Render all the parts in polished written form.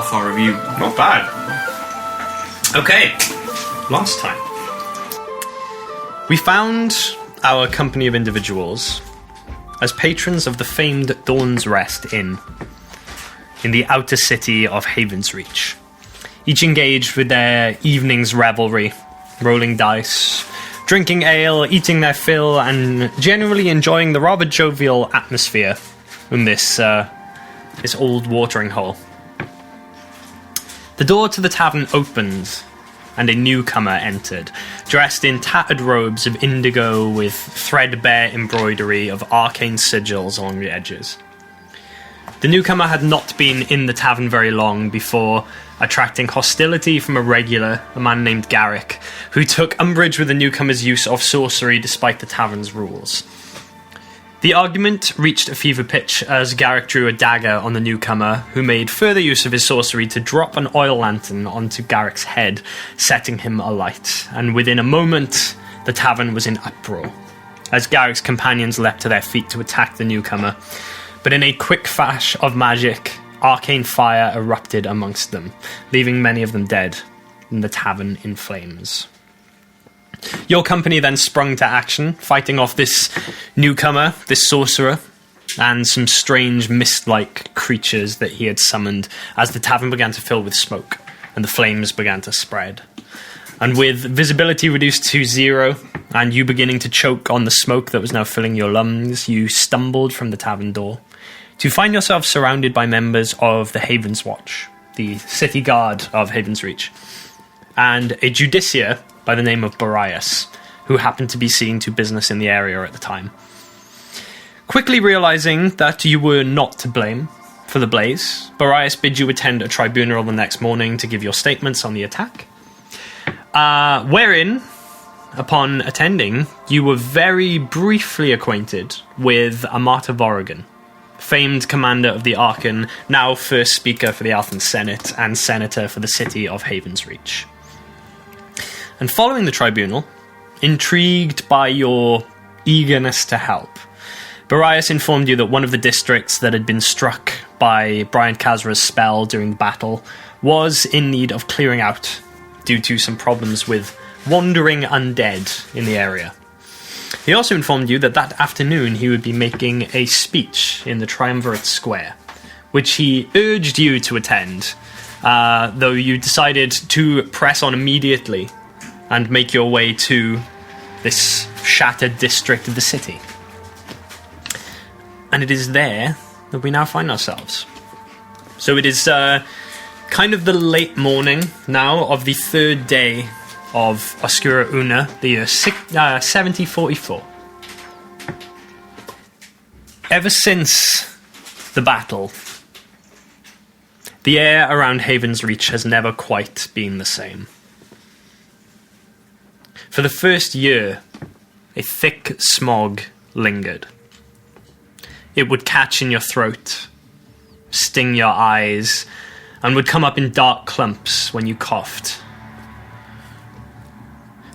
far have you? Not bad. Okay, last time. We found our company of individuals as patrons of the famed Dawn's Rest Inn in the outer city of Havensreach, each engaged with their evening's revelry, rolling dice, drinking ale, eating their fill, and generally enjoying the rather jovial atmosphere in this old watering hole. The door to the tavern opened, and a newcomer entered, dressed in tattered robes of indigo with threadbare embroidery of arcane sigils along the edges. The newcomer had not been in the tavern very long before attracting hostility from a man named Garrick, who took umbrage with the newcomer's use of sorcery despite the tavern's rules. The argument reached a fever pitch as Garrick drew a dagger on the newcomer, who made further use of his sorcery to drop an oil lantern onto Garrick's head, setting him alight, and within a moment, the tavern was in uproar, as Garrick's companions leapt to their feet to attack the newcomer. But in a quick flash of magic, arcane fire erupted amongst them, leaving many of them dead, and the tavern in flames. Your company then sprung to action, fighting off this newcomer, this sorcerer, and some strange mist-like creatures that he had summoned as the tavern began to fill with smoke, and the flames began to spread. And with visibility reduced to 0, and you beginning to choke on the smoke that was now filling your lungs, you stumbled from the tavern door, to find yourself surrounded by members of the Havensreach, the city guard of Havensreach, and a Judiciar by the name of Barrias, who happened to be seeing to business in the area at the time. Quickly realizing that you were not to blame for the blaze, Barrias bid you attend a tribunal the next morning to give your statements on the attack, wherein, upon attending, you were very briefly acquainted with Amata Vorrigan, famed commander of the Archon, now first speaker for the Alphen Senate and senator for the city of Havensreach. And following the tribunal, intrigued by your eagerness to help, Barrias informed you that one of the districts that had been struck by Brian Kazra's spell during the battle was in need of clearing out due to some problems with wandering undead in the area. He also informed you that that afternoon he would be making a speech in the Triumvirate Square, which he urged you to attend, though you decided to press on immediately and make your way to this shattered district of the city. And it is there that we now find ourselves. So it is kind of the late morning now of the third day of Oscura Una, the year 7044. Ever since the battle, the air around Havensreach has never quite been the same. For the first year, a thick smog lingered. It would catch in your throat, sting your eyes, and would come up in dark clumps when you coughed.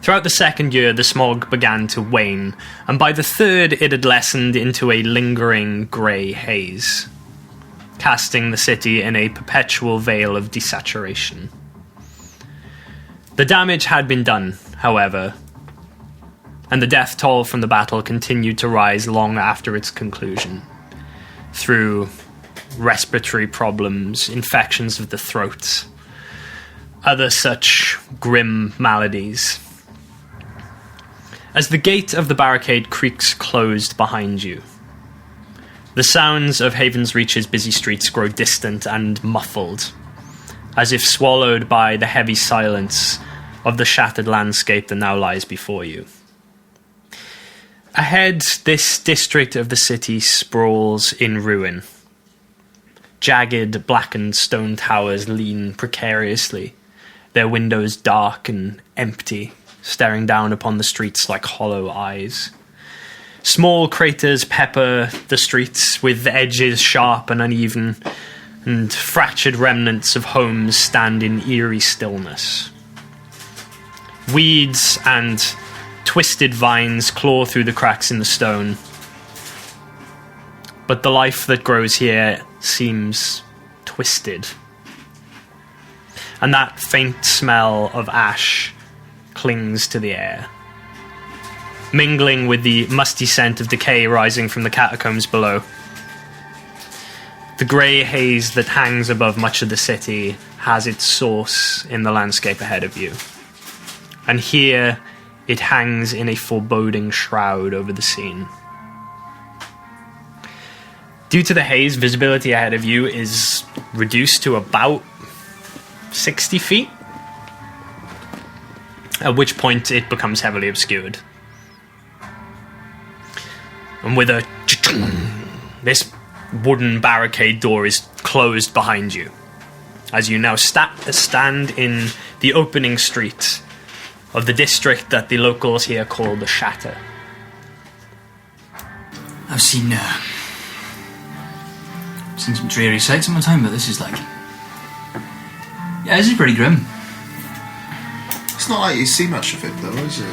Throughout the second year, the smog began to wane, and by the third it had lessened into a lingering grey haze, casting the city in a perpetual veil of desaturation. The damage had been done, however, and the death toll from the battle continued to rise long after its conclusion, through respiratory problems, infections of the throat, other such grim maladies. As the gate of the barricade creaks closed behind you, the sounds of Havensreach's busy streets grow distant and muffled, as if swallowed by the heavy silence of the shattered landscape that now lies before you. Ahead, this district of the city sprawls in ruin. Jagged, blackened stone towers lean precariously, their windows dark and empty, staring down upon the streets like hollow eyes. Small craters pepper the streets, with edges sharp and uneven, and fractured remnants of homes stand in eerie stillness. Weeds and twisted vines claw through the cracks in the stone, but the life that grows here seems twisted and that faint smell of ash clings to the air, mingling with the musty scent of decay rising from the catacombs below. The grey haze that hangs above much of the city has its source in the landscape ahead of you, and here it hangs in a foreboding shroud over the scene. Due to the haze, visibility ahead of you is reduced to about 60 feet, at which point it becomes heavily obscured. And with a this wooden barricade door is closed behind you, as you now stand in the opening street of the district that the locals here call the Shatter. I've seen some dreary sights in my time, but this is like... Yeah, this is pretty grim. It's not like you see much of it, though, is it?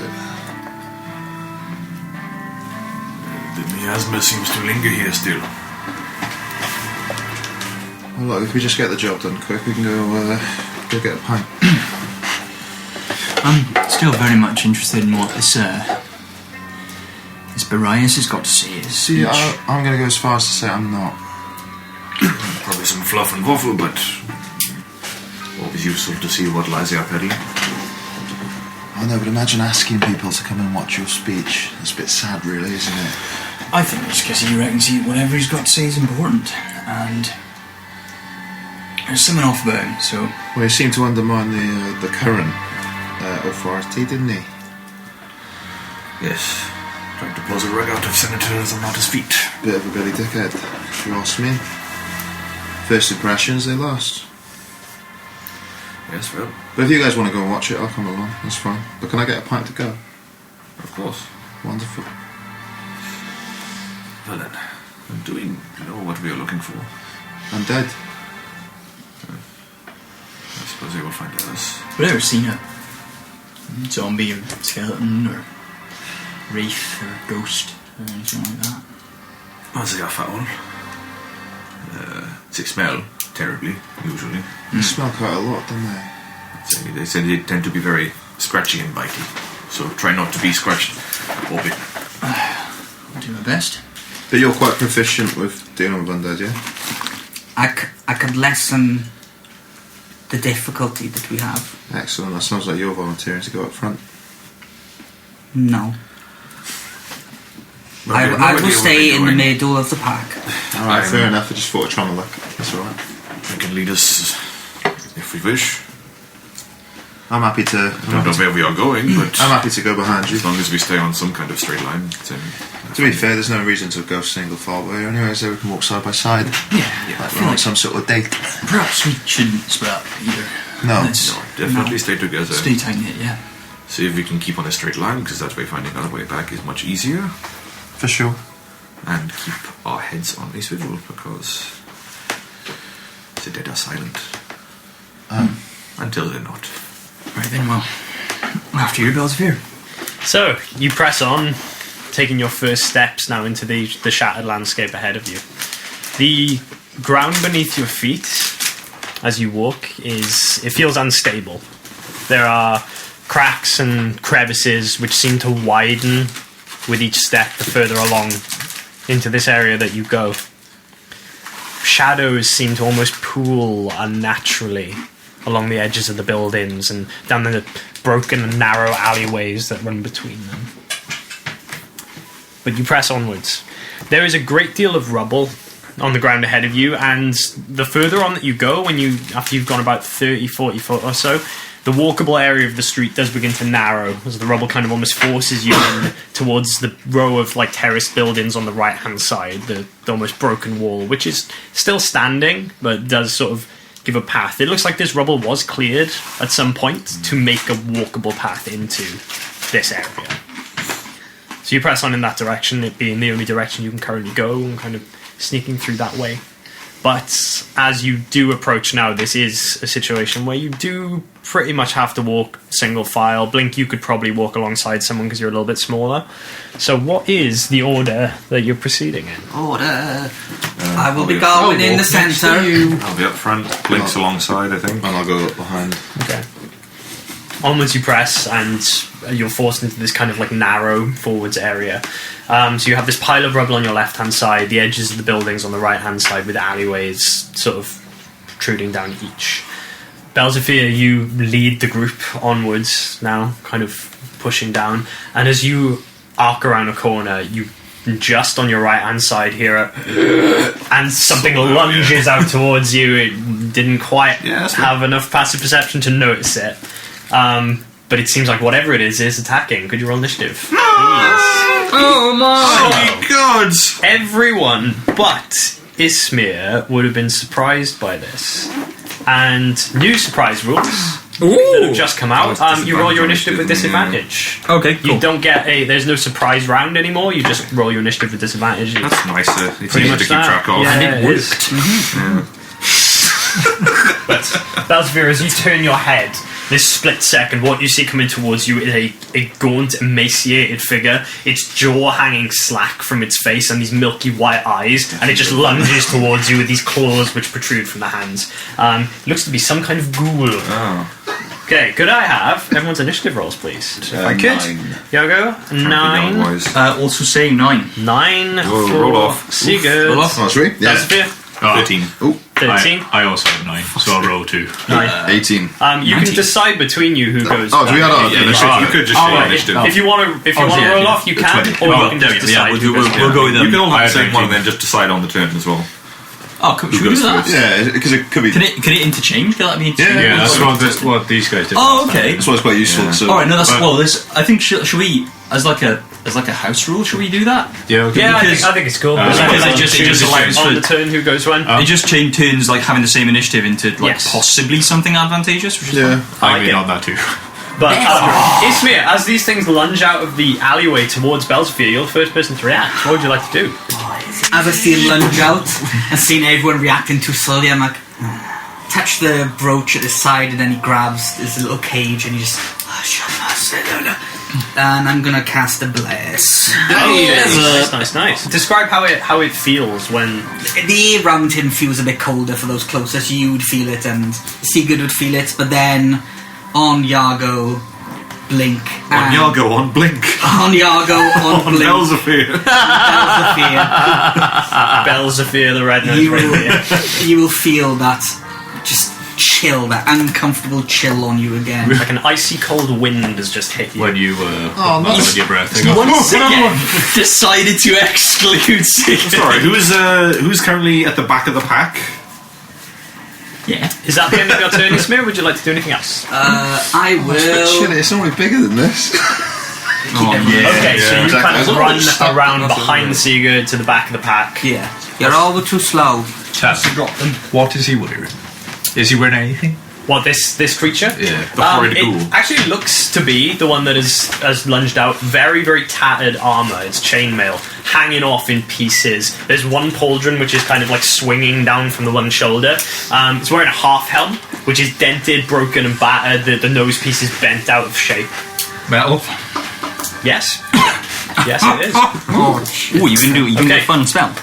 The miasma seems to linger here still. Well, look, if we just get the job done quick, we can go get a pint. I'm still very much interested in what this Barrias has got to say. See, I'm going to go as far as to say I'm not. Probably some fluff and waffle, but always useful to see what lies they are peddling. I know, but imagine asking people to come and watch your speech. It's a bit sad, really, isn't it? I think it's because he reckons whatever he's got to say is important, and there's something off about him, so... Well, he seemed to undermine the current authority, didn't he? Yes. Trying to pose a rug out of senators on his feet. Bit of a Billy Dickhead, if you ask me. First impressions, they last. Yes, well... But if you guys want to go and watch it, I'll come along. That's fine. But can I get a pint to go? Of course. Wonderful. Well then, do we know what we are looking for? I'm dead. I suppose they will find us. Have you ever seen a zombie or skeleton or wraith or ghost or anything like that? As they are foul. They smell terribly, usually. They smell quite a lot, don't they? They say they tend to be very scratchy and bitey. So try not to be scratched or bitten. I'll do my best. But you're quite proficient with dealing with undead, yeah? I could lessen the difficulty that we have. Excellent. That sounds like you're volunteering to go up front. No. Well, I will stay in the middle of the pack. Alright, fair enough. I just thought I'd try my luck. That's alright. You can lead us if we wish. I'm happy to... I don't know where we are going, but... I'm happy to go behind you. As long as we stay on some kind of straight line. To be fair, there's no reason to go single file way anyway, so we can walk side by side. Yeah. Like we're on some sort of date. Perhaps we shouldn't split up either. No. Definitely stay together. Stay tight-knit, yeah. See if we can keep on a straight line, because that way finding our way back is much easier. For sure. And keep our heads on a swivel, because the dead are silent. Until they're not. Right then, well, after your bells of fear. So, you press on, taking your first steps now into the shattered landscape ahead of you. The ground beneath your feet, as you walk, it feels unstable. There are cracks and crevices which seem to widen with each step the further along into this area that you go. Shadows seem to almost pool unnaturally along the edges of the buildings and down the broken and narrow alleyways that run between them. But you press onwards. There is a great deal of rubble on the ground ahead of you, and the further on that you go, after you've gone about 30, 40 foot or so, the walkable area of the street does begin to narrow as the rubble kind of almost forces you in towards the row of like terraced buildings on the right hand side, the almost broken wall, which is still standing but does sort of give a path. It looks like this rubble was cleared at some point to make a walkable path into this area. So you press on in that direction, it being the only direction you can currently go, and kind of sneaking through that way. But as you do approach now, this is a situation where you do pretty much have to walk single file. Blink, you could probably walk alongside someone because you're a little bit smaller. So what is the order that you're proceeding in? Order. I will be going in the centre. I'll be up front. Blink's alongside, I think. And I'll go up behind. Okay. Onwards you press, and you're forced into this kind of like narrow forwards area. So you have this pile of rubble on your left-hand side, the edges of the buildings on the right-hand side, with alleyways sort of protruding down each. Belzevir, you lead the group onwards now, kind of pushing down, and as you arc around a corner, you just on your right-hand side here, and something lunges out towards you. It didn't quite have enough passive perception to notice it. But it seems like whatever it is attacking. Could you roll initiative? Please. Oh my! Oh gods! Everyone but Ismir would have been surprised by this. And new surprise rules that have just come out. You roll your initiative with disadvantage. Okay, cool. You don't get there's no surprise round anymore. You just roll your initiative with disadvantage. That's nicer. It's Pretty easy much to keep track of. Yeah, And it is. But Belzevir, as you turn your head, this split second, what you see coming towards you is a gaunt, emaciated figure, its jaw hanging slack from its face and these milky white eyes, and it just lunges towards you with these claws which protrude from the hands. It looks to be some kind of ghoul. Oh. Okay, could I have everyone's initiative rolls, please? If I could. 9. Yogo, 9. Also saying 9. 9 Whoa, for roll off. Sigurd. Roll off. Oh, sweet. Yeah. Belzevir, 13. Oh, 13. I also have 9, so I'll roll 2. 18. You can decide between you who goes. Oh, do we have our initiative? You could just say initiative. If you want to, roll off, you can, or you can just decide. We'll go with them. You can all have the I same one and think- then just decide on the turn as well. Oh, should we do that? Yeah, because it could be. Can it interchange? Can that be interchange? Yeah, that's what these guys did. Oh, okay. That's why it's quite useful. Yeah. So. All right, no, that's well. I think should we as like a house rule? Should we do that? Yeah, okay. Yeah, Because- I think it's cool. because it just allows on for- the turn who goes when. It just turns like having the same initiative into like Yes. possibly something advantageous, which is Yeah. I'm in Okay. on that too. But Ismir, as these things lunge out of the alleyway towards Belzevir, you're the first person to react. What would you like to do? As I see him lunge out and seeing everyone reacting too slowly, I'm like, touch the brooch at his side, and then he grabs his little cage and he just, and I'm gonna cast a bless. Nice. Describe how it feels when. The air around him feels a bit colder for those closest. You would feel it, and Sigurd would feel it, but then on Yargo, Blink. On Yargo, on Blink. On Yargo, on Blink. Belzevir. Belzevir, the red-nosed reindeer. You will feel that just chill, that uncomfortable chill on you again. Like an icy cold wind has just hit you. When you on your breath. once again decided to exclude Sigurd. Sorry, who's currently at the back of the pack? Yeah. Is that the end of your turn, Ismir? Would you like to do anything else? I It's a bit will. chilly. It's normally bigger than this. Oh yeah. Okay, so you Exactly. kind There's of a run little stuck around on us, behind isn't Sigurd to the back of the pack. Yeah. You're all too slow. What is he wearing? Is he wearing anything? What, this creature? Yeah. The horrid ghoul. It actually looks to be the one that has lunged out. Very, very tattered armour. It's chainmail, hanging off in pieces. There's one pauldron which is kind of like swinging down from the one shoulder. It's wearing a half helm, which is dented, broken and battered. The nose piece is bent out of shape. Metal. Yes. Yes, it is. Oh, you can do Okay. a fun spell.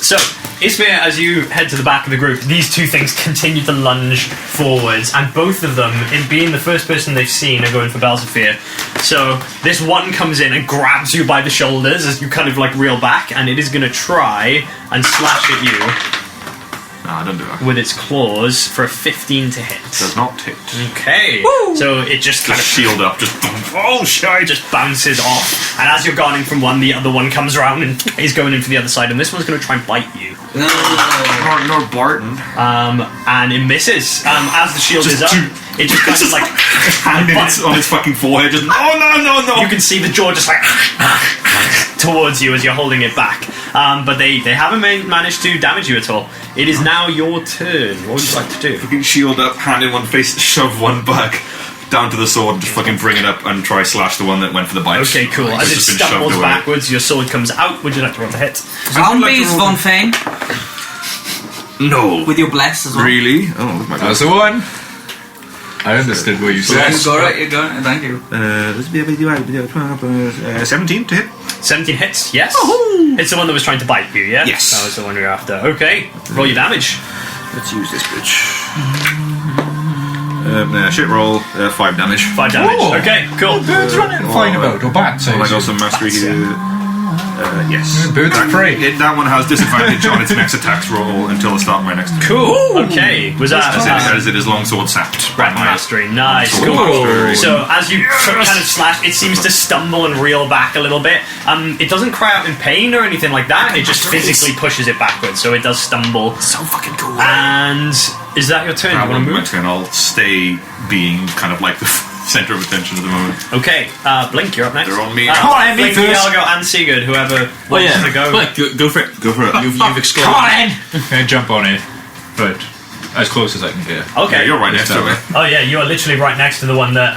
So, Ismir, as you head to the back of the group, these two things continue to lunge forwards, and both of them, in being the first person they've seen, are going for Belzevir. So, this one comes in and grabs you by the shoulders as you kind of like reel back, and it is going to try and slash at you Nah, don't do that. with its claws for a 15 to hit. Does not hit. Okay. So it just kind of Shield up, just just bounces off, and as you're guarding from one, the other one comes around and is going in for the other side, and this one's going to try and bite you. nor Barton. And it misses. As the shield is up, it just kind of like Hand on its fucking forehead, just no. you can see the jaw just like towards you as you're holding it back. But they haven't managed to damage you at all. It is now your turn. What would you like to do? Fucking shield up, hand in one face, shove one back down to the sword, and just fucking bring it up and try slash the one that went for the bite. Okay, cool. As it It's just been stumbles shoved away. backwards, your sword comes out. Would you like to roll to hit? Zombies, Von Fane. No. With your bless as well. Really? Oh, my God. That's the one. I understood what you said. You got it, you got it. Thank you. Let's be able to do 17 to hit. 17 hits, yes. It's the one that was trying to bite you, yeah? Yes. That was the one you're after. Okay, roll your damage. Let's use this bitch. Shit roll, 5 damage. 5 damage. Oh. Okay, cool. Birds running flying about, or bats. I got some mastery here. Yes. Birds are prey. That one has disadvantage on its next attack's roll until the start of my next turn. Cool. Okay, was that As it is longsword sapped. by Weapon my- mastery? Nice. Sword Cool. mastery. So as you kind of slash, it seems to stumble and reel back a little bit. It doesn't cry out in pain or anything like that. It just physically pushes it backwards, so it does stumble. So fucking cool. And is that your turn? You That want one, to my move? turn. I'll stay being kind of like the centre of attention at the moment. Okay, Blink, you're up next. They're on me. Come on, me Blink, first. Iago, and Sigurd, whoever wants to go. Go for it. Go for it. You've explored. Come on in! I jump on it, but as close as I can get. Okay. Yeah, you're right next to me. Oh yeah, you are literally right next to the one that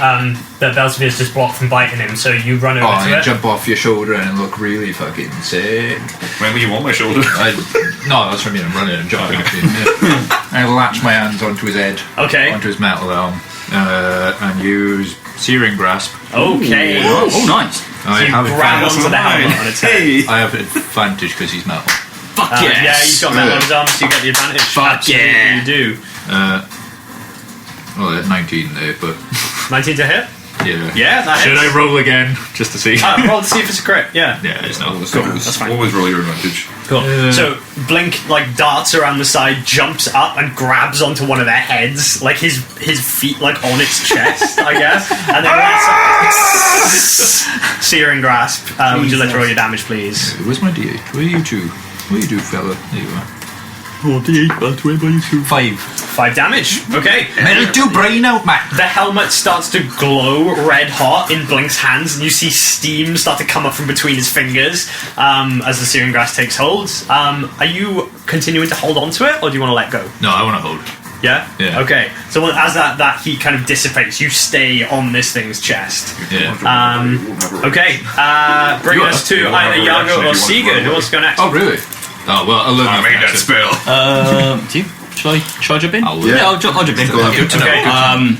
that Belzevir's just blocked from biting him. So you run over Oh, to and it. jump off your shoulder and look really fucking sick. When were you on my shoulder? No, that's what I mean. I'm running and jumping off him. Yeah. I latch my hands onto his head, Okay. onto his metal arm, and use Searing Grasp. Okay. Oh, nice. I So you have grab advantage. onto the helmet on its head. I have advantage because he's metal. Fuck yes. Yeah, he's got metal on his arm, so you get the advantage. Fuck Absolutely, yeah. you do. Well, 19 there, but 19 to hit. yeah. Yeah, that Should hits. I roll again just to see? Roll to see if it's a crit. Yeah. Yeah, it's not. That's fine. Always roll your advantage. Cool. So Blink like darts around the side, jumps up, and grabs onto one of their heads, like his feet like on its chest, I guess, and then Searing Grasp. Would you like to roll your damage, please? Where's my D8? What do you do? What do you do, fella? There you are. Oh, D8, that's way by you two. 5. 5 damage. Okay. Metal do brain out, man. The helmet starts to glow red hot in Blink's hands, and you see steam start to come up from between his fingers as the Searing Grass takes hold. Are you continuing to hold on to it, or do you want to let go? No, I want to hold. Yeah? Yeah. Okay. So as that heat kind of dissipates, you stay on this thing's chest. Yeah. Okay. Bring us to either Iago or Sigurd. Who wants to go next? Oh, really? Oh, well, I'll I made that spell. Do you? Shall I jump in? Yeah. I'll jump in. Go on. Good to know. Okay.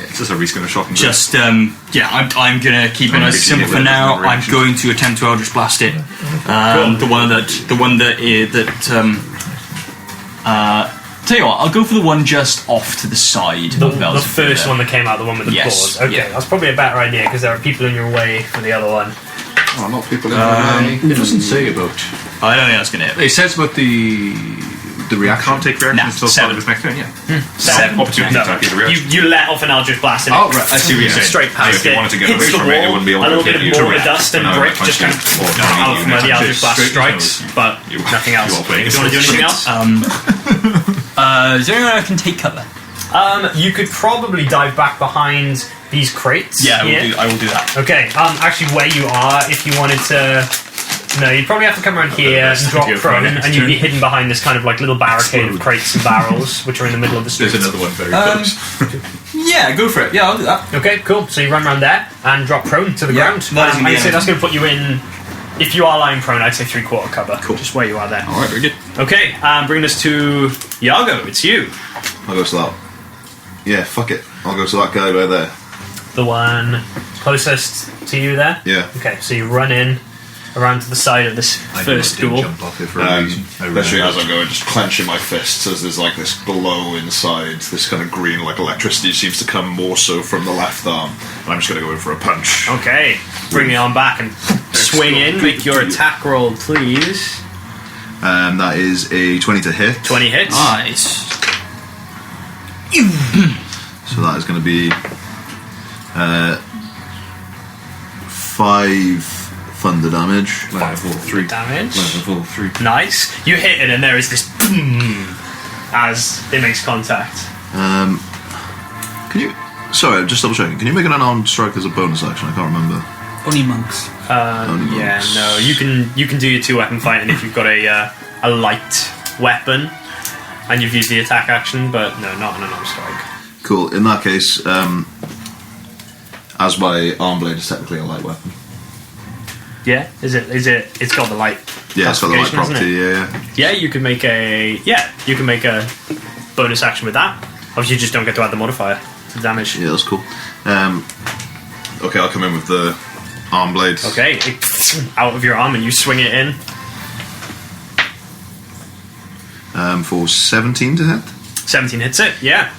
It's just a risk and a shock. Just, I'm gonna keep it as simple for now. I'm going to attempt to Eldritch Blast it. The one that tell you what, I'll go for the one just off to the side. The of Belzebub first there. one that came out, the one with the Yes, claws. Okay, yeah. that's probably a better idea because there are people in your way for the other one. Oh, not people in my way. It doesn't say about. I don't think that's gonna hit. It says about the reaction. Can't take reaction Nah, until start 7. of his next turn, yeah. 7. Opportunity No. attack is a reaction. You let off an Eldritch Blast and Oh, right, I see what you're saying. straight past If you it, wanted to get hits away the from it, it wall, wouldn't be able a to little hit bit you of to mortar react. dust and No, brick punch just kind you. of Or out you from where the punch Eldritch it Blast straight strikes, but You- nothing else. you are playing Do you want to do anything else? Is there anywhere I can take cover? You could probably dive back behind these crates. Yeah, here. I will do that. Okay, actually where you are, if you wanted to... No, you'd probably have to come around here and drop idea for my prone, next and you'd be turn. hidden behind this kind of like little barricade of crates and barrels, which are in the middle of the street. There's another one very close. Yeah, go for it. Yeah, I'll do that. Okay, cool. So you run around there and drop prone to the Yeah, ground. that is gonna be I'd say that's anything. going to put you in... If you are lying prone, I'd say 3/4 cover. Cool. Just where you are there. Alright, very good. Okay, bring us to Iago. It's you. I'll go to that. Yeah, fuck it. I'll go to that guy right there. The one closest to you there? Yeah. Okay, so you run in around to the side of this I first didn't ghoul. jump off it for a reason. I Literally, as realized. I'm going, just clenching my fists as there's like this glow inside, this kind of green, like electricity seems to come more so from the left arm. And I'm just going to go in for a punch. Okay, bring the arm back and swing in. Make your attack roll, please. That is a 20 to hit. 20 hits. Nice. So that is going to be 5 thunder damage. Level 3. Damage. Level 3. Nice. You hit it, and there is this boom as it makes contact. Can you... Sorry, just double checking. Can you make an unarmed strike as a bonus action? I can't remember. Only monks. Only Yeah, monks. no. You can do your 2-weapon fighting if you've got a light weapon and you've used the attack action, but no, not an unarmed strike. Cool. In that case, as my arm blade is technically a light weapon. Yeah, is it? It's got the light. Yeah, it's got the light classification, property. isn't it? Yeah. Yeah, you can make a bonus action with that. Obviously, you just don't get to add the modifier to the damage. Yeah, that's cool. Okay, I'll come in with the arm blade. Okay, out of your arm and you swing it in. For 17 to hit. 17 hits it, yeah.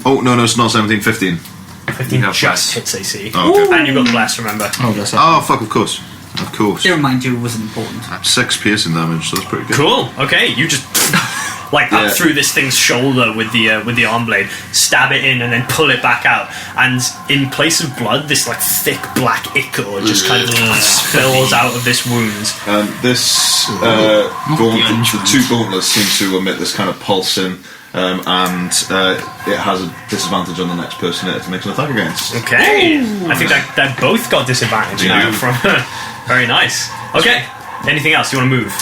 Oh, no, it's not 17, 15. 15 have just bless. hits AC. Oh, okay. And you've got the blast, remember. Oh, that's Oh, fuck, of course. Of course. To remind you, it wasn't important. 6 piercing damage, so that's pretty good. Cool. Okay, you just up through this thing's shoulder with the arm blade, stab it in, and then pull it back out. And in place of blood, this like thick black ichor just kind of spills out of this wound. This the 2 gauntlets seem to emit this kind of pulsing, and it has a disadvantage on the next person it makes an attack against. Okay, I think that both got disadvantage now from. Very nice. Okay, anything else you want to move?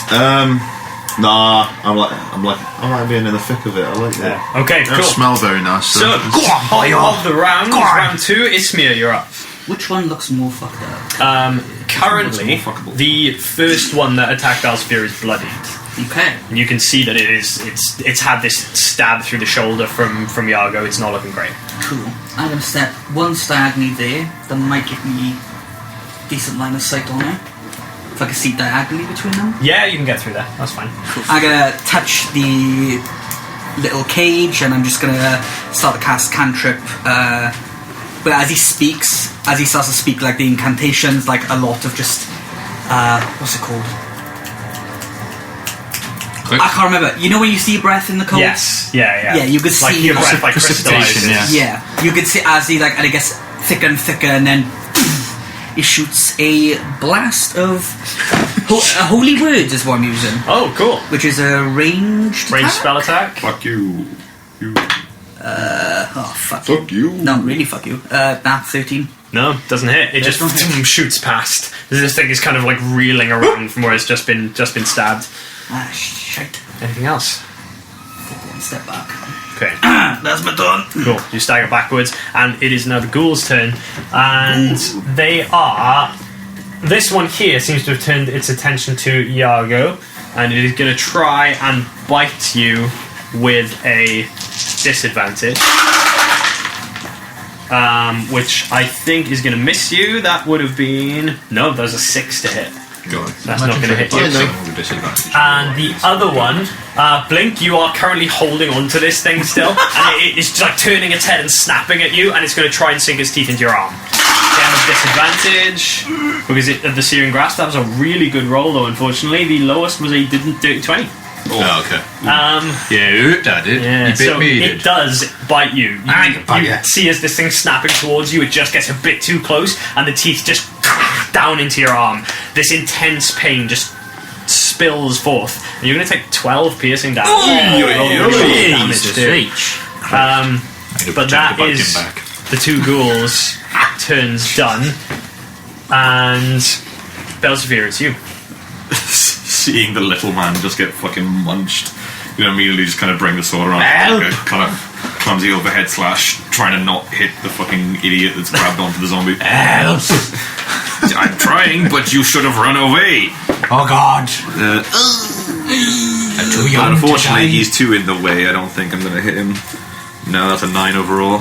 Nah, I'm like being in the thick of it. I like that. Okay, It cool. smells very nice. So, of the round, round 2, Ismir, you're up. Which one looks more fucked up? Currently, the first one that attacked Alsphere is bloodied. Okay. And you can see that it's had this stab through the shoulder from Iago. It's not looking great. Cool. I'm going to step one diagonally there. That might give me decent line of sight on it. If I can see diagonally between them. Yeah, you can get through there. That's fine. Cool. I'm going to touch the little cage and I'm just going to start to cast cantrip. But as he starts to speak like the incantations, like a lot of just what's it called? I can't remember. You know when you see breath in the cold? Yes. Yeah. Yeah, you could like see your breath like, like crystallizes. Yeah, you could see as he like, and it gets thicker and thicker, and then he shoots a blast of holy words is what I'm using, Oh, cool. which is a ranged Range attack? spell attack. Fuck you. Oh fuck. Fuck you. No, really fuck you. 13. No, doesn't hit. It just don't hit. shoots past. This thing is kind of like reeling around from where it's just been stabbed. Ah, shite. Anything else? Take one step back. Okay. That's my turn. Cool. You stagger backwards, and it is now the ghoul's turn. And they are. This one here seems to have turned its attention to Iago, and it is going to try and bite you with a disadvantage. Which I think is going to miss you. That would have been. No, that was a 6 to hit. God. That's not going to hit you. And the other one, Blink, you are currently holding on to this thing still, and it's just like turning its head and snapping at you, and it's going to try and sink its teeth into your arm. Again, with disadvantage, because of the Searing Grasp. That was a really good roll, though, unfortunately. The lowest was a dirty 20. Oh, okay. Yeah, that did. Yeah, You bit so me. it does bite you. You see as this thing's snapping towards you, it just gets a bit too close, and the teeth just down into your arm. This intense pain just spills forth, and you're going to take 12 piercing damage. But that is the 2 ghouls' turns done, and Belzevere, it's you. Seeing the little man just get fucking munched, you know, immediately just kind of bring the sword around, like a kind of clumsy overhead slash, trying to not hit the fucking idiot that's grabbed onto the zombie. I'm trying, but you should have run away. Oh god. Unfortunately, he's 2 in the way. I don't think I'm going to hit him. No, that's a 9 overall.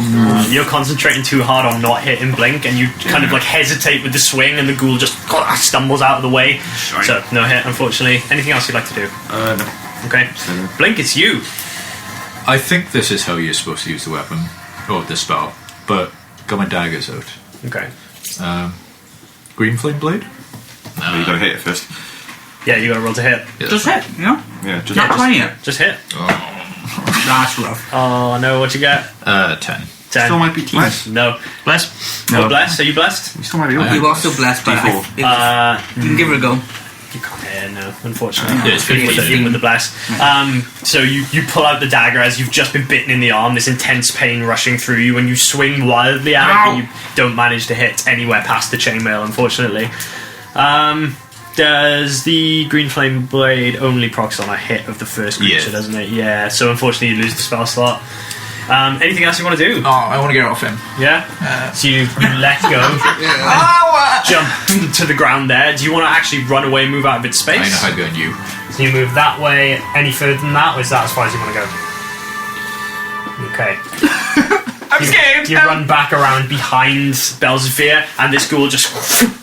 You're concentrating too hard on not hitting Blink, and you kind of like hesitate with the swing, and the ghoul just stumbles out of the way. Sorry. So no hit, unfortunately. Anything else you'd like to do? No. Okay, Blink, it's you. I think this is how you're supposed to use the weapon, or the spell, but got my daggers out. Okay. Green Flame Blade? You got to hit it first. Yeah, you got to roll to hit. Yeah, Just hit, you know? Yeah, just Not 20 yet. Just hit. That's rough. Oh no, what you got? 10. 10. Still might be teens. No. Bless. No. Blessed? Are you blessed? You still might be okay. You are still blessed, but D4. you can give it a go. You can't hit, no, unfortunately. Yeah, it's Even with the- 15. even with the bless. So you pull out the dagger as you've just been bitten in the arm, this intense pain rushing through you, and you swing wildly at it, but you don't manage to hit anywhere past the chainmail, unfortunately. Does the Green Flame Blade only procs on a hit of the first creature, doesn't it? Yeah, so unfortunately you lose the spell slot. Anything else you want to do? Oh, I want to get off him. Yeah? So you let go, jump to the ground there. Do you want to actually run away and move out of its space? I know how to go on you. So you move that way any further than that, or is that as far as you want to go? Okay. I'm I'm scared. You run back around behind Belzevere, and this ghoul just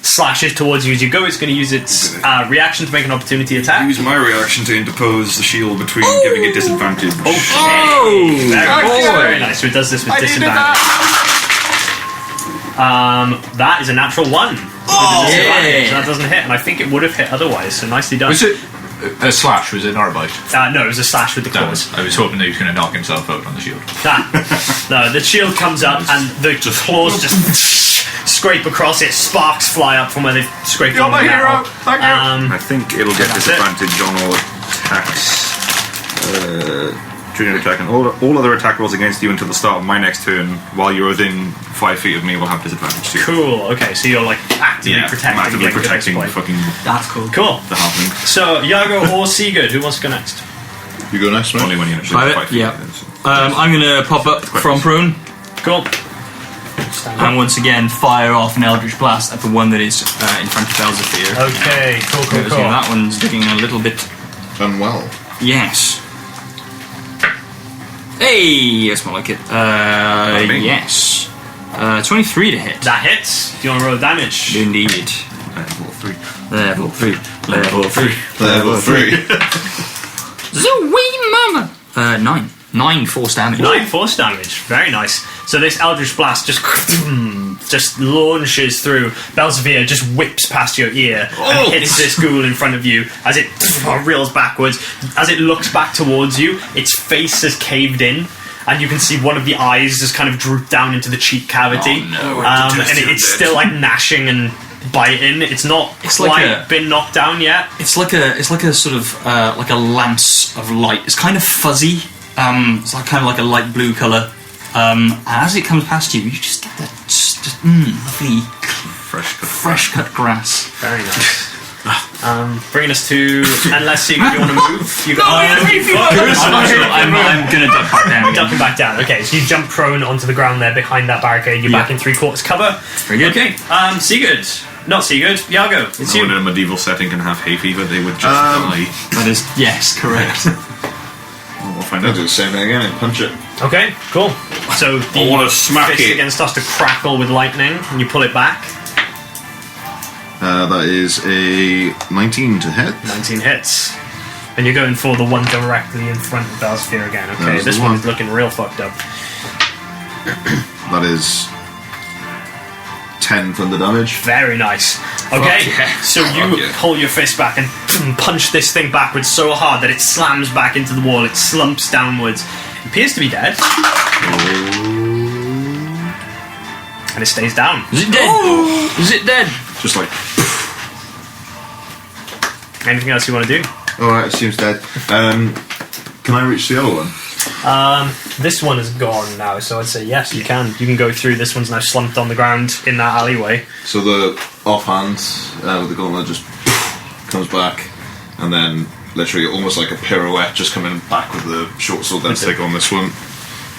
slashes towards you as you go. It's going to use its reaction to make an opportunity attack. Use my reaction to interpose the shield between giving it disadvantage. Okay. Very nice. So it does this with disadvantage. That is a natural 1. Yeah. So that doesn't hit, and I think it would have hit otherwise. So nicely done. Was it a slash? Was it an arbite? No, it was a slash with the claws. I was hoping that he was going to knock himself out on the shield. No, the shield comes up and the claws just scrape across it. Sparks fly up from where they've scraped. You're my hero. Thank you. I think it'll get disadvantage on all attacks. During an attack, and all other attack rolls against you until the start of my next turn, while you're within 5 feet of me, will have disadvantage too. Cool. Okay, so you're like actively protecting. I'm actively Jacob at this protecting point. fucking That's cool. Cool. the halfling. So Yago or Sigurd, who wants to go next? You go next, Only mate. when you're within Private? 5 feet. Yeah. of it, so. I'm going to pop up from prone Cool. and once again fire off an Eldritch Blast at the one that is in front of Belzevere. Okay. Cool. That one's looking a little bit. Unwell. Yes. Hey, that's more like it. me? Yes. 23 to hit. That hits. Do you want to roll damage? Indeed. Level 3. Level 3. Level 3. Level 3. Zoe mama! 9. 9 force damage. 9 force damage. Very nice. So this Eldritch Blast just launches through. Belzevere just whips past your ear and hits this ghoul in front of you as it reels backwards. As it looks back towards you, its face is caved in, and you can see one of the eyes just kind of droop down into the cheek cavity. Oh, no. And it's still like gnashing and biting. It's not It's quite like been knocked down yet. It's like a sort of like a lance of light. It's kind of fuzzy. It's like kind of like a light blue colour. And as it comes past you, you just get that just lovely fresh cut grass. Very nice. Bringing us to, unless Sigurd, you want to move? You I'm gonna duck back down again. Ducking back down. Okay, so you jump prone onto the ground there behind that barricade. You're back in 3/4 cover. Very good. Okay, Sigurd. Not Sigurd. Yago. It's Someone you. in a medieval setting can have hay fever, they would just die. That is yes, correct. We'll find I'll out. do the same thing again and punch it. Okay, cool. So the I want to smack fist it. again starts to crackle with lightning, and you pull it back. That is a 19 to hit. 19 hits. And you're going for the one directly in front of Belzevere again. Okay, There's the this one. one's looking real fucked up. That is 10 thunder damage. Very nice. Okay, so you yeah. pull your fist back and punch this thing backwards so hard that it slams back into the wall. It slumps downwards. It appears to be dead. And it stays down. Is it dead? Is it dead? Just like, Anything else you want to do? alright, it seems dead. Can I reach the other one? This one is gone now, so I'd say yes, you can. You can go through. This one's now slumped on the ground in that alleyway. So the offhand with the gauntlet just comes back, and then literally almost like a pirouette, just coming back with the short sword, then take on this one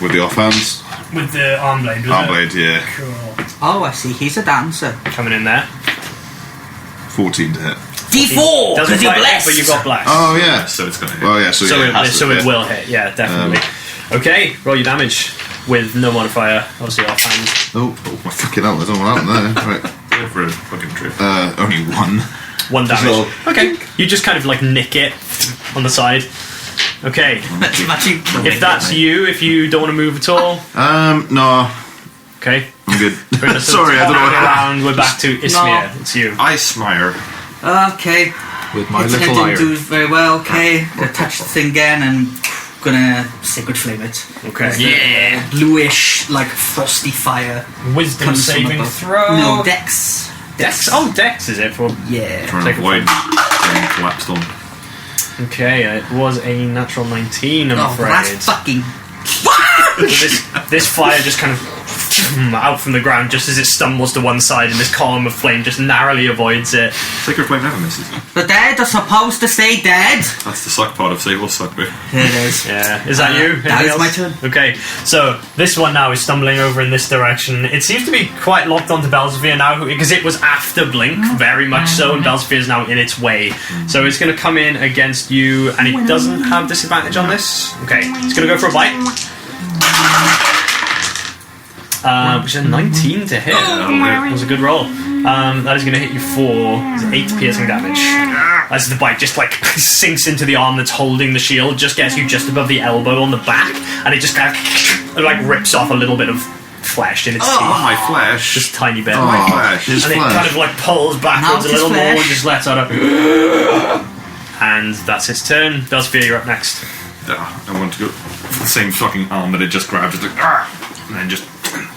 with the offhands. With the arm blade, was Arm blade, yeah. Cool. Oh, I see. He's a dancer. Coming in there. 14 to hit. D4! Doesn't Because you're quite hit, blessed! but you got blessed. Oh yeah. So it's going to hit. Oh yeah. So, So, yeah, has to hit. it will hit, yeah, definitely. Okay, roll your damage with no modifier, obviously offhand. Oh my fucking hell! I don't know what happened there. Right. Go for a fucking trip. Only one. 1 damage. So- Okay, you just kind of like nick it on the side. Okay, if that's you, if you don't want to move at all, No, okay. I'm good. Bring us to Sorry, the I don't know top what round. We're back to Ismir. It's you. Ice Smire. Okay. With my It little didn't iron. do very well, okay. Gonna touch the thing again and gonna Sacred Flame it. Okay. Yeah. Bluish, like frosty fire. Wisdom comes from saving above. throw. No, Dex. Dex. Oh, Dex is it for? Yeah. Trying Take to a avoid getting collapsed on. Okay, it was a natural 19. I'm Oh, afraid. that's fucking. This fire just kind of out from the ground just as it stumbles to one side, and this column of flame just narrowly avoids it. Sacred Flame never misses. The dead are supposed to stay dead. That's the suck part of Save or Suck bit. There it is. Yeah, is that you? That Anything is my else? turn. Okay, so this one now is stumbling over in this direction. It seems to be quite locked onto Belzevere now because it was after Blink, very much so, and Belzevere is now in its way. So it's going to come in against you, and it doesn't have disadvantage on this. Okay, it's going to go for a bite. which is a 19 to hit. That was a good roll. That is going to hit you for 8 piercing damage. As the bite just like sinks into the arm that's holding the shield, just gets you just above the elbow on the back, and it just kind of like rips off a little bit of flesh in its teeth. Oh, my flesh. Just a tiny bit. Oh, flesh. his And it flesh. kind of like pulls backwards a little more and just lets out a... And that's his turn. Belsphere, you're up next. I want to go for the same fucking arm that it just grabbed, just like, and then just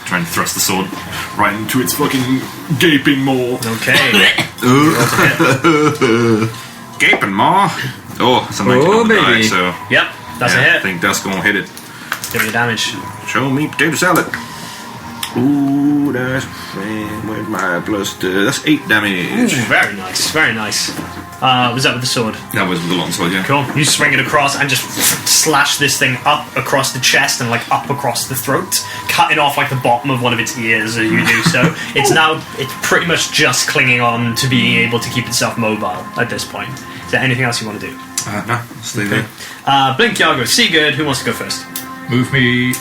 try and thrust the sword right into its fucking gaping maw. Okay. Gaping maw. Oh, it's a 19 on the die, so Yep, that's a I hit. think that's gonna hit it. Give me the damage. Show me potato salad. Ooh, that's with my plus. That's 8 damage. Ooh, very nice, very nice. Was that with the sword? That was with the long sword, yeah. Cool. You swing it across and just slash this thing up across the chest and like up across the throat, cutting off like the bottom of one of its ears as you do so. It's pretty much just clinging on to being able to keep itself mobile at this point. Is there anything else you want to do? No, stay there. Blink, Yago, Sigurd, who wants to go first? Move me.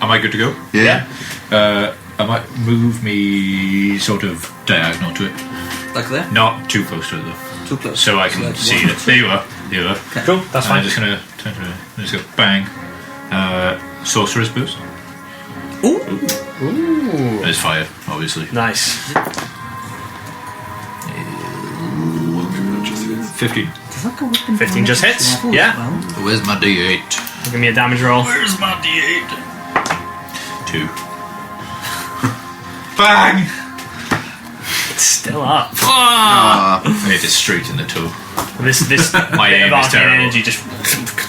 Am I good to go? Yeah. I might move me sort of diagonal to it. Like there? Not too close to it though. Too close. So I can Like see one. it. There you are. There you are. Cool, that's I'm fine. just gonna turn to it. Just go bang. Sorcerer's boost. Ooh. There's fire, obviously. Nice. 15. 15 just hits. Yeah. Where's my D8? Give me a damage roll. Where's my D8? 2. Bang! It's still up. I hit it straight in the toe. This My bit aim of is arcane terrible. energy just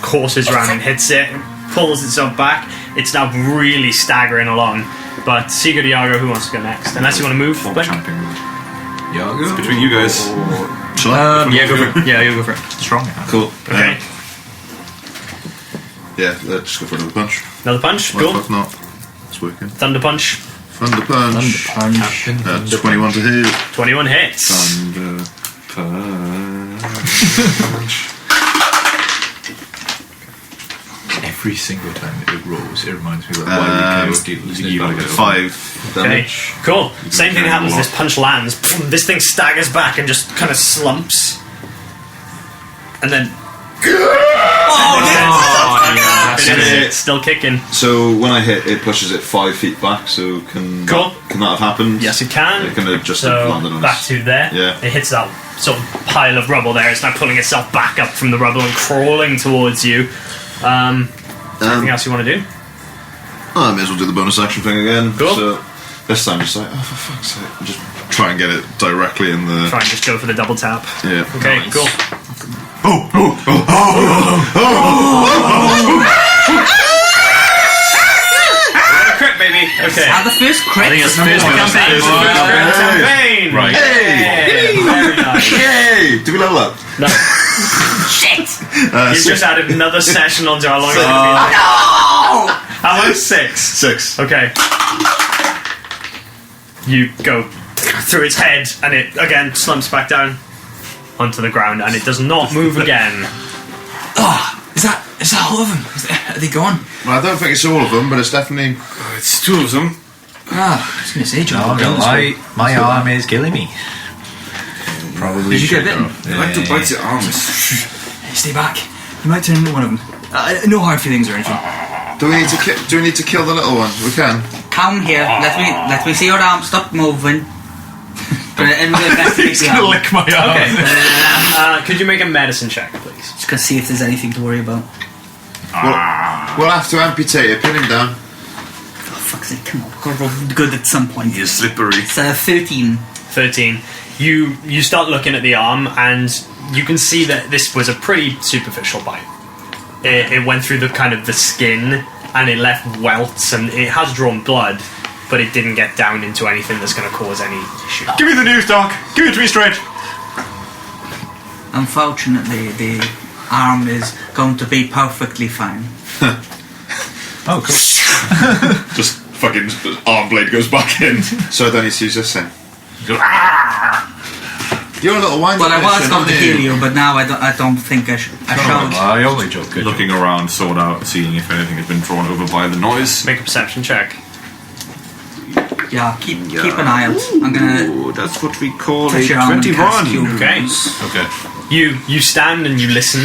courses around and hits it, pulls itself back. It's now really staggering along. But Sigurd, Yago, who wants to go next? Unless you want to move, Blink? Yago? Between you guys. Shall I? Yeah, go for it. Yeah, you go for it. Strong. Cool. Okay. Yeah, let's go for another punch. Another punch. Why Cool. the fuck not? It's working. Thunder punch. Thunder punch. That's 21 to hit. 21 hits. Thunder punch. Every single time it rolls, it reminds me of why we deals. You got 5 Okay. damage. Cool. Same thing happens. This punch lands. This thing staggers back and just kind of slumps. And then. It's still kicking. So when I hit, it pushes it 5 feet back. So can Cool. can that have happened? Yes, it can. It can have just So landed on back us. to there. Yeah. It hits that sort of pile of rubble there. It's now pulling itself back up from the rubble and crawling towards you. Anything else you want to do? I may as well do the bonus action thing again. Cool. So this time, just like, oh, for fuck's sake, just try and get it directly in the. Try and just go for the double tap. Yeah. Okay, Nice. cool. Crit, baby. Okay. And the first crit. I think it's first campaign. Campaign. Right. Hey, very nice. Yay! Do we level up? No, Shit! you just added another session onto our long No! How much? 6. 6. Okay. You go through its head, and it again slumps back down onto the ground, and it does not move again. Is that all of them? Are they gone? Well, I don't think it's all of them, but it's definitely. It's 2 of them. I was going to say, John. My arm is killing me. Probably. Did you get bitten? I like to bite your arms. Stay back. You might turn into one of them. No hard feelings or anything. Do we need to kill the little one? We can. Come here. Let me see your arm. Stop moving. He's gonna lick my arm. Okay. Could you make a medicine check, please? Just gonna see if there's anything to worry about. We'll have to amputate it, pin him down. For fuck's sake, come on. We're gonna roll good at some point. You're slippery. It's 13. 13. You start looking at the arm, and you can see that this was a pretty superficial bite. It went through the kind of the skin, and it left welts, and it has drawn blood, but it didn't get down into anything that's going to cause any issue. Give me the news, Doc. Give it to me straight. Unfortunately, the arm is going to be perfectly fine. Oh, cool. Just fucking arm blade goes back in. So I don't need to use this thing. You're a little whiny. Well, I was bitch, going to aren't heal you? you, but now I don't think I shall. I only joke. Good Looking around, sword out, seeing if anything has been drawn over by the noise. Make a perception check. Yeah, keep an eye out. I'm gonna. Ooh, that's what we call touch a your arm and cast 21. Cure. Okay. Okay. You stand and you listen,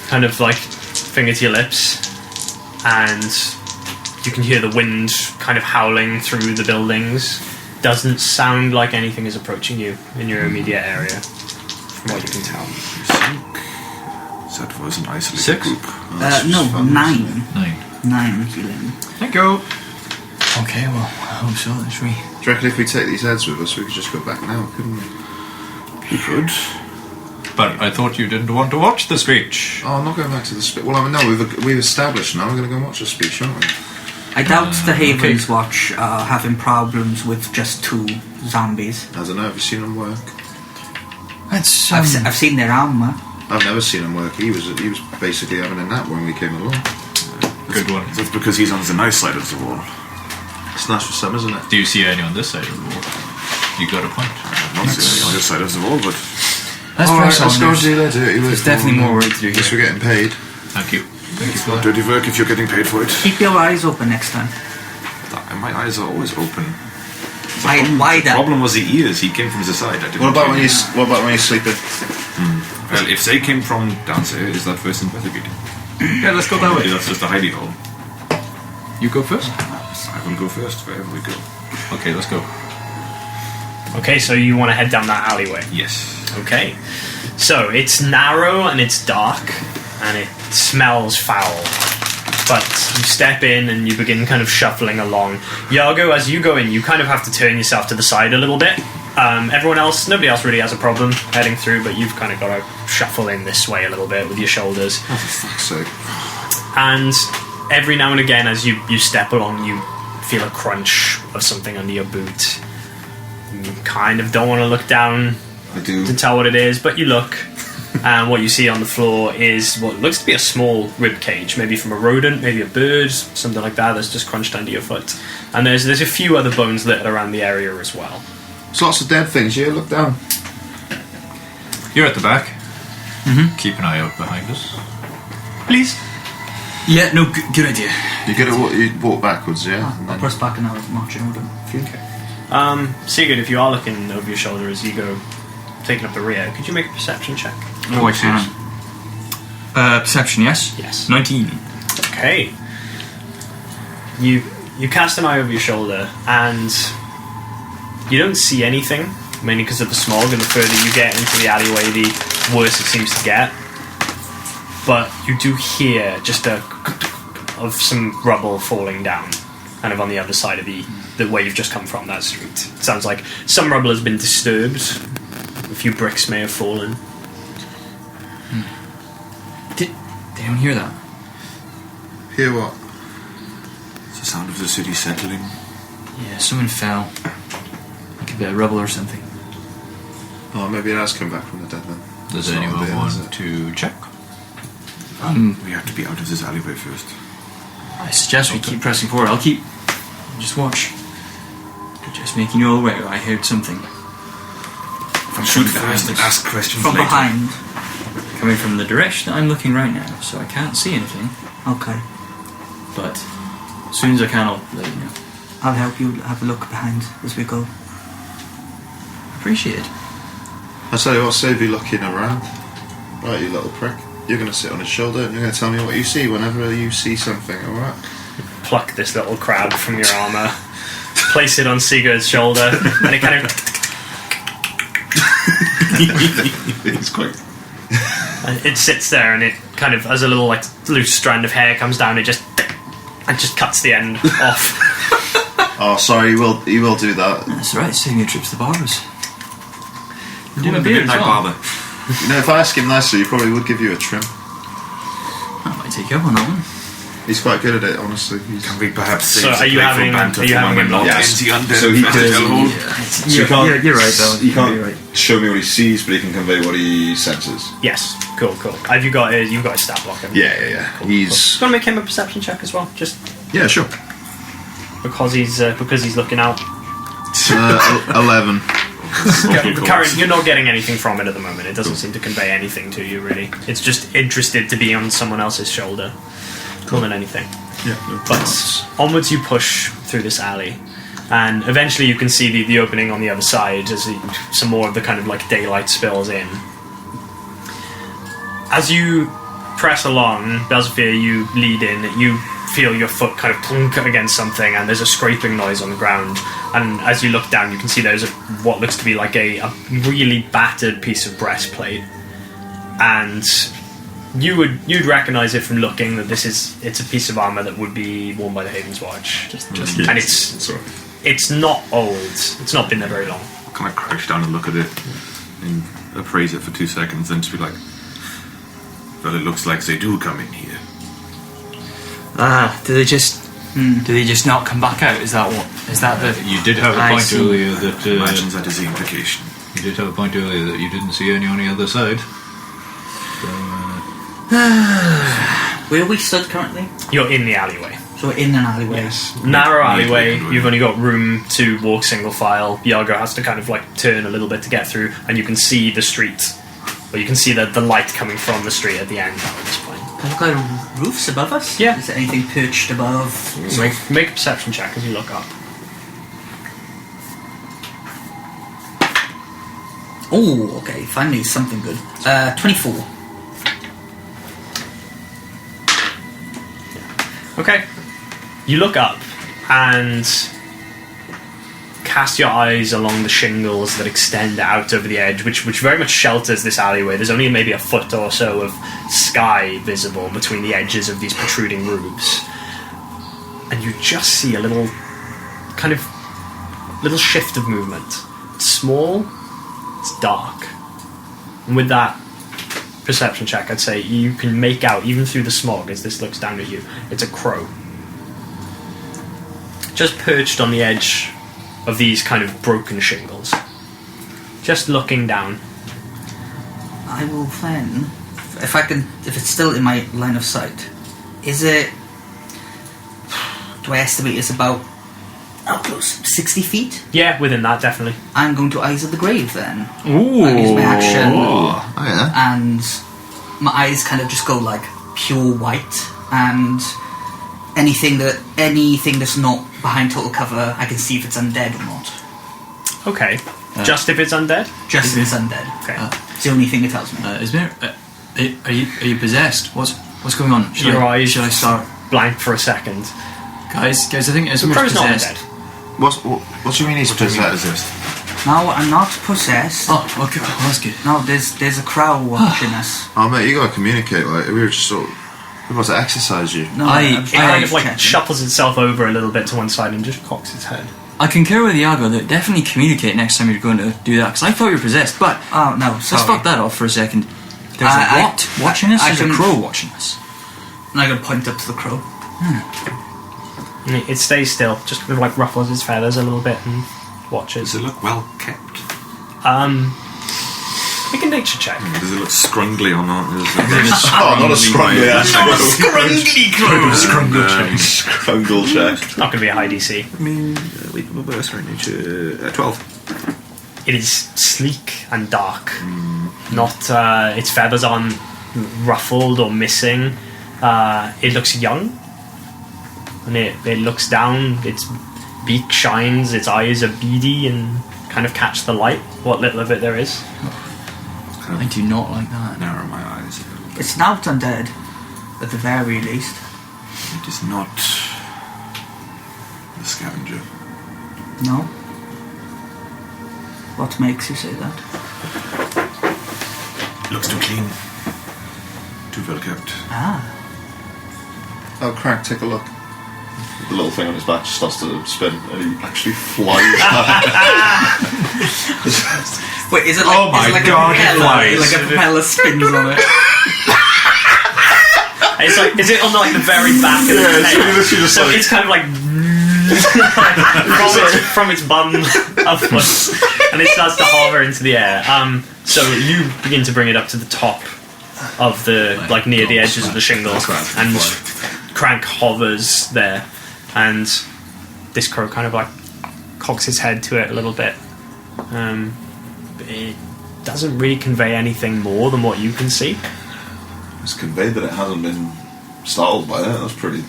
kind of like finger to your lips, and you can hear the wind kind of howling through the buildings. Doesn't sound like anything is approaching you in your immediate area, from what you can tell. That was an isolated 6? group. No, 9. 9. 9 healing. Thank you. Okay, well, I hope so. Should we? Do you reckon if we take these heads with us, we could just go back now, couldn't we? You could. But I thought you didn't want to watch the speech. Oh, I'm not going back to the speech. Well, I mean, no, we've established now. We're going to go and watch the speech, aren't we? I doubt the Havens Watch are having problems with just 2 zombies. I don't know. Have you seen them work? Let's. I've seen their armor. I've never seen him work. He was basically having a nap when we came along. Good one. That's because he's on the nice side of the wall. It's nice for some, isn't it? Do you see any on this side of the wall? You got a point. Not the other side of the wall, but Let's Alright, press let's on. go There's, do that. there's definitely more work to do Guess here. we're getting paid. Thank you. it's not dirty work if you're getting paid for it. Keep your eyes open next time. My eyes are always open. Why The problem was the ears. He came from the side. I didn't What about when hear him. you're sleeping? Well, if they came from downstairs, is that first investigating? Yeah, let's go that way. That's just a hidey hole. You go first. I will go first wherever we go. Okay, let's go. Okay, so you want to head down that alleyway. Yes. Okay. So it's narrow and it's dark and it smells foul. But you step in and you begin kind of shuffling along. Yago, as you go in, you kind of have to turn yourself to the side a little bit. Everyone else, nobody else really has a problem heading through, but you've kind of got to shuffle in this way a little bit with your shoulders. Oh, for fuck's sake. And every now and again, as you step along, you feel a crunch of something under your boot. You kind of don't want to look down I do. to tell what it is, but you look, and what you see on the floor is what looks to be a small rib cage, maybe from a rodent, maybe a bird, something like that that's just crunched under your foot. And there's a few other bones littered around the area as well. There's lots of dead things here. Look down. You're at the back. Keep an eye out behind us. Please. Yeah, no, good idea. You walk backwards, yeah? And I'll then- press back and I'll march in order. Sigurd, if you are looking over your shoulder as you go taking up the rear, could you make a perception check? Oh, I can. Perception, yes? Yes. 19. Okay. You cast an eye over your shoulder and you don't see anything, mainly because of the smog, and the further you get into the alleyway, the worse it seems to get. But you do hear just of some rubble falling down, kind of on the other side of the way you've just come from, that street. It sounds like some rubble has been disturbed. A few bricks may have fallen. Did anyone hear that? Hear what? It's the sound of the city settling. Yeah, someone fell. Like a bit of rubble or something. Oh, maybe it has come back from the dead then. Does It's not anyone there, is want it? to check? We have to be out of this alleyway first. I suggest we keep pressing forward. I'll keep. Just watch. Just making you all aware, I heard something. From Shoot first behind and us. ask questions From later. behind. Coming from the direction I'm looking right now, so I can't see anything. Okay. But as soon as I can, I'll let you know. I'll help you have a look behind as we go. Appreciate it. I'll tell you what, save you looking around. Right, you little prick. You're going to sit on his shoulder and you're going to tell me what you see whenever you see something, alright? Pluck this little crab from your armour, place it on Sigurd's shoulder, and it kind of It's quite... it sits there, and it kind of, as a little like loose strand of hair comes down, it just cuts the end off. Oh, sorry, he will do that. That's right, saving your trip to the barbers. Doing a midnight barber. You know, if I ask him nicely, he probably would give you a trim. I might take you up on that one. He's quite good at it, honestly. He's... Can we perhaps So save are the you playful having- banter are you for when having we're him not locked? empty undead So he fetid can- hellhole? So you can't, you're right, though. You can't You're right. show me what he sees, but he can convey what he senses. Yes, cool. Have you got you've got a stat block? haven't you? Yeah. Cool. He's... Just want to make him a perception check as well, just Yeah, sure. because he's looking out. 11. You're not getting anything from it at the moment. It doesn't seem to convey anything to you, really. It's just interested to be on someone else's shoulder, more than anything. Yeah. But onwards you push through this alley, And eventually you can see the opening on the other side as some more of the kind of like daylight spills in. As you press along, Belzevere, you lead in, you feel your foot kind of plunk against something, and there's a scraping noise on the ground. And as you look down, you can see there's what looks to be like a really battered piece of breastplate. And you'd recognise it from looking that it's a piece of armour that would be worn by the Havensreach. And it's not old. It's not been there very long. Kind of crouch down and look at it and appraise it for 2 seconds, then just be like, well, it looks like they do come in here. Do they just not come back out? Is that the... You did have a point earlier that... Imagines that is the implication. You did have a point earlier that you didn't see any on the other side. Where are we stood currently? You're in the alleyway. So we're in an alleyway. Yes. Narrow alleyway. You've only got room to walk single file. Yargo has to kind of like turn a little bit to get through, and you can see the street. Or you can see the light coming from the street at the end at this point. Have we got roofs above us? Yeah. Is there anything perched above? So make a perception check as you look up. Oh, okay. Finally, something good. 24. Okay. You look up and cast your eyes along the shingles that extend out over the edge, which very much shelters this alleyway. There's only maybe a foot or so of sky visible between the edges of these protruding roofs. And you just see a little shift of movement. It's small, it's dark. And with that perception check, I'd say you can make out, even through the smog as this looks down at you, it's a crow. Just perched on the edge of these kind of broken shingles. Just looking down. I will then, if it's still in my line of sight, is it, do I estimate it's about, how close, 60 feet? Yeah, within that, definitely. I'm going to Eyes of the Grave then. Ooh. I'll use my action. Oh, yeah. And my eyes kind of just go like pure white, and anything that's not behind total cover, I can see if it's undead or not. Okay. Just if it's undead? Just if it's undead. Okay. It's the only thing it tells me. are you possessed? What's going on? Should I start? Blank for a second. Guys, I think The crow's not undead. What do you mean he's possessed? No, I'm not possessed. Oh, okay. Oh, that's good. No, there's a crow watching us. Oh mate, you gotta communicate. Like we were just sort of, we about to exercise you. No, I It kind of like checking. shuffles itself over a little bit to one side and just cocks its head. I concur with Iago that definitely communicate next time you're going to do that, because I thought you were possessed, but Oh no, let's sorry. fuck that off for a second. There's a what watching us? There's a crow watching us. I'm going to point up to the crow. And it stays still, just kind of like ruffles its feathers a little bit and watches. Does it look well kept? Make a nature check. Does it look scrungly or not? Oh, not a scrungly ass. Scrungle check. It's not going to be a high DC. I mean, what was our nature? 12. It is sleek and dark. Not its feathers aren't ruffled or missing. It looks young, and it looks down. Its beak shines. Its eyes are beady and kind of catch the light. What little of it there is. I do not like that. Narrow my eyes. It's not undead, at the very least. It is not the scavenger. No. What makes you say that? Looks too clean. Too well kept. Ah. Oh, Crank, take a look. The little thing on his back just starts to spin, and he actually flies back. Wait, is it like, Oh my is it like God, a it propeller? flies. Like a propeller spins on it. It's like, is it on like the very back of the Yeah, it's tail? literally just So like- it's kind of like from its bum upwards, and it starts to hover into the air. So you begin to bring it up to the top of the like near the edges of the shingles, and Crank hovers there, and this crow kind of like cocks its head to it a little bit. But it doesn't really convey anything more than what you can see. It's conveyed that it hasn't been startled by it. That's pretty.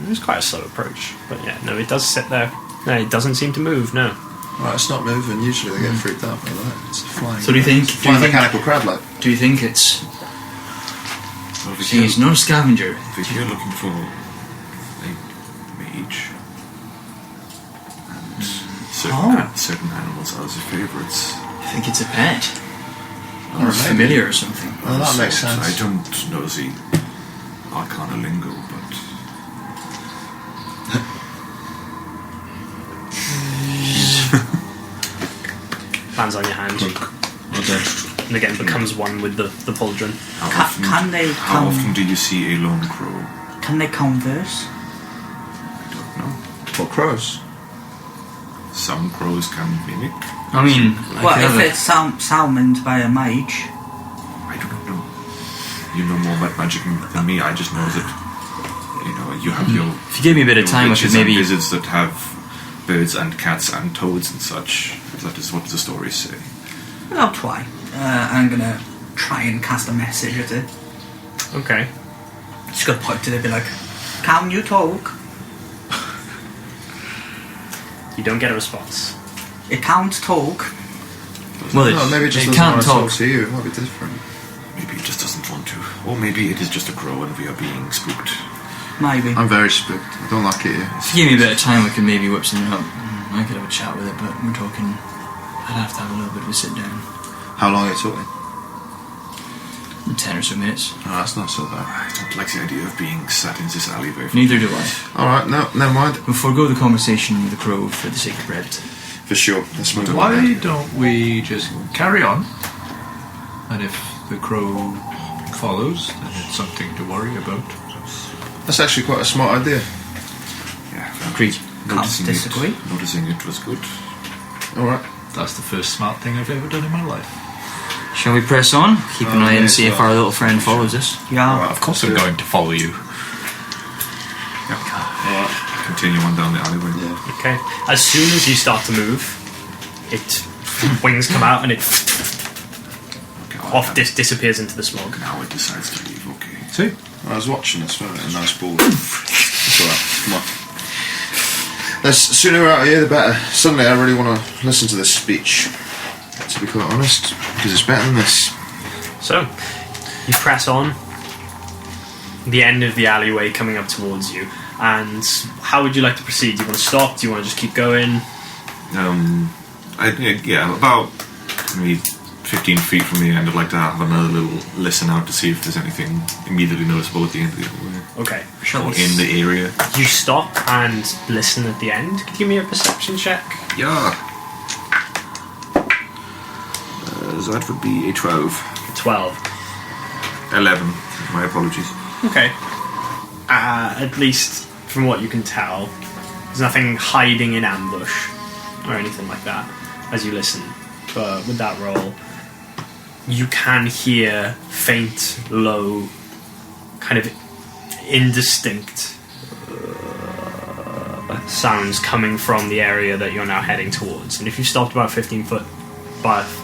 It's quite a slow approach, but yeah, no, it does sit there No, it doesn't seem to move. No. Right, it's not moving. Usually they get freaked out by that. It's a flying. So do you think? Flying mechanical crab, like. Do you think it's? Well, if See, he's not a scavenger. if you're looking for a mage and certain animals are your favourites, I think it's a pet. Or maybe. familiar or something. Oh, that makes so sense. I don't know the arcana lingo, but Lands on your hand. And again becomes one with the pauldron. Can they how often do you see a lone crow? Can they converse? I don't know. What crows? Some crows can mimic. I mean, Well, if it's salmoned by a mage, I don't know. You know more about magic than me. I just know that you have your. if you give me a bit of time, I witches could maybe. and wizards that have birds and cats and toads and such. That is what the stories say. I'll try. I'm gonna try and cast a message at it. Okay. Just gonna point to it and be like, "Can you talk?" You don't get a response. It can't talk. Well, No, maybe it just it doesn't can't want to talk. talk to you. It might be different. Maybe it just doesn't want to. Or maybe it is just a crow and we are being spooked. Maybe. I'm very spooked. I don't like it here. If you give me a bit of time, I could maybe whip something up. I could have a chat with it, but we're talking. I'd have to have a little bit of a sit down. How long are you talking? 10 or so minutes. Oh, that's not so bad. I don't like the idea of being sat in this alleyway. Neither do I. Alright, no, never mind. We'll forego the conversation with the crow for the sake of bread. For sure. Let's move on. Why don't we just carry on? And if the crow follows, then it's something to worry about. That's actually quite a smart idea. Yeah, Agreed. Can't disagree. Noticing it was good. Alright. That's the first smart thing I've ever done in my life. Shall we press on? Keep an eye and see if our little friend follows us. Yeah. Of course I'm going to follow you. Continue on down the alleyway. Yeah. Okay. As soon as you start to move, wings come out and it disappears into the smoke. Now it decides to leave. Okay. See? I was watching this, wasn't it? A nice ball. It's alright. Come on. The sooner we're out of here, the better. Suddenly I really want to listen to this speech, to be quite honest, because it's better than this. So, you press on, the end of the alleyway coming up towards you, and how would you like to proceed? Do you want to stop? Do you want to just keep going? About maybe 15 feet from the end, I'd like to have another little listen out to see if there's anything immediately noticeable at the end of the alleyway. Okay. Shall Or we? in the area. You stop and listen at the end. Could you give me a perception check? Yeah. That would be a 12. 12. 11. My apologies. Okay. At least from what you can tell, there's nothing hiding in ambush or anything like that as you listen. But with that roll, you can hear faint, low, kind of indistinct sounds coming from the area that you're now heading towards. And if you stopped about 15 foot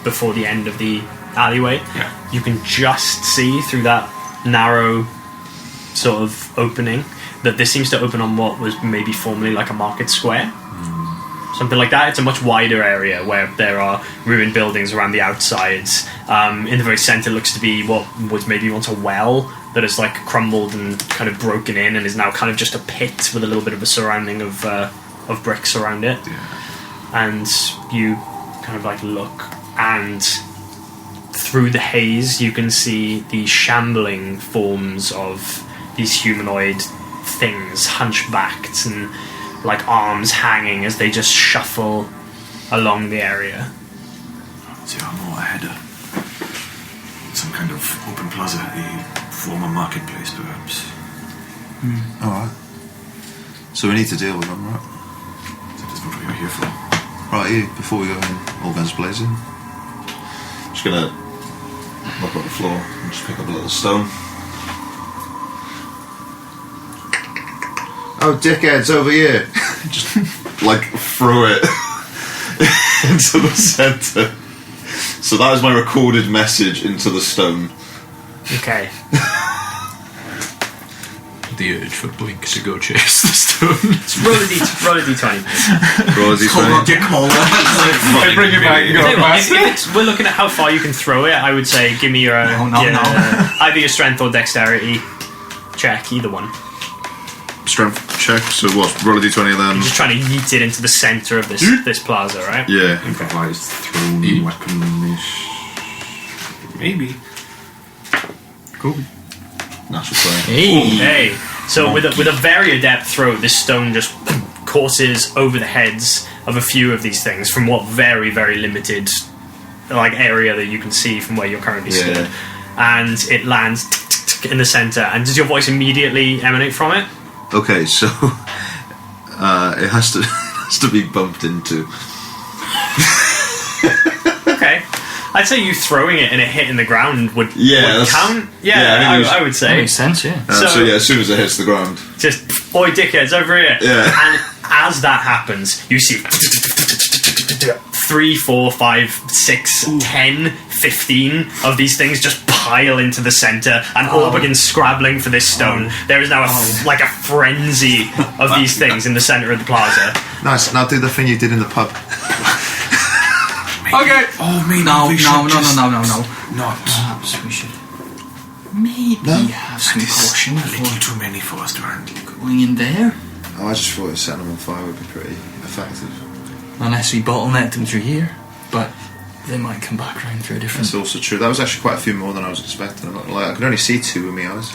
before the end of the alleyway, Yeah. you can just see through that narrow sort of opening that this seems to open on what was maybe formerly like a market square. Something like that. It's a much wider area where there are ruined buildings around the outsides. In the very centre looks to be what was maybe once a well that has like crumbled and kind of broken in and is now kind of just a pit with a little bit of a surrounding of bricks around it. And you kind of like look, and through the haze you can see the shambling forms of these humanoid things, hunchbacked and like arms hanging as they just shuffle along the area. There are more ahead. Some kind of open plaza, a former marketplace, perhaps. Alright. So we need to deal with them, right? That is what we are here for. Right, here, before we go in, all guns blazing. Just gonna look on the floor and just pick up a little stone. Oh, dickheads over here! Just like throw it into the centre. So that is my recorded message into the stone. Okay. the urge for Blink to go chase the stone. Roll a d20. Roll a d20. Hold on to your collar. I bring it back and go Tell you what, past it. if we're looking at how far you can throw it, I would say give me your, No. either your strength or dexterity check, either one. Strength check. So what? Roll a d20 and then. Just trying to yeet it into the centre of this plaza, right? Yeah. Improvised thrown weapon-ish. Maybe. Cool. Natural 20. Hey. So with a very adept throw, this stone just courses over the heads of a few of these things from what very, very limited area that you can see from where you're currently stood. And it lands in the centre. And does your voice immediately emanate from it? Okay, so it has to be bumped into. Okay. I'd say you throwing it and it hitting the ground would that's- count. I would That say. makes sense, yeah. So- As soon as it hits the ground. Just, oi, dickheads, over here. Yeah. And as that happens, you see 3, 4, 5, 6, 10, 15 of these things just pile into the centre and all begin scrabbling for this stone. There is now a frenzy of these things in the centre of the plaza. Nice. Now do the thing you did in the pub. Okay. Oh, maybe No. Not. Perhaps we should maybe have some caution A little before too many for us to handle. going in there. Oh, I just thought setting them on fire would be pretty effective. Unless we bottleneck them through here. But they might come back round through a different... That's also true. That was actually quite a few more than I was expecting. I'm not gonna lie. I could only see 2 with my eyes.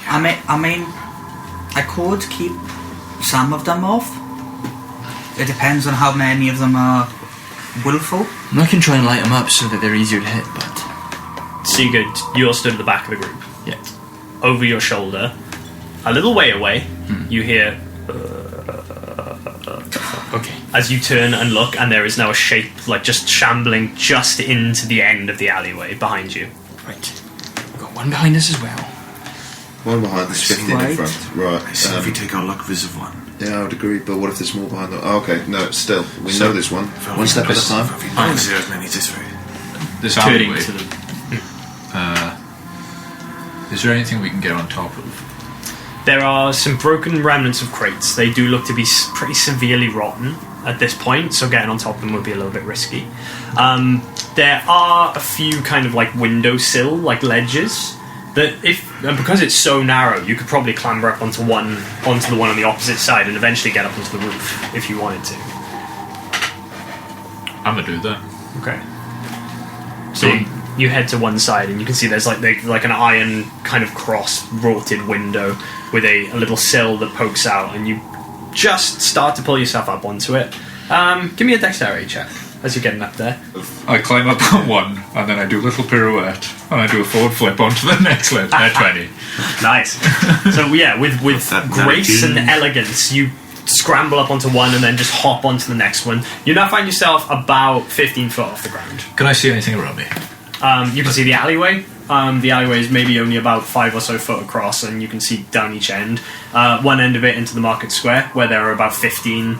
I mean, I could keep some of them off. It depends on how many of them are willful. And I can try and light them up so that they're easier to hit, but... Sigurd, you're stood at the back of the group. Yeah. Over your shoulder, a little way away, you hear... Okay. As you turn and look, and there is now a shape just shambling just into the end of the alleyway behind you. Right. We've got one behind us as well. One behind, there's 15 in Right. front. Right. I see if we take our luck vis of one. Yeah, I would agree, but what if there's more behind them? Oh, okay, no, still. We know there's one. One step at a time. There's many this way. This Turning alleyway. to the... Is there anything we can get on top of? There are some broken remnants of crates. They do look to be pretty severely rotten at this point, so getting on top of them would be a little bit risky. There are a few kind of windowsill, ledges, that because it's so narrow, you could probably clamber up onto the one on the opposite side and eventually get up onto the roof if you wanted to. I'm gonna do that. Okay. So you head to one side and you can see there's an iron kind of cross rotted window with a little sill that pokes out, and you just start to pull yourself up onto it. Give me a dexterity check as you're getting up there. I climb up on one, and then I do a little pirouette, and I do a forward flip onto the next ledge. 20. Nice. So yeah, with that grace 19? and elegance, you scramble up onto one and then just hop onto the next one. You now find yourself about 15 foot off the ground. Can I see anything around me? You can see the alleyway. The alleyway is maybe only about 5 or so foot across, and you can see down each end. One end of it into the market square, where there are about 15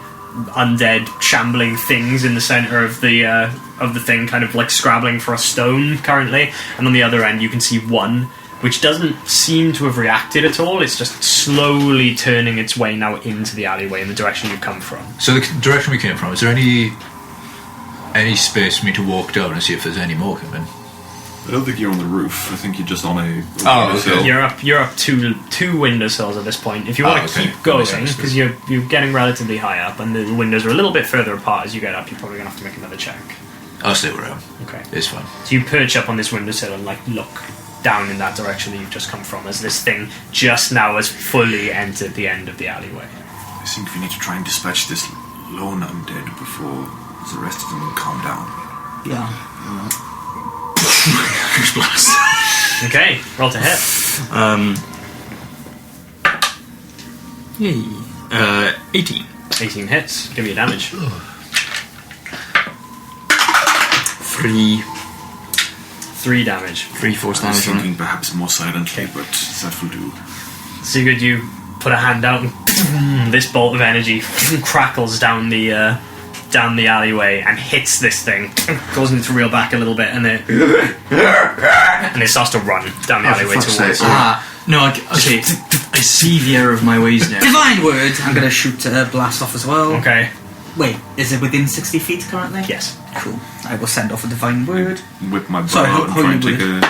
undead, shambling things in the centre of the thing, kind of scrabbling for a stone currently. And on the other end, you can see one which doesn't seem to have reacted at all. It's just slowly turning its way now into the alleyway in the direction you come from. So the direction we came from, is there any space for me to walk down and see if there's any more coming? I don't think you're on the roof. I think you're just on a. Oh, okay. You're up two windowsills at this point. If you want to okay. keep going, That makes sense. because you're getting relatively high up, and the windows are a little bit further apart as you get up, you're probably going to have to make another check. I'll stay where I am. Okay. It's fine. So you perch up on this windowsill and look down in that direction that you've just come from, as this thing just now has fully entered the end of the alleyway. I think we need to try and dispatch this lone undead before the rest of them calm down. Yeah. Okay, roll to hit. Yay. 18. 18 hits. Give me your damage. 3 damage. force I was damage on it. thinking perhaps more silently, but that will do. Sigurd, you put a hand out and this bolt of energy crackles down the alleyway and hits this thing, causing it to reel back a little bit, and it starts to run down the alleyway fuck's towards sake. you. No, okay. I savior of my ways now. Divine word. I'm going to shoot a blast off as well. Okay. Wait, is it within 60 feet currently? Yes. Cool. I will send off a divine word. Whip my bow Sorry, out and how try and you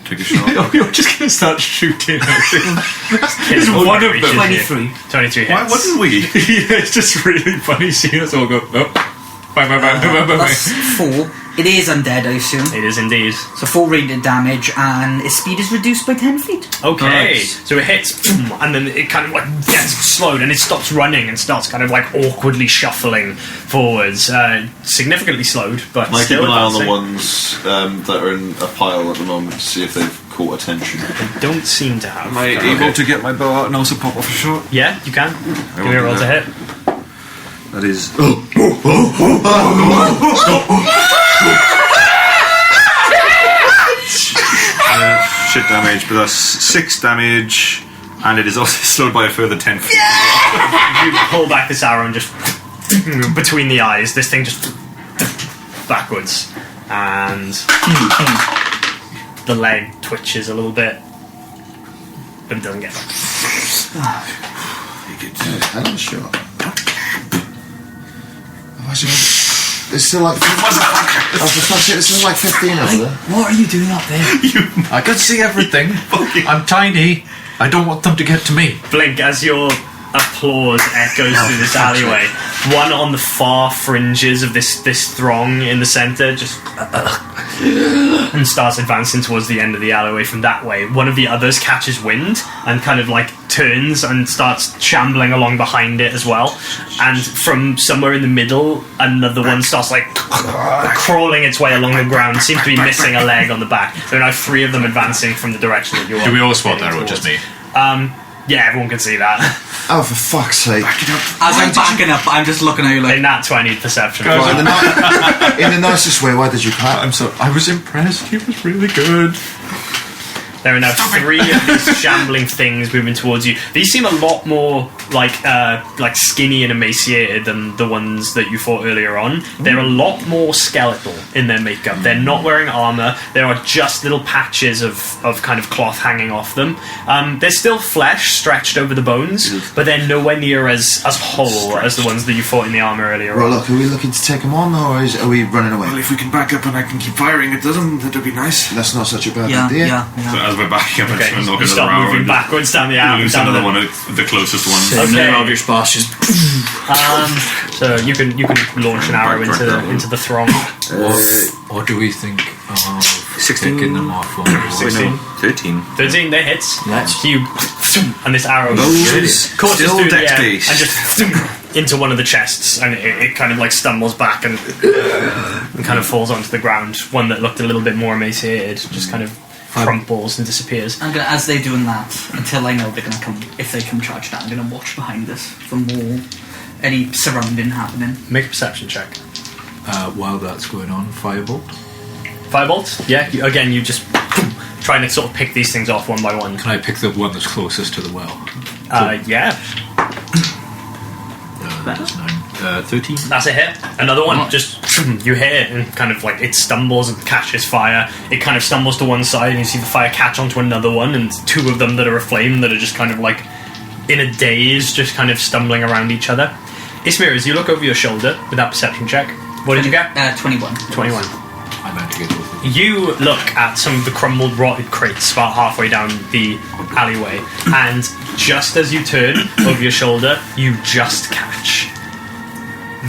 take a shot. You're just going to start shooting. It's one of them. 23. 23 hits. Why wouldn't we? Yeah, it's just really funny seeing us all go, oh. Bye. That's 4. It is undead, I assume. It is indeed. So 4 radiant damage, and its speed is reduced by 10 feet. Okay, Nice. so it hits, and then it kind of like gets slowed, and it stops running and starts kind of like awkwardly shuffling forwards. Significantly slowed, but Can I keep still an eye on the advancing. ones that are in a pile at the moment to see if they've caught attention? Don't seem to have. Am I able to get my bow out and also pop off a shot? Yeah, you can. Give me a will roll do to that. hit. That is. Shit damage, but that's 6 damage, and it is also slowed by a further 10 feet. You pull back this arrow and just between the eyes, this thing just backwards, and the leg twitches a little bit, but it doesn't get back. Hell of a shot. It's still like. Oh, for fuck's sake, this is like 15 over there. What are you doing up there? I can see everything. I'm tiny. I don't want them to get to me. Blink as your applause echoes through this alleyway. One on the far fringes of this throng in the centre just and starts advancing towards the end of the alleyway from that way. One of the others catches wind and kind of like turns and starts shambling along behind it as well. And from somewhere in the middle, another one starts like crawling its way along the ground. Seems to be missing a leg on the back. There are now 3 of them advancing from the direction that you are. Do we all spot that, or heading just towards. me? Yeah, everyone can see that. Oh, for fuck's sake. As I'm backing up, I'm just looking at you like... In that 20 perception. Well, in the nicest way, why did you clap? I was impressed. He was really good. There are now 3 of these shambling things moving towards you. These seem a lot more like skinny and emaciated than the ones that you fought earlier on. They're a lot more skeletal in their makeup. They're not wearing armor. There are just little patches of kind of cloth hanging off them. There's still flesh stretched over the bones, but they're nowhere near as whole as the ones that you fought in the armor earlier Well, on. look, are we looking to take them on, or are we running away? Well, if we can back up and I can keep firing at them, that'd be nice. That's not such a bad Yeah, idea. So as we're backing up, I'm Okay, just going to knock you another start arrow moving and backwards down the alley. lose Down another the, one, the closest one. Okay. Eldritch Blast just... so you can launch an arrow into the throng. What do we think of 16? taking them off on 16. 13. 13, they hits. Nice. So you and this arrow Those courses still through the dex air based. and just into one of the chests, and it kind of like stumbles back and kind of falls onto the ground. One that looked a little bit more emaciated just kind of crumples and disappears. I'm gonna, as they're doing that, until I know they're gonna come, if they come charge down, I'm gonna watch behind us for more any surrounding happening. Make a perception check. while that's going on? Firebolt? Firebolt? Yeah, again, you just trying to sort of pick these things off one by one. Can I pick the one that's closest to the well? Yeah, That's 9. 13. that's a hit. Another one, just you hit it and kind of like it stumbles and catches fire. It kind of stumbles to one side and you see the fire catch onto another one, and two of them that are aflame that are just kind of like in a daze, just kind of stumbling around each other. Ismir, as you look over your shoulder with that perception check, what did you get? 21. 21. I meant to get both of them. You look at some of the crumbled, rotted crates about halfway down the alleyway, and just as you turn over your shoulder, you just catch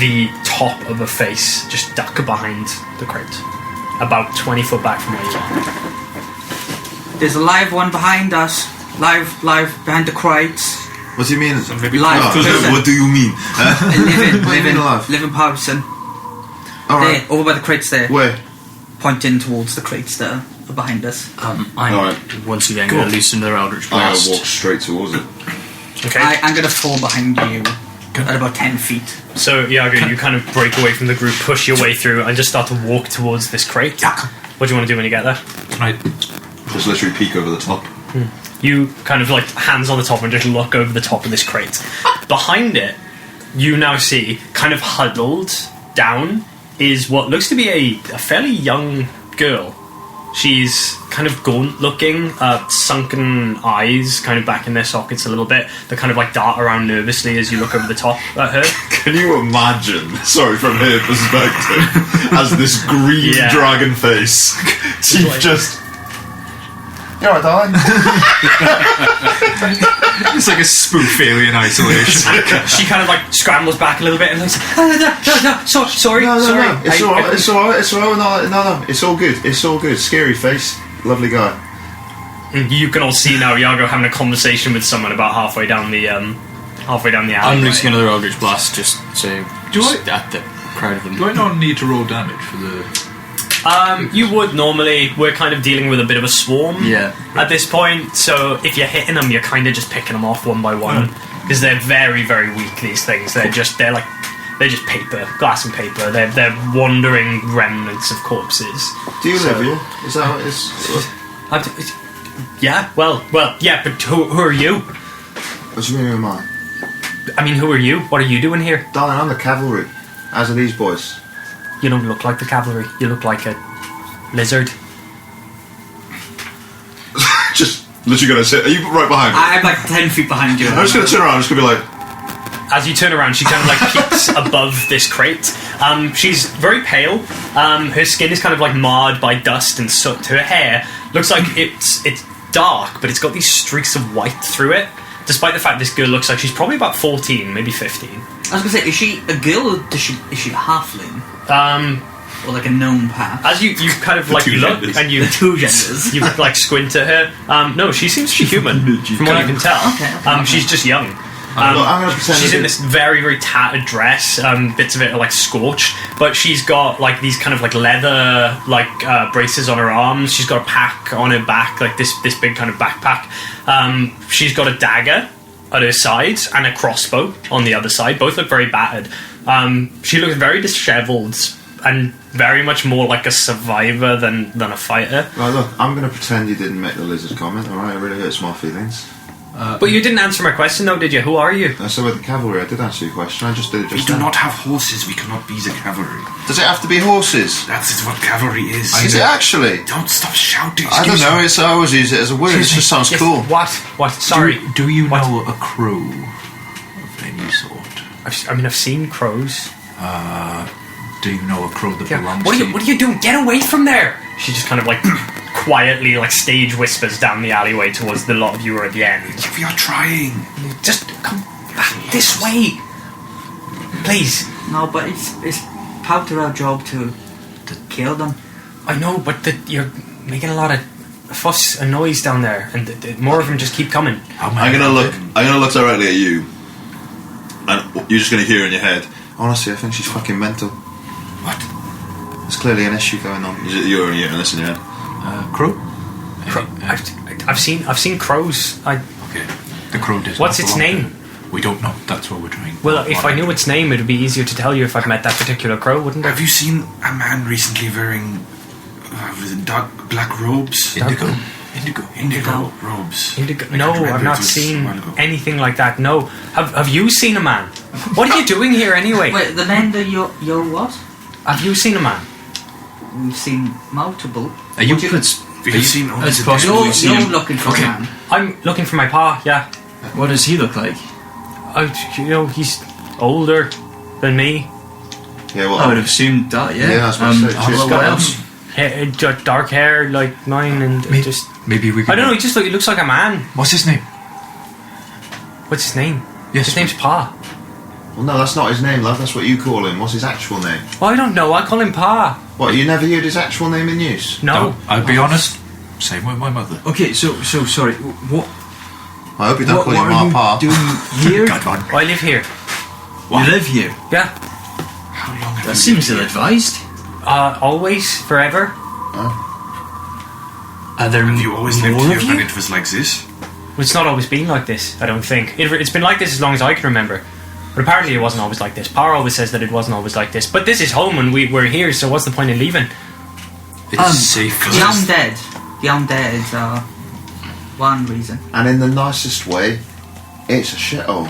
the top of a face just duck behind the crate, about 20 foot back from where you are. There's a live one behind us. Live behind the crates. What do you mean? Live person. What do you mean? A What do you mean alive? living person. Alright. There, over by the crates there. Where? Pointing towards the crates that are behind us. I'm Alright. once again going to loosen their Eldritch I'm Blast. gonna walk straight towards it. Okay. I'm going to fall behind you at about 10 feet. So, Iago, you kind of break away from the group, push your way through, and just start to walk towards this crate. What do you want to do when you get there? Can I... Just literally peek over the top. You kind of like hands on the top and just look over the top of this crate. Behind it, you now see, kind of huddled down, is what looks to be a fairly young girl. She's kind of gaunt looking, sunken eyes kind of back in their sockets a little bit. They kind of like dart around nervously as you look over the top at her. Can you imagine, sorry, from her perspective, as this green dragon face, she's just... You're alright, darling. It's like a spoof alien isolation. She kind of like scrambles back a little bit and like, sorry. No, it's alright. No, it's all good. It's all good. Scary face, lovely guy. You can all see now Iago having a conversation with someone about halfway down the alleyway. I'm releasing another Eldritch Blast just to at the crowd of them. Do I not need to roll damage for the... You would normally. We're kind of dealing with a bit of a swarm at this point, so if you're hitting them, you're kind of just picking them off one by one, because they're very, very weak, these things. They're just paper, glass and paper. They're wandering remnants of corpses. Do you live here? Is that what it is? Yeah, well, yeah, but who are you? What do you mean, who am I? I mean, who are you? What are you doing here? Darling, I'm the cavalry. As are these boys. You don't look like the cavalry. You look like a lizard. Just literally gonna sit. Are you right behind me? I'm like 10 feet behind you. I'm just gonna turn around. I'm just gonna be like... As you turn around, she kind of like peeks above this crate. She's very pale. Her skin is kind of like marred by dust and soot. Her hair looks like it's dark, but it's got these streaks of white through it. Despite the fact this girl looks like she's probably about 14, maybe 15. I was gonna say, is she a girl or is she a halfling? Or like a gnome path? As you kind of like look genders. and you The two genders. you like squint at her. No, she seems to be human from what you can tell. Okay. She's just young. I'm gonna pretend She's that in this very, very tattered dress. Bits of it are like scorched, but she's got like these kind of like leather like braces on her arms. She's got a pack on her back, like this big kind of backpack. She's got a dagger at her side and a crossbow on the other side. Both look very battered. She looks very dishevelled and very much more like a survivor than a fighter. Right, look, I'm going to pretend you didn't make the lizard comment, alright? It really hurts my feelings. But you didn't answer my question though, did you? Who are you? So with the cavalry, I did answer your question. I just did it We just do then. not have horses. We cannot be the cavalry. Does it have to be horses? That is what cavalry is. Is it actually? Don't stop shouting. I don't know. I always use it as a word. It just sounds Yes, cool. What? Sorry. Do you know a crow of any sort? I've seen crows. Do you know a crow that belongs What to are you doing? Get away from there! She just kind of like quietly like stage whispers down the alleyway towards the lot of you who are at the end. We are trying. Just come back this way, please. No, but it's part of our job to kill them. I know, but you're making a lot of fuss and noise down there, and more of them just keep coming. I'm gonna look directly at you, and you're just gonna hear in your head. Honestly, I think she's fucking mental. What? There's clearly an issue going on. You're only hearing this in your head. Crow? I've seen crows. Okay. The crow does What's not its belong name? to- We don't know. That's what we're trying. Well, if I knew its name, it would be easier to tell you if I've met that particular crow, wouldn't it? Have you seen a man recently wearing dark black robes? Indigo. Robes. No, I can't remember I've if not it was a seen while ago. anything like that. No. Have you seen a man? What are you doing here anyway? Wait, the man that you're what? Have you seen a man? We've seen multiple. Are you? Have you seen all It's the possible You're, we've seen you're him. looking for Okay. a man. I'm looking for my pa, yeah. What does he look like? He's older than me. Yeah, well, I would have assumed that. Yeah. Yeah, I was about to say, how cheers. about what else? Dark hair like mine, and Maybe, just... maybe we. Can I don't know, he looks like a man. What's his name? What's his name? Yes, His name's Pa. well, no, that's not his name, love. That's what you call him. What's his actual name? Well, I don't know, I call him Pa. What? You never heard his actual name in use? No. I'll be honest. Same with my mother. Okay, so sorry. What I hope you don't what, call what him are my you pa. doing here? God, man. I live here. You live here. Yeah. How long have That you seems been here? ill-advised. Always, forever. Are there Have you always lived more here of when you? it was like this? Well, it's not always been like this, I don't think. It's been like this as long as I can remember. But apparently it wasn't always like this. Pa always says that it wasn't always like this. But this is home and we're here, so what's the point in leaving? It's safe. The undead. The undead are one reason. And in the nicest way, it's a shithole.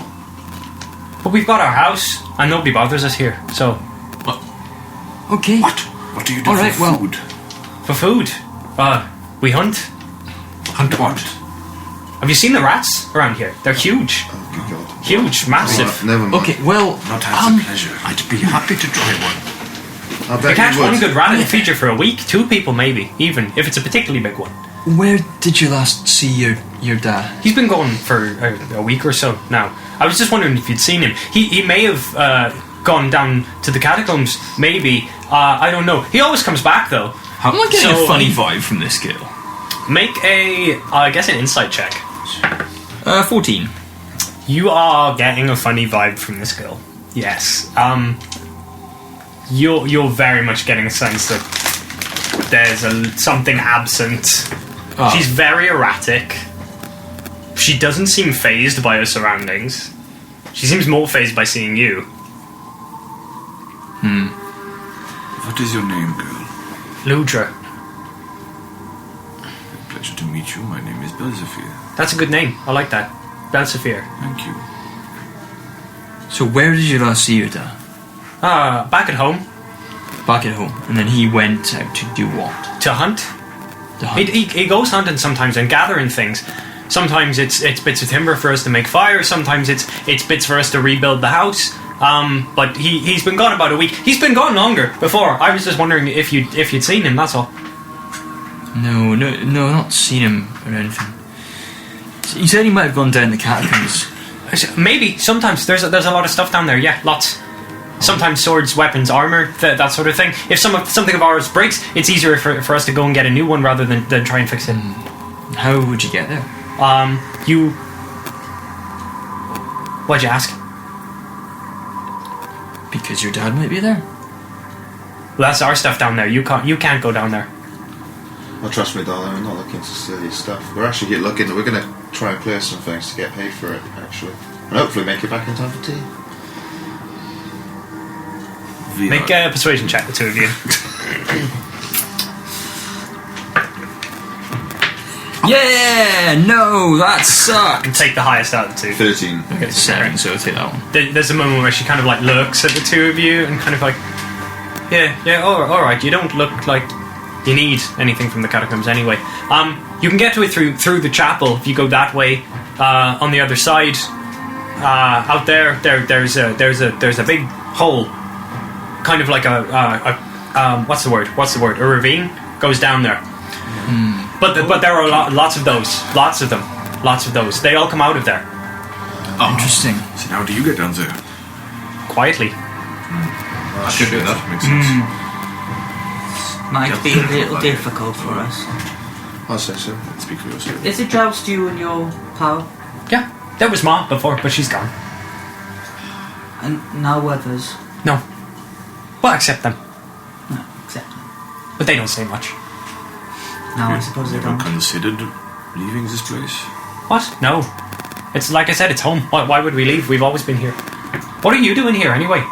But we've got our house, and nobody bothers us here. So, Okay. What? What do you do All right, for well- food? for food, We hunt. Hunt what? Have you seen the rats around here? They're huge. Oh, good God. Huge, massive. Never mind. Okay, well, Not have the pleasure. I'd be happy to try one. I They bet catch you would. one good rat in the feature for a week. 2 people maybe, even, if it's a particularly big one. where did you last see your dad? He's been gone for a week or so now. I was just wondering if you'd seen him. He may have gone down to the catacombs, maybe. I don't know. He always comes back, though. How am I getting So, a funny vibe from this girl? Make I guess an insight check. 14. You are getting a funny vibe from this girl. Yes. You're very much getting a sense that there's something absent. Oh. She's very erratic. She doesn't seem phased by her surroundings. She seems more phased by seeing you. What is your name, girl? Ludra. Pleasure to meet you. My name is Belzefir. That's a good name. I like that. Belzefir. Thank you. So where did you last see your dad? Back at home. Back at home. And then he went out to do what? To hunt. To hunt. He goes hunting sometimes and gathering things. Sometimes it's bits of timber for us to make fire. Sometimes it's bits for us to rebuild the house. But he's been gone about a week. He's been gone longer before. I was just wondering if you'd seen him. That's all. No, not seen him or anything. You said he might have gone down the catacombs. Maybe sometimes there's a lot of stuff down there. Yeah, lots. Sometimes swords, weapons, armor, that sort of thing. If something of ours breaks, it's easier for us to go and get a new one rather than try and fix it. How would you get there? Why'd you ask? Because your dad might be there. Well, that's our stuff down there. You can't go down there. Oh, trust me, darling, we're not looking to steal your stuff. We're actually looking. We're going to try and clear some things to get paid for it, actually, and hopefully make it back in time for tea. Make a persuasion check, the two of you. Yeah, no, that sucked. Take the highest out of the two. 13. Okay, 7, so I'll take that one. There's a moment where she kind of like looks at the two of you and kind of like, yeah, all right. You don't look like you need anything from the catacombs anyway. You can get to it through the chapel if you go that way. On the other side, out there's a big hole, kind of like a what's the word? A ravine goes down there. But there are lots of those. They all come out of there Interesting. So how do you get down there? quietly. I should do that. Makes sense. Might be a little difficult for us. I'll say so. Speak for yourself. Is it joust you and your pal? Yeah, there was Ma before, but she's gone. And now others? No, well, accept them, No, except but they don't say much. now I suppose they Never don't. considered leaving this place? What? No. It's like I said, it's home. Why would we leave? We've always been here. What are you doing here anyway?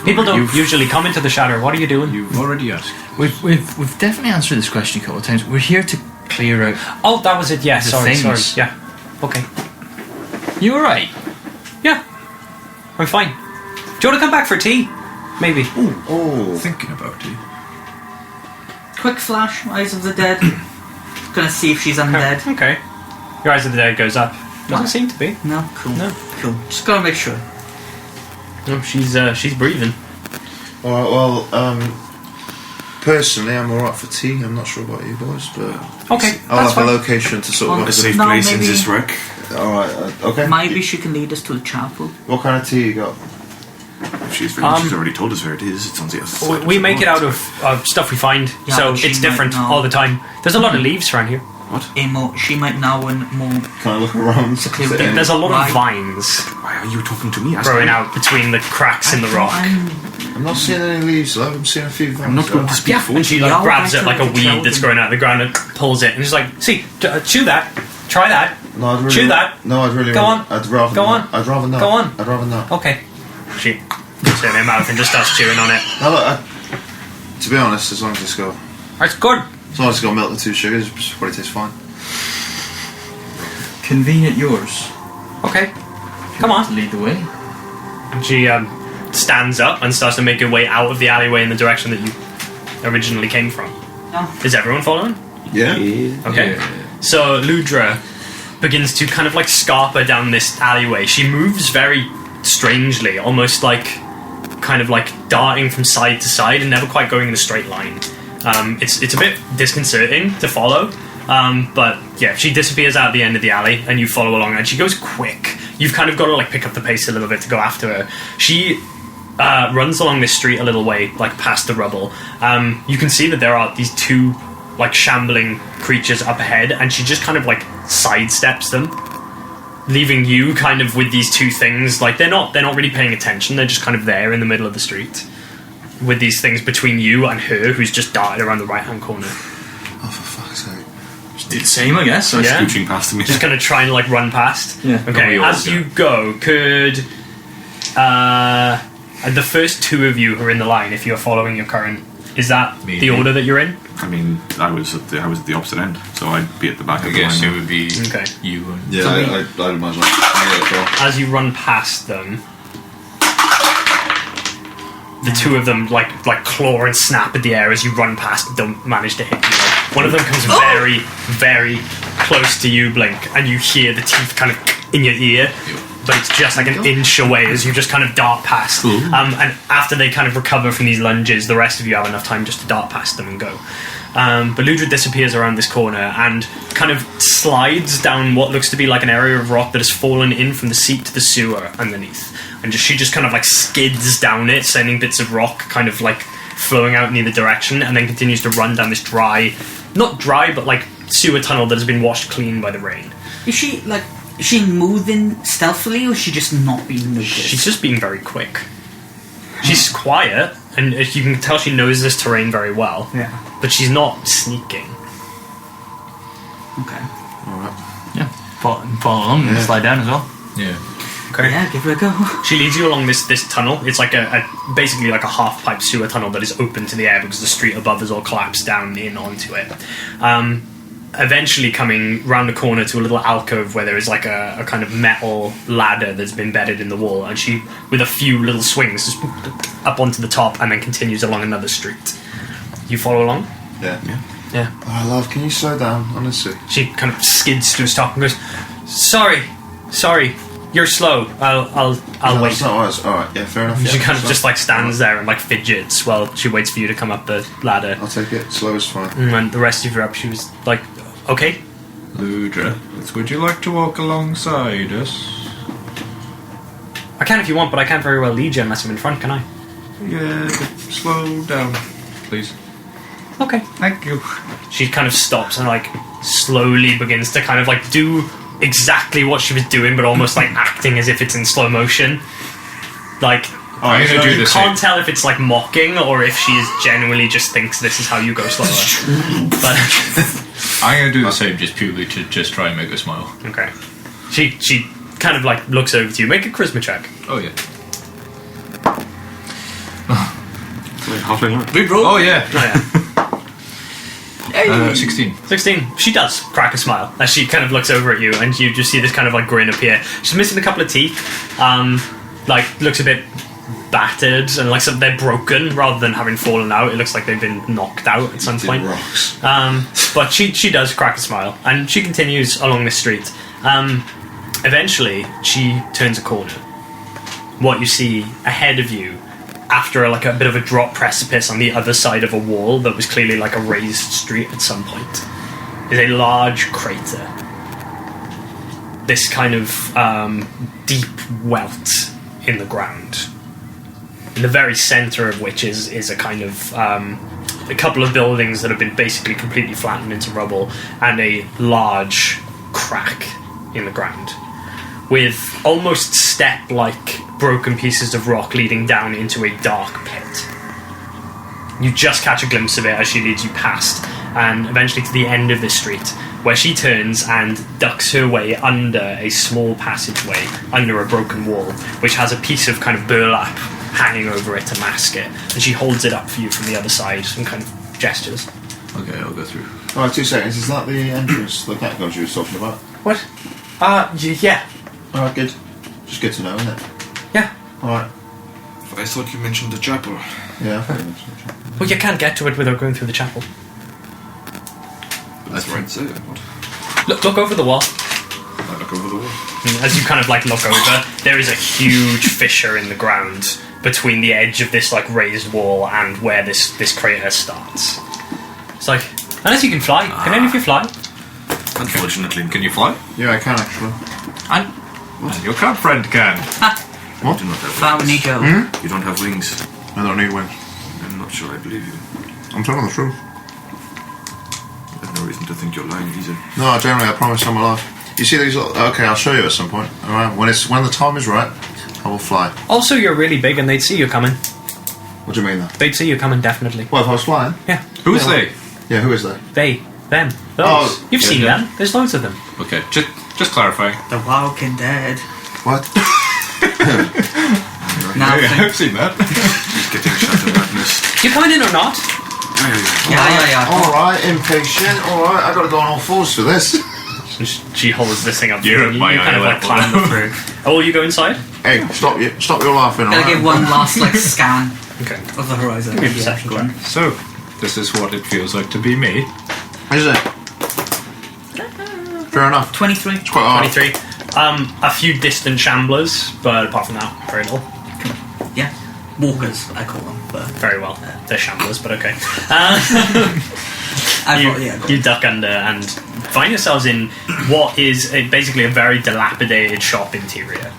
People don't usually come into the Shatter. What are you doing? You've already asked. We've definitely answered this question a couple of times. We're here to clear out. Oh, that was it. Yeah, The sorry. things. Yeah. Okay. You alright? Yeah. I'm fine. Do you want to come back for tea? Maybe. Oh, Thinking about it. Quick flash, Eyes of the Dead. Gonna see if she's undead. Okay. Your Eyes of the Dead goes up. Doesn't What? seem to be. No, cool. No. Cool. Just gotta make sure. No, she's breathing. alright, well, personally, I'm alright for tea. I'm not sure about you boys, but Okay, I'll that's have fine. a location to sort Well, of. A safe No, place in maybe- this wreck. Alright, okay. Maybe she can lead us to the chapel. What kind of tea you got? If she's already told us where it is. It's on the other side. We make it out of stuff we find, Yeah, so but she it's different might know. all the time. There's a lot of leaves around here. Amo, she might know and more. Can I look around? clear Is there There's a lot Right. of vines Why are you talking to me? Ask growing me. out between the cracks in the rock. I'm not seeing any leaves. I'm seeing a few vines. I'm not going to speak Yeah, for and she you. like Y'all grabs like it like a to weed tell that's them. growing out of the ground and pulls it, and she's like, "See, chew that, try that, No, I'd really chew that." No, I'd really Go rather- on. I'd rather Go not. on. I'd rather not. Go on. I'd rather not. Okay. She puts it in her mouth and just starts chewing on it. No, look, to be honest, as long as it's got It's good. milk and 2 sugars, it probably tastes fine. Convenient yours. Okay. Come on. Lead the way. And she stands up and starts to make her way out of the alleyway in the direction that you originally came from. No. Is everyone following? Yeah. Okay. So Ludra begins to kind of like scarper down this alleyway. She moves very strangely, almost like kind of like darting from side to side and never quite going in a straight line. It's a bit disconcerting to follow. But yeah, she disappears out at the end of the alley and you follow along and she goes quick. You've kind of got to like pick up the pace a little bit to go after her. She runs along this street a little way, like past the rubble. You can see that there are these two like shambling creatures up ahead, and she just kind of like sidesteps them, leaving you kind of with these two things. Like they're not really paying attention. They're just kind of there in the middle of the street with these things between you and her, who's just darted around the right hand corner. Oh, for fuck's sake! Just do the same, I guess. So yeah. Scooching past him. Just kind of trying to like run past. Yeah. Okay. As you go, could the first two of you who are in the line, if you're following your current, is that Me. the order that you're in? I mean, I was at the opposite end, so I'd be at the back I of the guess line. it would be Okay. you and Yeah, I'd imagine. Yeah, As you run past them, the two of them like claw and snap at the air as you run past and don't manage to hit you. One of them comes very, very close to you, Blink, and you hear the teeth kind of in your ear, but it's just like an inch away as you just kind of dart past. And after they kind of recover from these lunges, the rest of you have enough time just to dart past them and go. But Ludra disappears around this corner and kind of slides down what looks to be like an area of rock that has fallen in from the seat to the sewer underneath. And she just kind of like skids down it, sending bits of rock kind of like flowing out in either direction, and then continues to run down this not dry, but like sewer tunnel that has been washed clean by the rain. Is she moving stealthily, or is she just not being noticed? She's just being very quick. She's quiet, and you can tell she knows this terrain very well. Yeah. But she's not sneaking. Okay. Yeah. Follow along and slide down as well. yeah. Okay. Yeah, give her a go. She leads you along this tunnel. It's like basically like a half-pipe sewer tunnel that is open to the air because the street above is all collapsed down in onto it. Eventually coming round the corner to a little alcove where there is like a kind of metal ladder that's been bedded in the wall, and she, with a few little swings, just up onto the top and then continues along another street. You follow along? Yeah. Yeah. Oh, love, can you slow down, honestly? She kind of skids to a stop and goes, Sorry, you're slow. I'll No, wait." that's not what I was. Alright, yeah, fair enough. She yeah, kind of slow. just like stands there and like fidgets while she waits for you to come up the ladder. I'll take it. Slow is fine. And the rest of you are up. She was like, "Okay." Ludra, would you like to walk alongside us? I can if you want, but I can't very well lead you unless I'm in front, can I? Yeah, but slow down, please. Okay. Thank you. She kind of stops and like slowly begins to kind of like do exactly what she was doing, but almost like acting as if it's in slow motion. Like, I'm gonna do you the can't same. tell if it's like mocking or if she is genuinely just thinks this is how you go slower. But I'm gonna do the same just purely to just try and make her smile. okay. She kind of like looks over to you. Make a charisma check. Oh yeah. Big roll. Oh yeah. Oh yeah. 16. 16. She does crack a smile as she kind of looks over at you, and you just see this kind of like grin appear. She's missing a couple of teeth. Like looks a bit battered, and like they're broken rather than having fallen out. It looks like they've been knocked out at some point. Rocks. But she does crack a smile, and she continues along this street. Eventually, she turns a corner. What you see ahead of you, after like a bit of a drop precipice on the other side of a wall that was clearly like a raised street at some point, is a large crater. This kind of deep welt in the ground, in the very center of which is a kind of a couple of buildings that have been basically completely flattened into rubble, and a large crack in the ground with almost step-like broken pieces of rock leading down into a dark pit. You just catch a glimpse of it as she leads you past, and eventually to the end of this street, where she turns and ducks her way under a small passageway, under a broken wall, which has a piece of kind of burlap hanging over it to mask it, and she holds it up for you from the other side and kind of gestures. Okay, I'll go through. Alright, 2 seconds. Is that the entrance, the catacombs you were talking about? What? Yeah. Alright, good. Just good to know, isn't it? Yeah. Alright. I thought you mentioned the chapel. Yeah, I think that's Well, you can't get to it without going through the chapel. That's right. So, what? Look over the wall. I look over the wall. As you kind of like look over, there is a huge fissure in the ground between the edge of this like raised wall and where this crater starts. It's like, unless you can fly. Can any of you fly? Unfortunately, can you fly? Yeah, I can actually. And your camp friend can. What? You do not have Flower wings. Nico. You don't have wings. I don't need wings. I'm not sure I believe you. I'm telling the truth. I have no reason to think you're lying either. No, generally, I promise I'm alive. You see these little... Okay, I'll show you at some point. Alright, when the time is right, I will fly. Also, you're really big and they'd see you coming. What do you mean, though? They'd see you coming, definitely. What, if I was flying? Yeah. Who's they? Yeah, who is that? They. Them. Those. Oh, You've yeah, seen yeah. them. There's loads of them. Okay, just clarifying. The Walking Dead. What? Now, I've seen that. He's getting a shot of madness. You coming in or not? yeah. Alright, impatient. Alright, I gotta go on all fours for this. She holds this thing up. You're you at my kind of eye like level. climb through. Oh, you go inside? Hey, stop your laughing, Gotta alright? give one last like scan Okay. of the horizon. Give me a Yeah, perception go on. check. So, this is what it feels like to be me. Is it? Fair enough. 23. It's quite hard. 23. A few distant shamblers, but apart from that, very little. Yeah. Walkers, I call them. But Very well. They're shamblers, but okay. You duck under and find yourselves in what is basically a very dilapidated shop interior.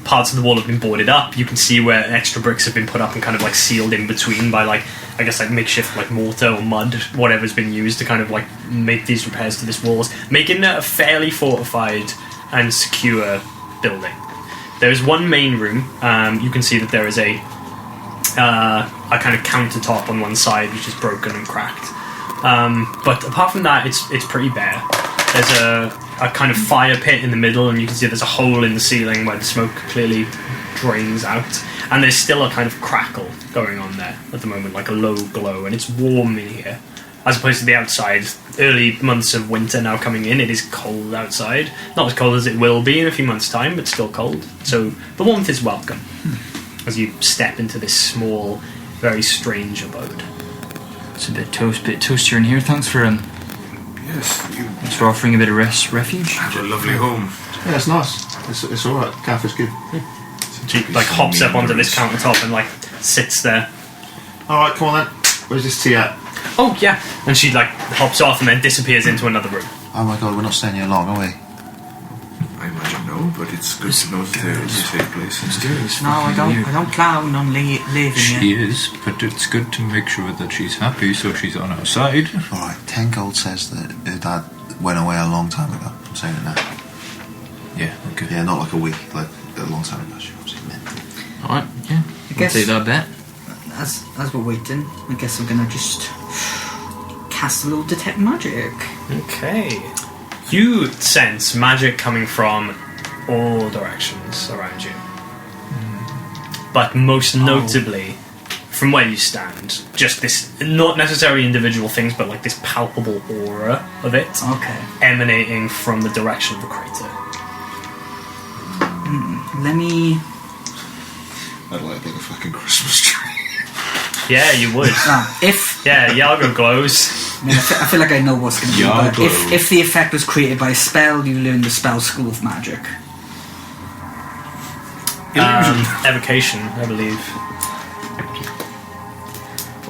Parts of the wall have been boarded up. You can see where extra bricks have been put up and kind of like sealed in between by like, I guess like makeshift like mortar or mud, whatever's been used to kind of like make these repairs to this walls, making it a fairly fortified and secure building. There is one main room. You can see that there is a kind of countertop on one side which is broken and cracked. But apart from that, it's pretty bare. There's a kind of fire pit in the middle, and you can see there's a hole in the ceiling where the smoke clearly drains out. And there's still a kind of crackle going on there at the moment, like a low glow, and it's warm in here. As opposed to the outside, early months of winter now coming in, it is cold outside. Not as cold as it will be in a few months' time, but still cold. So the warmth is welcome as you step into this small, very strange abode. It's a bit toastier in here. Thanks for Yes, you thanks for offering a bit of refuge. have a lovely home. Yeah, it's nice. It's alright. Gaff is good. She like hops up onto this countertop and like sits there. Alright, come on then. Where's this tea at? Oh yeah, and she like hops off and then disappears into another room. Oh my god, we're not staying here long, are we? I imagine no, but it's good to know that there is a safe place. No, I don't plan on leaving She you. is, but it's good to make sure that she's happy, so she's on our side. Alright, 10 gold says that her dad went away a long time ago. I'm saying it now. Yeah, okay. Yeah, not like a week, like a long time ago. She obviously meant. Alright, yeah. I guess I'll take that bet. as we're waiting, I guess I'm gonna just cast a little detect magic. Okay. You sense magic coming from all directions around you. But most notably, from where you stand, just this, not necessarily individual things, but like this palpable aura of it Okay. emanating from the direction of the crater. Let me. I'd like a big fucking Christmas tree. Yeah, you would. If Yeah, Yago glows. I feel like I know what's going to be. But Yargo. if the effect was created by a spell, you learn the spell School of Magic. Evocation, I believe.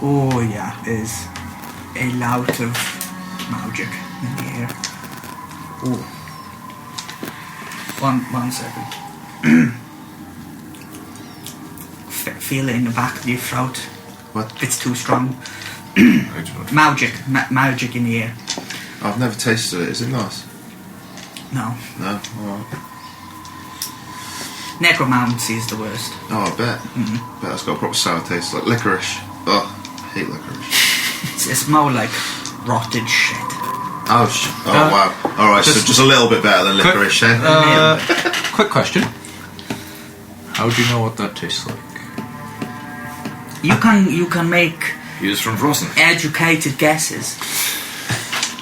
Oh yeah, is a lot of magic in the air. Oh. One second. Feel it in the back of your throat. What? It's too strong. I do not. Magic in the air. I've never tasted it. Is it nice? No. No? Alright. Necromancy is the worst. Oh, I bet. Bet it's got a proper sour taste, like licorice. Oh, I hate licorice. It's more like rotted shit. Oh, wow. Alright, so just a little bit better than Quick- licorice, eh? Quick question. How do you know what that tastes like? You can make He is from Frozen. educated guesses.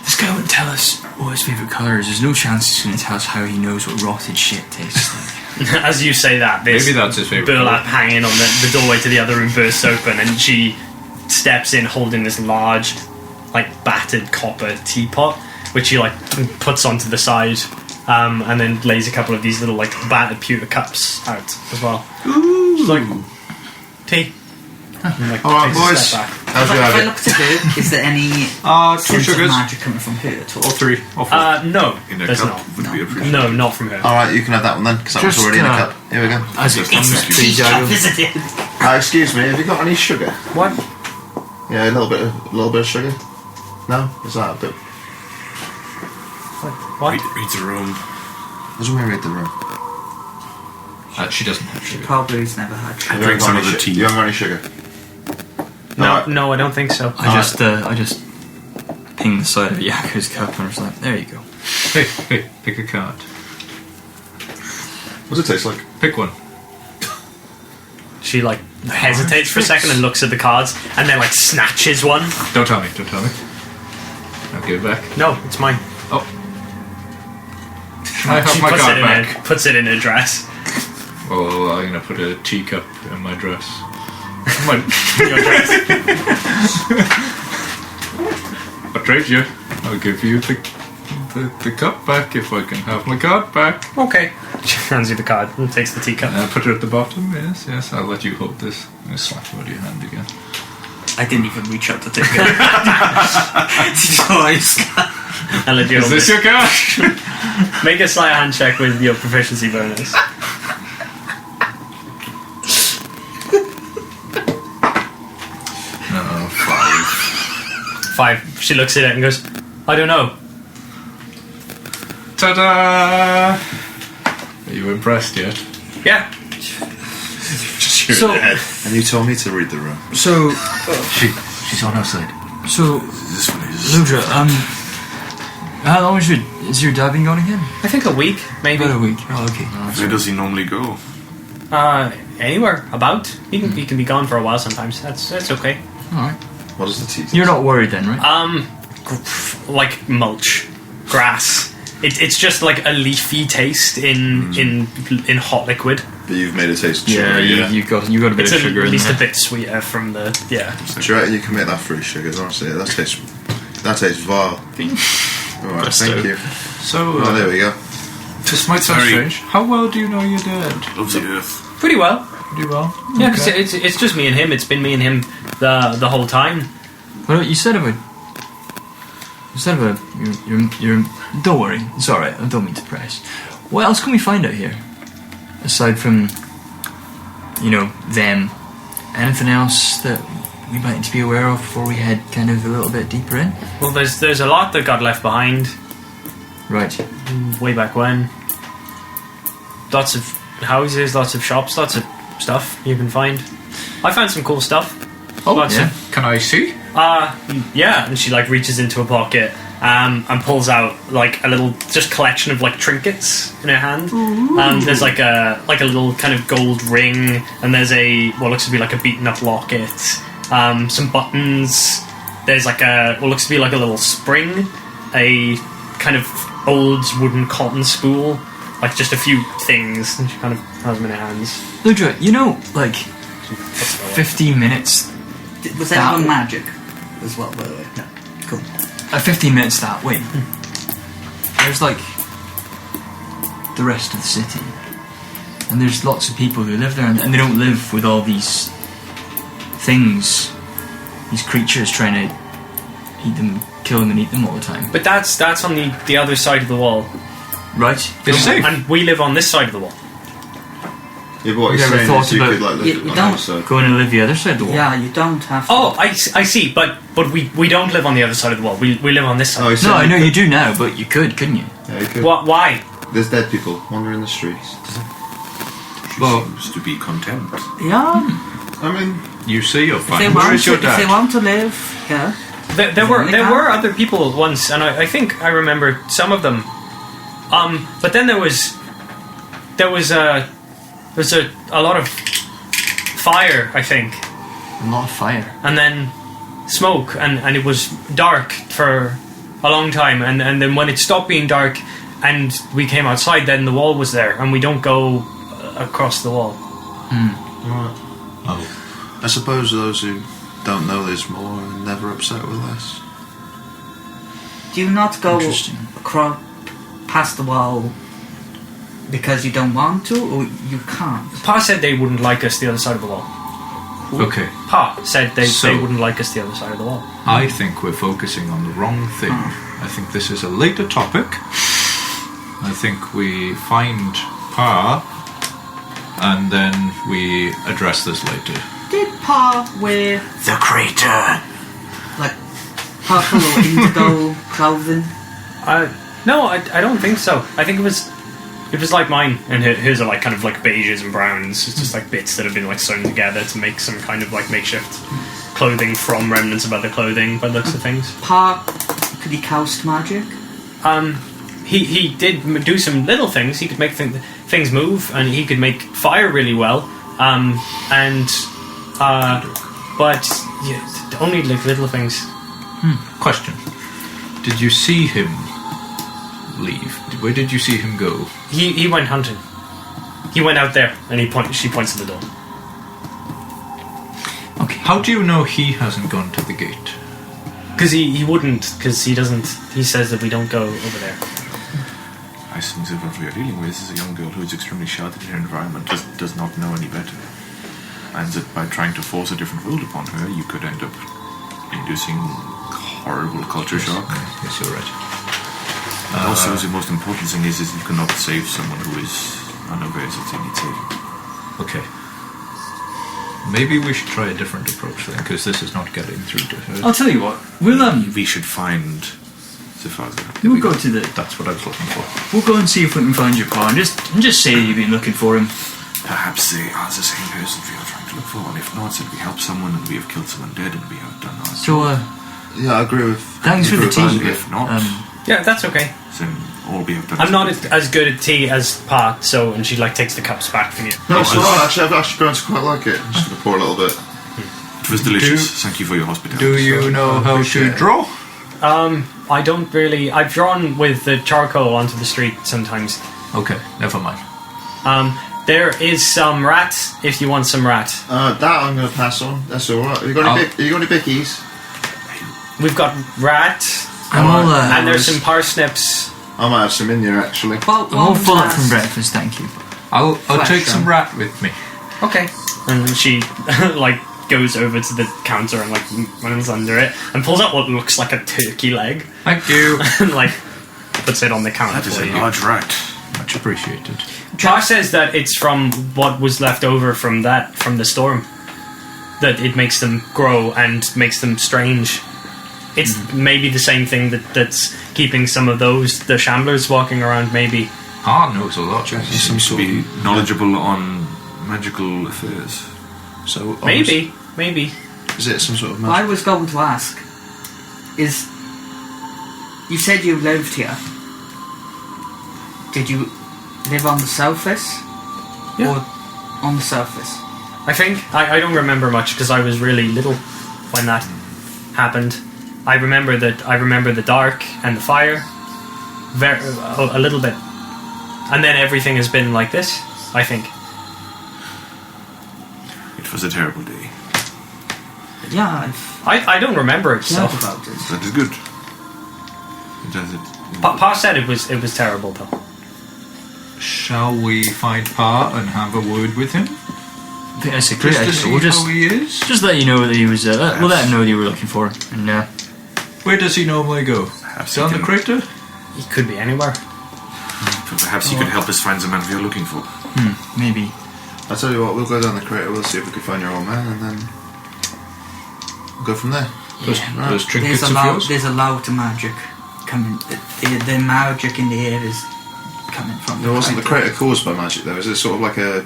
This guy won't tell us what his favourite colour is. There's no chance he's going to tell us how he knows what rotted shit tastes like. As you say that, this Maybe that's his favourite burlap colour. hanging on the doorway to the other room bursts open, and she steps in holding this large like battered copper teapot, which he like puts onto the side, and then lays a couple of these little like battered pewter cups out as well. Ooh. Like tea. And, like, Alright, takes a boys. step back. How's If your I habit? look to her, is there any 2 sense of sugars. magic coming from her at all? Or 3. Or 4. No, In a there's cup not. would be appreciated. No, not from her. Alright, you can have that one then, because that was Just, already in a cup. Here we go. As it comes It's a to teacup, Jago. isn't it? Excuse me, have you got any sugar? What? Yeah, a little bit of sugar. No? Is that a bit? What? Read the room. What do you mean read the room? She doesn't have sugar. Probably never had I sugar. drink some of the tea. You haven't got any sugar? No, Alright. no, I don't think so. I just pinged the side of Yako's cup and I was like, there you go. Hey, pick a card. What does it taste like? Pick one. She like hesitates for a second and looks at the cards, and then like snatches one. Don't tell me. I'll give it back. No, it's mine. Oh. I have She my puts card it back. puts it in her dress. Well, I'm gonna put a teacup in my dress. Your dress. I'll trade you. I'll give you the cup back if I can have my card back. Okay. She hands you the card and takes the teacup. And I'll put it at the bottom. Yes. I'll let you hold this. I'll slap you out of your hand again. I didn't even reach out to take it. I'll let you Is hold this it. your card? Make a sleight of hand check with your proficiency bonus. No, 5. She looks at it and goes, I don't know. 5. Ta-da! Are you impressed yet? Yeah. So, And you told me to read the room. so, She's on our side. so, Ludra, how long is your dad been going again? I think a week, maybe. About a week. Oh, okay. Where does he normally go? Anywhere about. He can be gone for a while sometimes. That's okay. Alright. What does the tea taste You're not worried then, right? Like mulch, grass. It's just like a leafy taste in hot liquid. But you've made it taste yeah, sugar, you got a bit It's of sugar at in least there. a bit sweeter from the Do you reckon you can make that fruit sugars? Honestly, that tastes vile. Alright, Presto. thank you. So, Oh, there we go. this might sound Very- strange. How well do you know your dad? Loves the earth. pretty well. Pretty well. Yeah, because it's just me and him. It's been me and him the whole time. Well, you said about your. Don't worry, it's alright. I don't mean to press. What else can we find out here, aside from, them? Anything else that we might need to be aware of before we head kind of a little bit deeper in? Well, there's a lot that got left behind Right. way back when. Lots of houses, lots of shops, lots of stuff you can find. I found some cool stuff. Oh, Lots yeah. of Can I see? yeah, and she like reaches into a pocket and pulls out like a little just collection of like trinkets in her hand. There's like a little kind of gold ring, and there's what looks to be like a beaten up locket, some buttons. There's like what looks to be like a little spring, a kind of old wooden cotton spool, like just a few things, and she kind of has them in her hands. Ludra, 15 minutes. Was that on magic as well, by the way? No. Cool. 15 minutes that way. There's like the rest of the city, and there's lots of people who live there, and they don't live with all these things, these creatures trying to eat them, kill them, and eat them all the time. But that's on the other side of the wall, Right? It's safe. and we live on this side of the wall. Yeah, but what You you're ever saying thought is you about- could like look You at don't- the outside. Go in and live the other side of the wall. Yeah, you don't have to. Oh, I see, but we don't live on the other side of the wall. We live on this side. Oh, he's No, I saying know you you do now, but you couldn't you? Yeah, you could. Why? There's dead people wandering the streets. She Well- seems to be content. Yeah, I mean, You say you're if they, fine. Where want is your to, if they dad? want to live, yeah. There were other people once, and I think I remember some of them. But then there was a lot of fire, I think, A lot of fire. and then smoke, and it was dark for a long time, and then when it stopped being dark and we came outside, then the wall was there, and we don't go across the wall. I suppose those who don't know this more are never upset with us. Do you not go Interesting. across past the wall because you don't want to, or you can't? Pa said they wouldn't like us the other side of the wall. Okay, Pa said they So- wouldn't like us the other side of the wall. I think we're focusing on the wrong thing. I think this is a later topic. I think we find Pa, and then we address this later. Did Pa wear The crater. like purple or indigo clothing? No, I don't think so. I think it was like mine, and hers are like kind of like beiges and browns. It's just like bits that have been like sewn together to make some kind of like makeshift clothing from remnants of other clothing by the looks of things. Pa, could he cast magic? He did do some little things. He could make things move, and he could make fire really well. But yeah, only like little things. Question. Did you see him leave? Where did you see him go? He went hunting. He went out there, and she points to the door. Okay. How do you know he hasn't gone to the gate? Because he wouldn't. Because he doesn't. He says that we don't go over there. I suppose if what we are dealing with is a young girl who is extremely sheltered in her environment, does not know any better. And that by trying to force a different world upon her, you could end up inducing horrible culture shock. Yes, you're right. And also, the most important thing is you cannot save someone who is unaware that they need saving. Okay. Maybe we should try a different approach then, because this is not getting through to her. I'll tell you what. We'll We should find the father. we'll go to the. That's what I was looking for. We'll go and see if we can find your pa, and just say you've been looking for him. Perhaps they are the same person we are trying to look for, and if not, then we help someone and we have killed someone dead and we have done our So, Yeah, I agree with. thanks for the tea. If not, Yeah, that's okay. then all we have done I'm is not as good at tea as Pa, so and she like takes the cups back from you. No, it's alright. Actually, I've actually grown to quite like it. I'm just going to pour a little bit. It was delicious. Thank you for your hospitality. Do you know how to draw? I don't really. I've drawn with the charcoal onto the street sometimes. Okay, never mind. There is some rat if you want some rat. That I'm going to pass on. That's alright. Have you got any bickies? We've got rat, and there's some parsnips. I might have some in there actually. Well, I'm all full up last- from breakfast, thank you. I'll Flash take some them. rat with me. Okay. And she like goes over to the counter and like runs under it and pulls out what looks like a turkey leg Thank you. and like puts it on the counter That is for a you. large rat. Much appreciated. Josh says that it's from what was left over from the storm. That it makes them grow and makes them strange. It's maybe the same thing that's keeping some of the shamblers walking around, maybe. Ah knows a lot. Jack, He seems to be knowledgeable on magical affairs. So Maybe. Is it some sort of I was going to ask, is you said you lived here. Did you live on the surface? Yeah. Or on the surface? I think. I don't remember much because I was really little when that happened. I remember the dark and the fire, a little bit, and then everything has been like this. I think. It was a terrible day. Yeah, I don't remember it. I've So heard about it. That is good. It does it. Pa said it was terrible though. Shall we find Pa and have a word with him? I think that's a great Just to idea. see We'll how he is? just let you know that he was. We'll let him know that you were looking for him. And Where does he normally go? Perhaps Down he the can- crater? He could be anywhere. Perhaps you could help us find the man we are looking for. maybe. I'll tell you what, we'll go down the crater, we'll see if we can find your old man, and then we'll go from there. Those trinkets of yours? There's a lot of magic coming. The magic in the air is coming from. There wasn't the crater caused by magic though, is it sort of like a,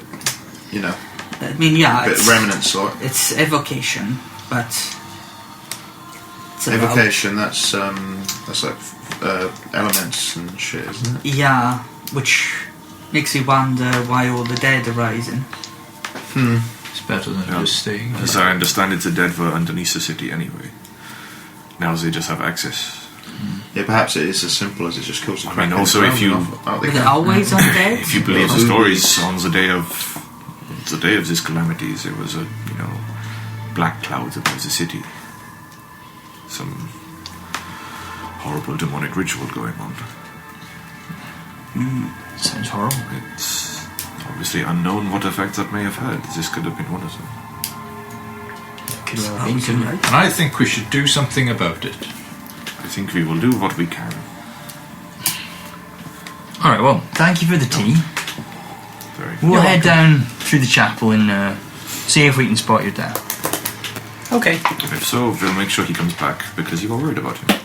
you know, I mean, yeah, bit it's, remnants like? it's evocation, but it's about- Evocation, that's like elements and shit, isn't it? Yeah, which makes you wonder why all the dead are rising. It's better than Yeah. just staying. As I understand it, the dead were underneath the city anyway. Now they just have access. Yeah, perhaps it is as simple as it just kills the I crack. mean, in also the if ground you- and out they Are they go. always undead? If you believe the stories, on the day of this calamity, there was a black cloud above the city. Some horrible demonic ritual going on. Sounds horrible. It's obviously unknown what effects that may have had. This could have been one of them. Could well be, couldn't it? And I think we should do something about it. I think we will do what we can. Alright, well, thank you for the tea. Very We'll head down through the chapel and see if we can spot your dad. Okay. If so, we'll make sure he comes back because you were worried about him.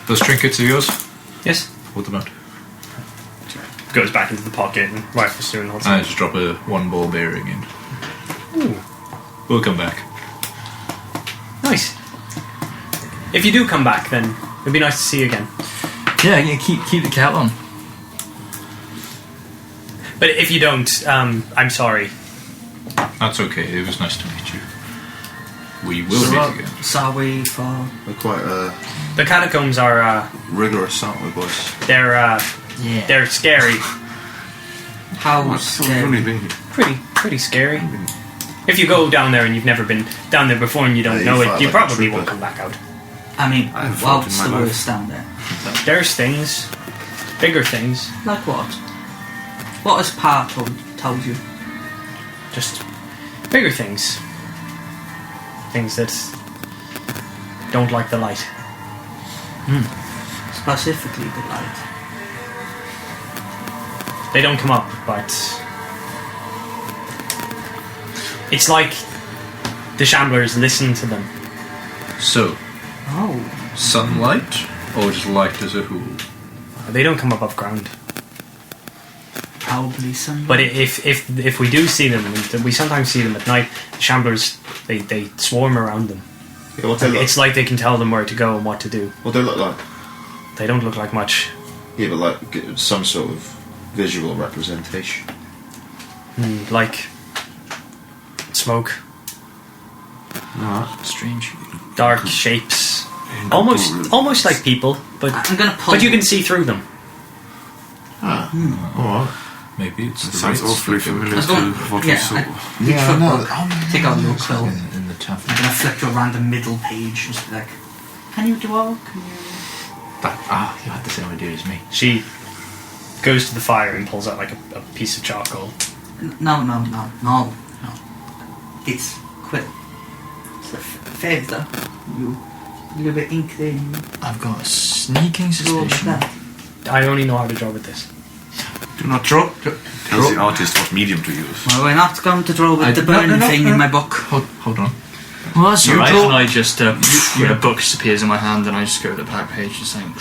Those trinkets are yours? Yes. Hold them out. Goes back into the pocket and rifles through and holds I it. just drop a 1 ball bearing in. Ooh. We'll come back. Nice. If you do come back, then it'd be nice to see you again. Yeah, keep the cat on. But if you don't, I'm sorry. That's okay, it was nice to meet you. We will meet again. Sorry for... We're quite The catacombs are, rigorous, aren't we, boys? Yeah. they're scary. How We've only scary. been here. Pretty scary. If you go down there and you've never been down there before and you don't Yeah, know you it, fight you like a probably trooper. won't come back out. I mean, I've fought what's in the my life. worst down there? There's things, bigger things, Like what? What has Pa told you? just bigger things. Things that don't like the light. Specifically the light. They don't come up, but it's like the Shamblers listen to them. So, Oh. sunlight? Or just light as a whole? They don't come above ground. Probably some. But if we do see them, and we sometimes see them at night, the Shamblers, they swarm around them. Yeah, what they look, It's like they can tell them where to go and what to do. what they look like. They don't look like much. Yeah, but like some sort of visual representation. Like smoke, Strange. dark shapes, almost like people, but I'm gonna pull. you can see through them. Alright. Maybe it's That the sounds rates awfully I familiar was to going. what Yeah. we saw. Reach for a book. Take out a little quill. in the tavern. I'm gonna flip to a random middle page. Just be like, can you draw? Can you? You had the same idea as me. She goes to the fire and pulls out like a piece of charcoal. No. It's quill. It's a feather. You a little bit ink there. You I've got a sneaking draw with suspicion. that. I only know how to draw with this. Do not draw. Tells the artist what medium to use. Well, we're not going to draw with the burning thing in my book. Hold on. Well, that's You alright. draw- And I just, a book disappears in my hand and I just go to the back page and saying,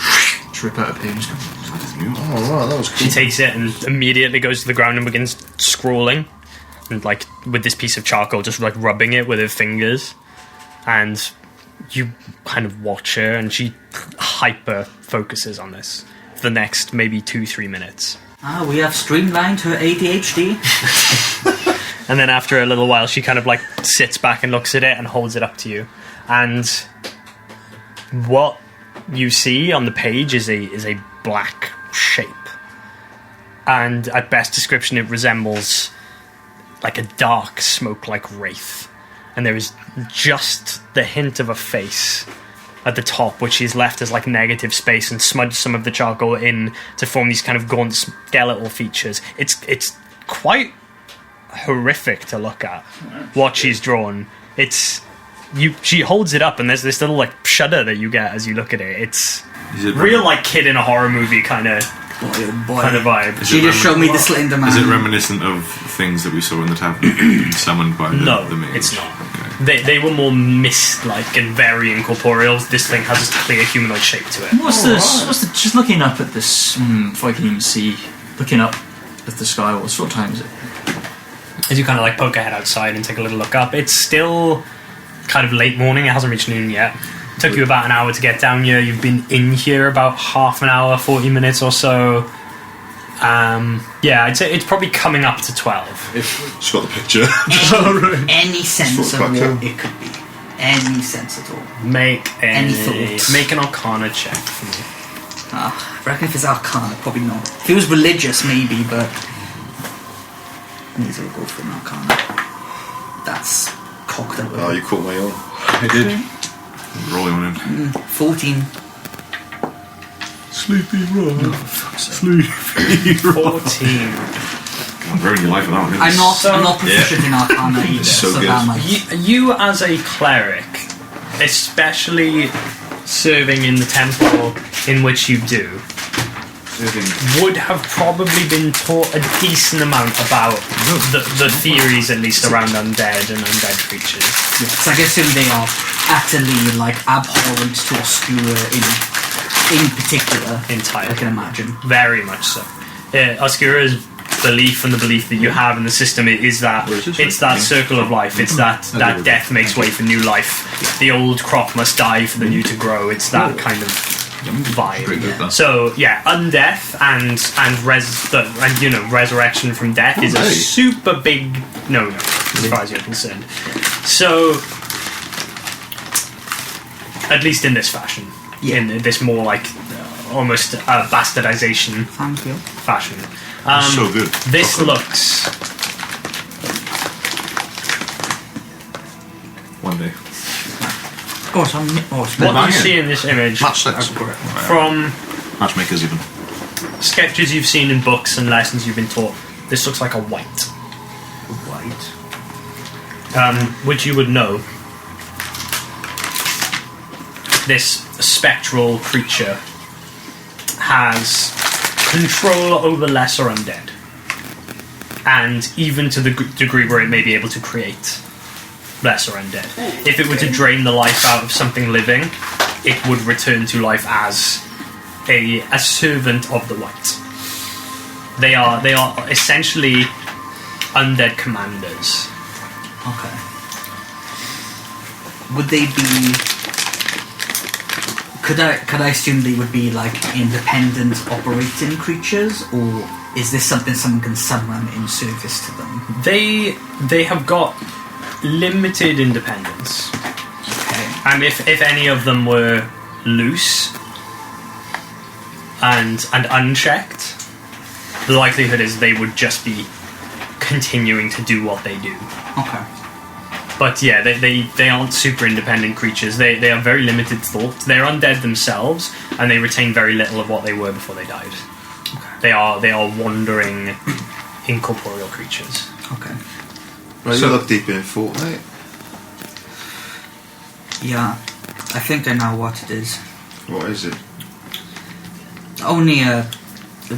rip out a page and just go, Oh, right, that was She takes it and immediately goes to the ground and begins scrawling, and like with this piece of charcoal, just like rubbing it with her fingers. And you kind of watch her, and she hyper focuses on this for the next maybe 2-3 minutes. We have streamlined her ADHD. And then after a little while, she kind of like sits back and looks at it and holds it up to you. And what you see on the page is a black shape. And at best description, it resembles like a dark smoke-like wraith. And there is just the hint of a face at the top, which is left as like negative space, and smudged some of the charcoal in to form these kind of gaunt skeletal features. It's quite horrific to look at what she's drawn. She holds it up, and there's this little like shudder that you get as you look at it. It's Is it real like kid in a horror movie kind of vibe. She just showed me the Slender Man. Is it reminiscent of things that we saw in the tavern, summoned by the mage? It's not. Okay. They were more mist-like and very incorporeal. This thing has a clear humanoid shape to it. What's this? Just looking up at this, if I can even see, looking up at the sky, what sort of time is it? As you kind of like poke a head outside and take a little look up, it's still kind of late morning. It hasn't reached noon yet. It took you about an hour to get down here. You've been in here about half an hour, 40 minutes or so. Yeah, I'd say it's probably coming up to 12. Just got the picture. Any sense of Sort what of back it could be. Any sense at all. Make Any thoughts? Make an Arcana check for me. I reckon if it's Arcana, probably not. If it was religious, maybe, but... Neither will go for an Arcana. That's cocked up. Oh, you caught my own. I did. Rolling on him. 14. Sleepy Rock. Sleepy 14. I'm ruining your life with that one. I'm not proficient in Arcana either, So so good. that might... You as a cleric, especially serving in the temple in which you do, would have probably been taught a decent amount about the theories, at least, around undead and undead creatures. Yes, I guess they are utterly like abhorrent to Oscura in particular. Entirely. I can imagine. Very much so. Oscura's belief and the belief that you have in the system is that it's that circle of life. It's that death makes way for new life. The old crop must die for the new to grow. It's that kind of vibe. So yeah, undeath and resurrection from death is a super big no as far as you're concerned. So at least in this fashion, in this more like almost bastardization Thank you. fashion. So good. This looks One day. what you see in this image Matchsticks. from Matchmakers even. sketches you've seen in books and lessons you've been taught. This looks like a white. Which you would know. This spectral creature has control over lesser undead, and even to the degree where it may be able to create lesser undead. If it were to drain the life out of something living, it would return to life as a servant of the white. They are essentially undead commanders. Okay. Would they be? Could I assume they would be like independent operating creatures, or is this something someone can summon in service to them? They have got limited independence. Okay. And if any of them were loose and unchecked, the likelihood is they would just be continuing to do what they do. Okay. But yeah, they aren't super independent creatures. They are very limited thought. They're undead themselves, and they retain very little of what they were before they died. Okay. They are wandering, incorporeal creatures. Okay. Right, you look deep in Fortnite. Yeah, I think I know what it is. What is it? Only a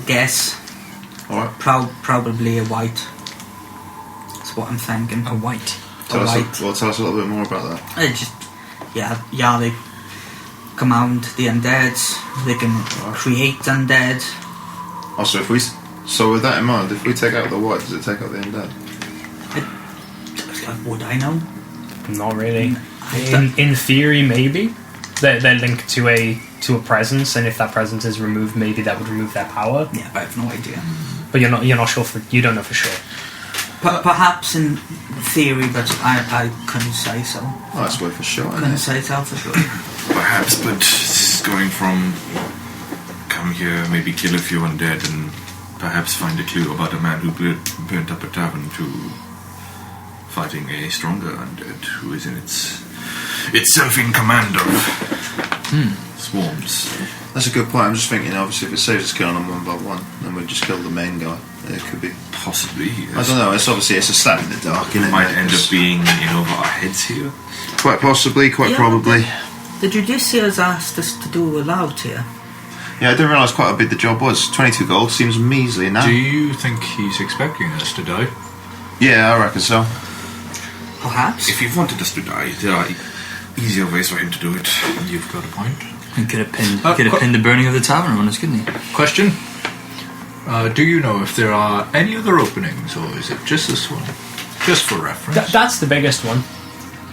guess. Alright. Probably a white. That's what I'm thinking. A white. Tell us White. tell us a little bit more about that. Yeah, they command the undead. They can create undead. Also, so with that in mind, if we take out the white, does it take out the undead? Would I know? Not really. In theory, maybe they're linked to a presence, and if that presence is removed, maybe that would remove their power. Yeah, but I have no idea. But you're not sure you don't know for sure. Perhaps in theory, but I couldn't say so. Oh, that's worth a shot, Couldn't isn't it? say so for sure. Perhaps, but this is going from come here, maybe kill a few undead, and perhaps find a clue about a man who burnt up a tavern to fighting a stronger undead who is in itself in command of swarms. That's a good point. I'm just thinking, obviously, if it saves us killing them one by one, then we'll just kill the main guy. It could be. Possibly. Yes. I don't know. It's obviously a stab in the dark. It might end up being in over our heads here. Quite possibly. Quite probably. The Judiciars asked us to do aloud here. Yeah, I didn't realise quite how big the job was. 22 gold seems measly now. Do you think he's expecting us to die? Yeah, I reckon so. Perhaps. If he wanted us to die, there are easier ways for him to do it. You've got a point. He could have pinned the burning of the tavern on us, couldn't he? Question. Do you know if there are any other openings, or is it just this one? Just for reference. That's the biggest one.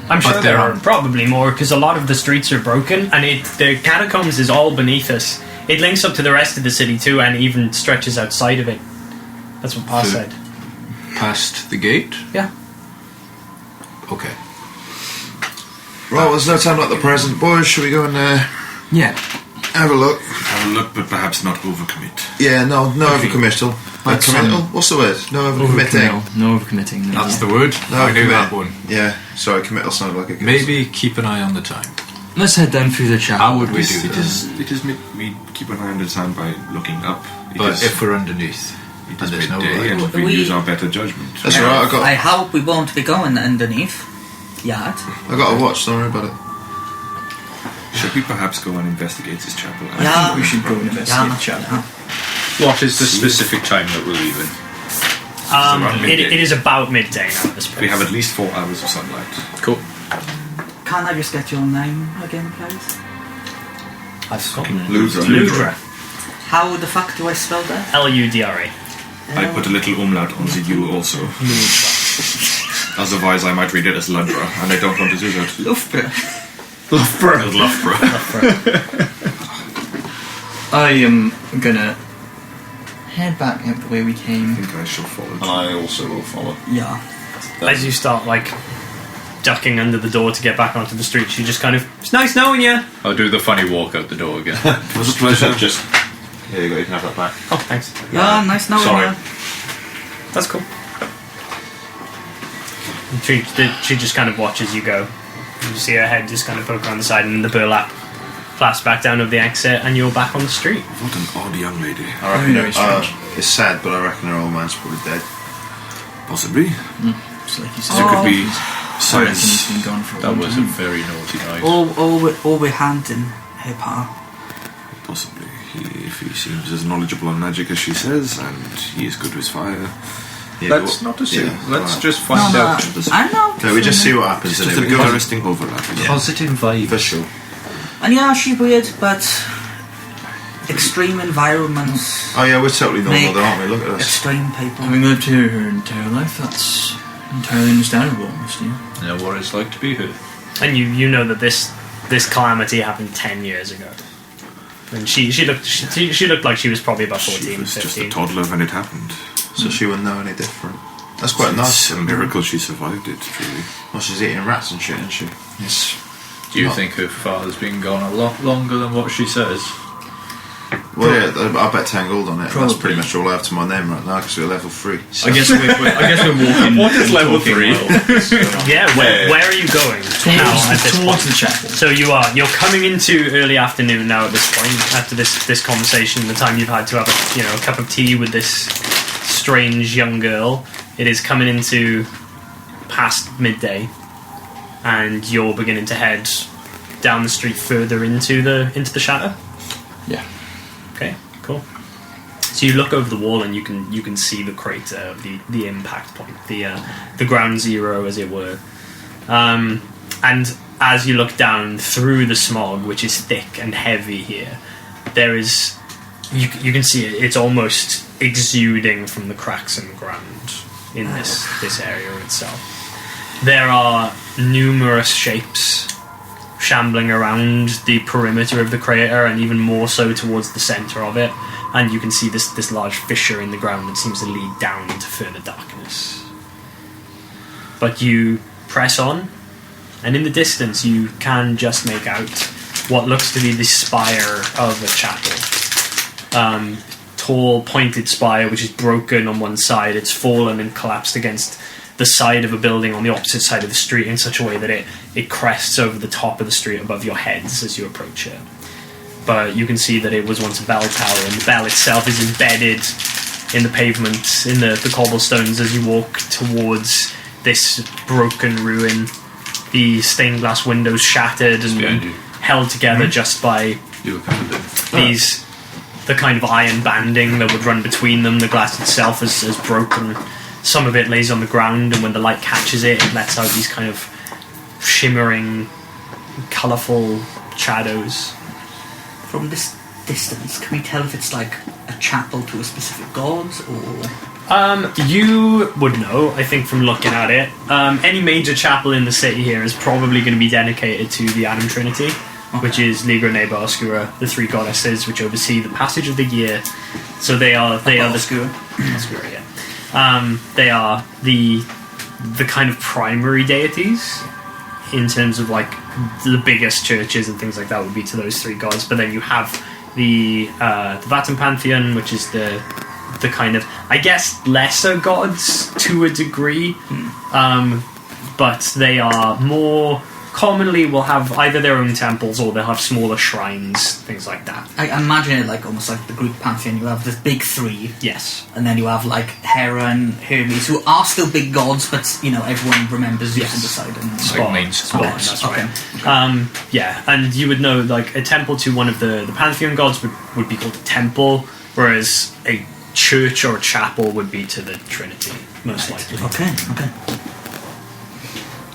I'm sure there are probably more, because a lot of the streets are broken, and the catacombs is all beneath us. It links up to the rest of the city too, and even stretches outside of it. That's what Pa said. Past the gate? Yeah. Okay. Right, well, there's no time like the present. Boys, should we go and Yeah. have a look? Have a look, but perhaps not overcommit. Yeah, no overcommittal. Committal? What's the word? No overcommitting. No overcommitting. No. That's the word. No I knew overcommit. that one. Yeah, sorry, committal sounded like a... Maybe keep an eye on the time. Let's head down through the chapel. How would we do that? It is we keep an eye on the time by looking up. But if we're underneath, it and is there's no midday, light. and we use our better judgment. That's right. I hope we won't be going underneath yet. I got a watch. Don't worry about it. Should we perhaps go and investigate this chapel? I think we should go and investigate the chapel. What is the specific time that we're leaving? around midday. It is about midday now at this point. We have at least 4 hours of sunlight. Cool. Can I just get your name again, please? I've forgotten it. Ludra. How the fuck do I spell that? Ludra. I put a little umlaut on the U also. Otherwise I might read it as Ludra, and I don't want to do that. Loughborough. Loughborough. I am gonna head back out the way we I came. think I shall follow. And I also will follow. Yeah. As you start, like, ducking under the door to get back onto the street, you just kind of, it's nice knowing you. I'll do the funny walk out the door again. It was a pleasure. Just here you go. You can have that back. Oh, thanks. Yeah, nice knowing Sorry. you. That's cool. She just kind of watches you go. You see her head just kind of poke around the side, and the burlap flaps back down over the exit, and you're back on the street. What an odd young lady. I reckon Very strange. it's sad, but I reckon her old man's probably dead. Possibly. It's like you said. There could be I reckon signs. he's been gone for a That long was a time. very naughty night. All we're handing here, Pa. Possibly. If he seems as knowledgeable on magic as she says, and he is good with fire. Let's not assume. Yeah, Let's right. just find out. I know. No, we just see what happens. It's And just if an we go interesting overlap. Positive vibes. for sure. And yeah, she's weird, but extreme environments, Oh yeah, we're totally normal, Make though, aren't we? Look at us. extreme people. Having lived here her entire life, that's entirely understandable, honestly. You know what it's like to be here. And you know that this calamity happened 10 years ago. And she looked like she was probably about 14, She was just 15. a toddler when it happened. So she wouldn't know any different. That's quite nice. It's a miracle she survived it, truly. Well, she's eating rats and shit, isn't she? Yes. Do you Not- think her father's been gone a lot longer than what she says? Well, yeah, I bet 10 gold on it. And that's Probably. pretty much all I have to my name right now because we're level 3. So. I guess we're walking. What is and level talking 3? well. Yeah, where are you going now at this Towards point? the chapel. So you're coming into early afternoon now at this point, after this conversation, the time you've had to have a cup of tea with this strange young girl. It is coming into past midday, and you're beginning to head down the street further into the Shatter. Yeah. Okay, cool. So you look over the wall and you can see the crater of the impact point, the ground zero, as it were. And as you look down through the smog, which is thick and heavy here, there is you can see it. It's almost exuding from the cracks in the ground in this area itself. There are numerous shapes shambling around the perimeter of the crater, and even more so towards the centre of it, and you can see this large fissure in the ground that seems to lead down into further darkness. But you press on, and in the distance you can just make out what looks to be the spire of a chapel. Tall, pointed spire which is broken on one side. It's fallen and collapsed against the side of a building on the opposite side of the street in such a way that it crests over the top of the street above your heads as you approach it. But you can see that it was once a bell tower, and the bell itself is embedded in the pavement, in the cobblestones as you walk towards this broken ruin. The stained glass windows shattered and behind you. held together just by You were coming in. the kind of iron banding that would run between them. The glass itself is broken. Some of it lays on the ground, and when the light catches it, it lets out these kind of shimmering, colourful shadows. From this distance, can we tell if it's like a chapel to a specific god, or You would know, I think, from looking at it. Any major chapel in the city here is probably going to be dedicated to the Adam Trinity, which is Ligra, Neba, Oscura, the three goddesses which oversee the passage of the year. So they are the Oscura? Oscura, yeah. They are the kind of primary deities in terms of like the biggest churches and things like that would be to those three gods. But then you have the Vatan Pantheon, which is the kind of, I guess, lesser gods to a degree, but they are more commonly will have either their own temples or they'll have smaller shrines, things like that. I imagine it like almost like the Greek pantheon. You have the big three, Yes. and then you have like Hera and Hermes, who are still big gods, but everyone remembers Yes. Poseidon. Spot main spot on, spirits. that's right. Yeah, and you would know like a temple to one of the pantheon gods would be called a temple, whereas a church or a chapel would be to the Trinity, most likely. Okay.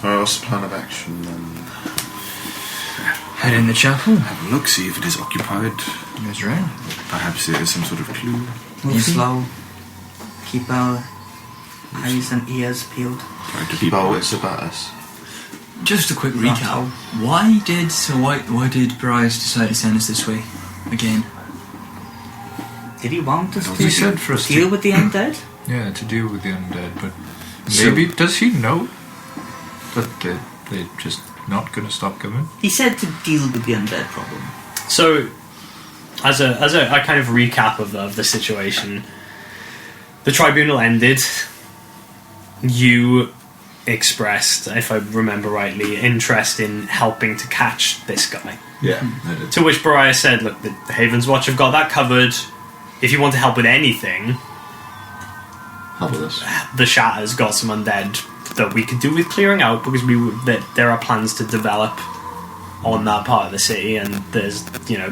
Or else plan of action then. Head in the chapel. Have a look, see if it is occupied. That's right. Perhaps there is some sort of clue. Move slow. Keep our eyes and ears peeled. Try to Keep our wits about us. Just a quick recap. Why did Bryce decide to send us this way again? Did he want us He said for us to deal to, with the undead? yeah, to deal with the undead, but maybe does he know that they're just not going to stop coming? He said to deal with the undead problem. So, as a kind of recap of the situation, the tribunal ended. You expressed, if I remember rightly, interest in helping to catch this guy. Yeah, I did. To which Bariah said, "Look, the Havens Watch have got that covered. If you want to help with anything, Help with us. the Shatter's got some undead that we could do with clearing out because there are plans to develop on that part of the city, and there's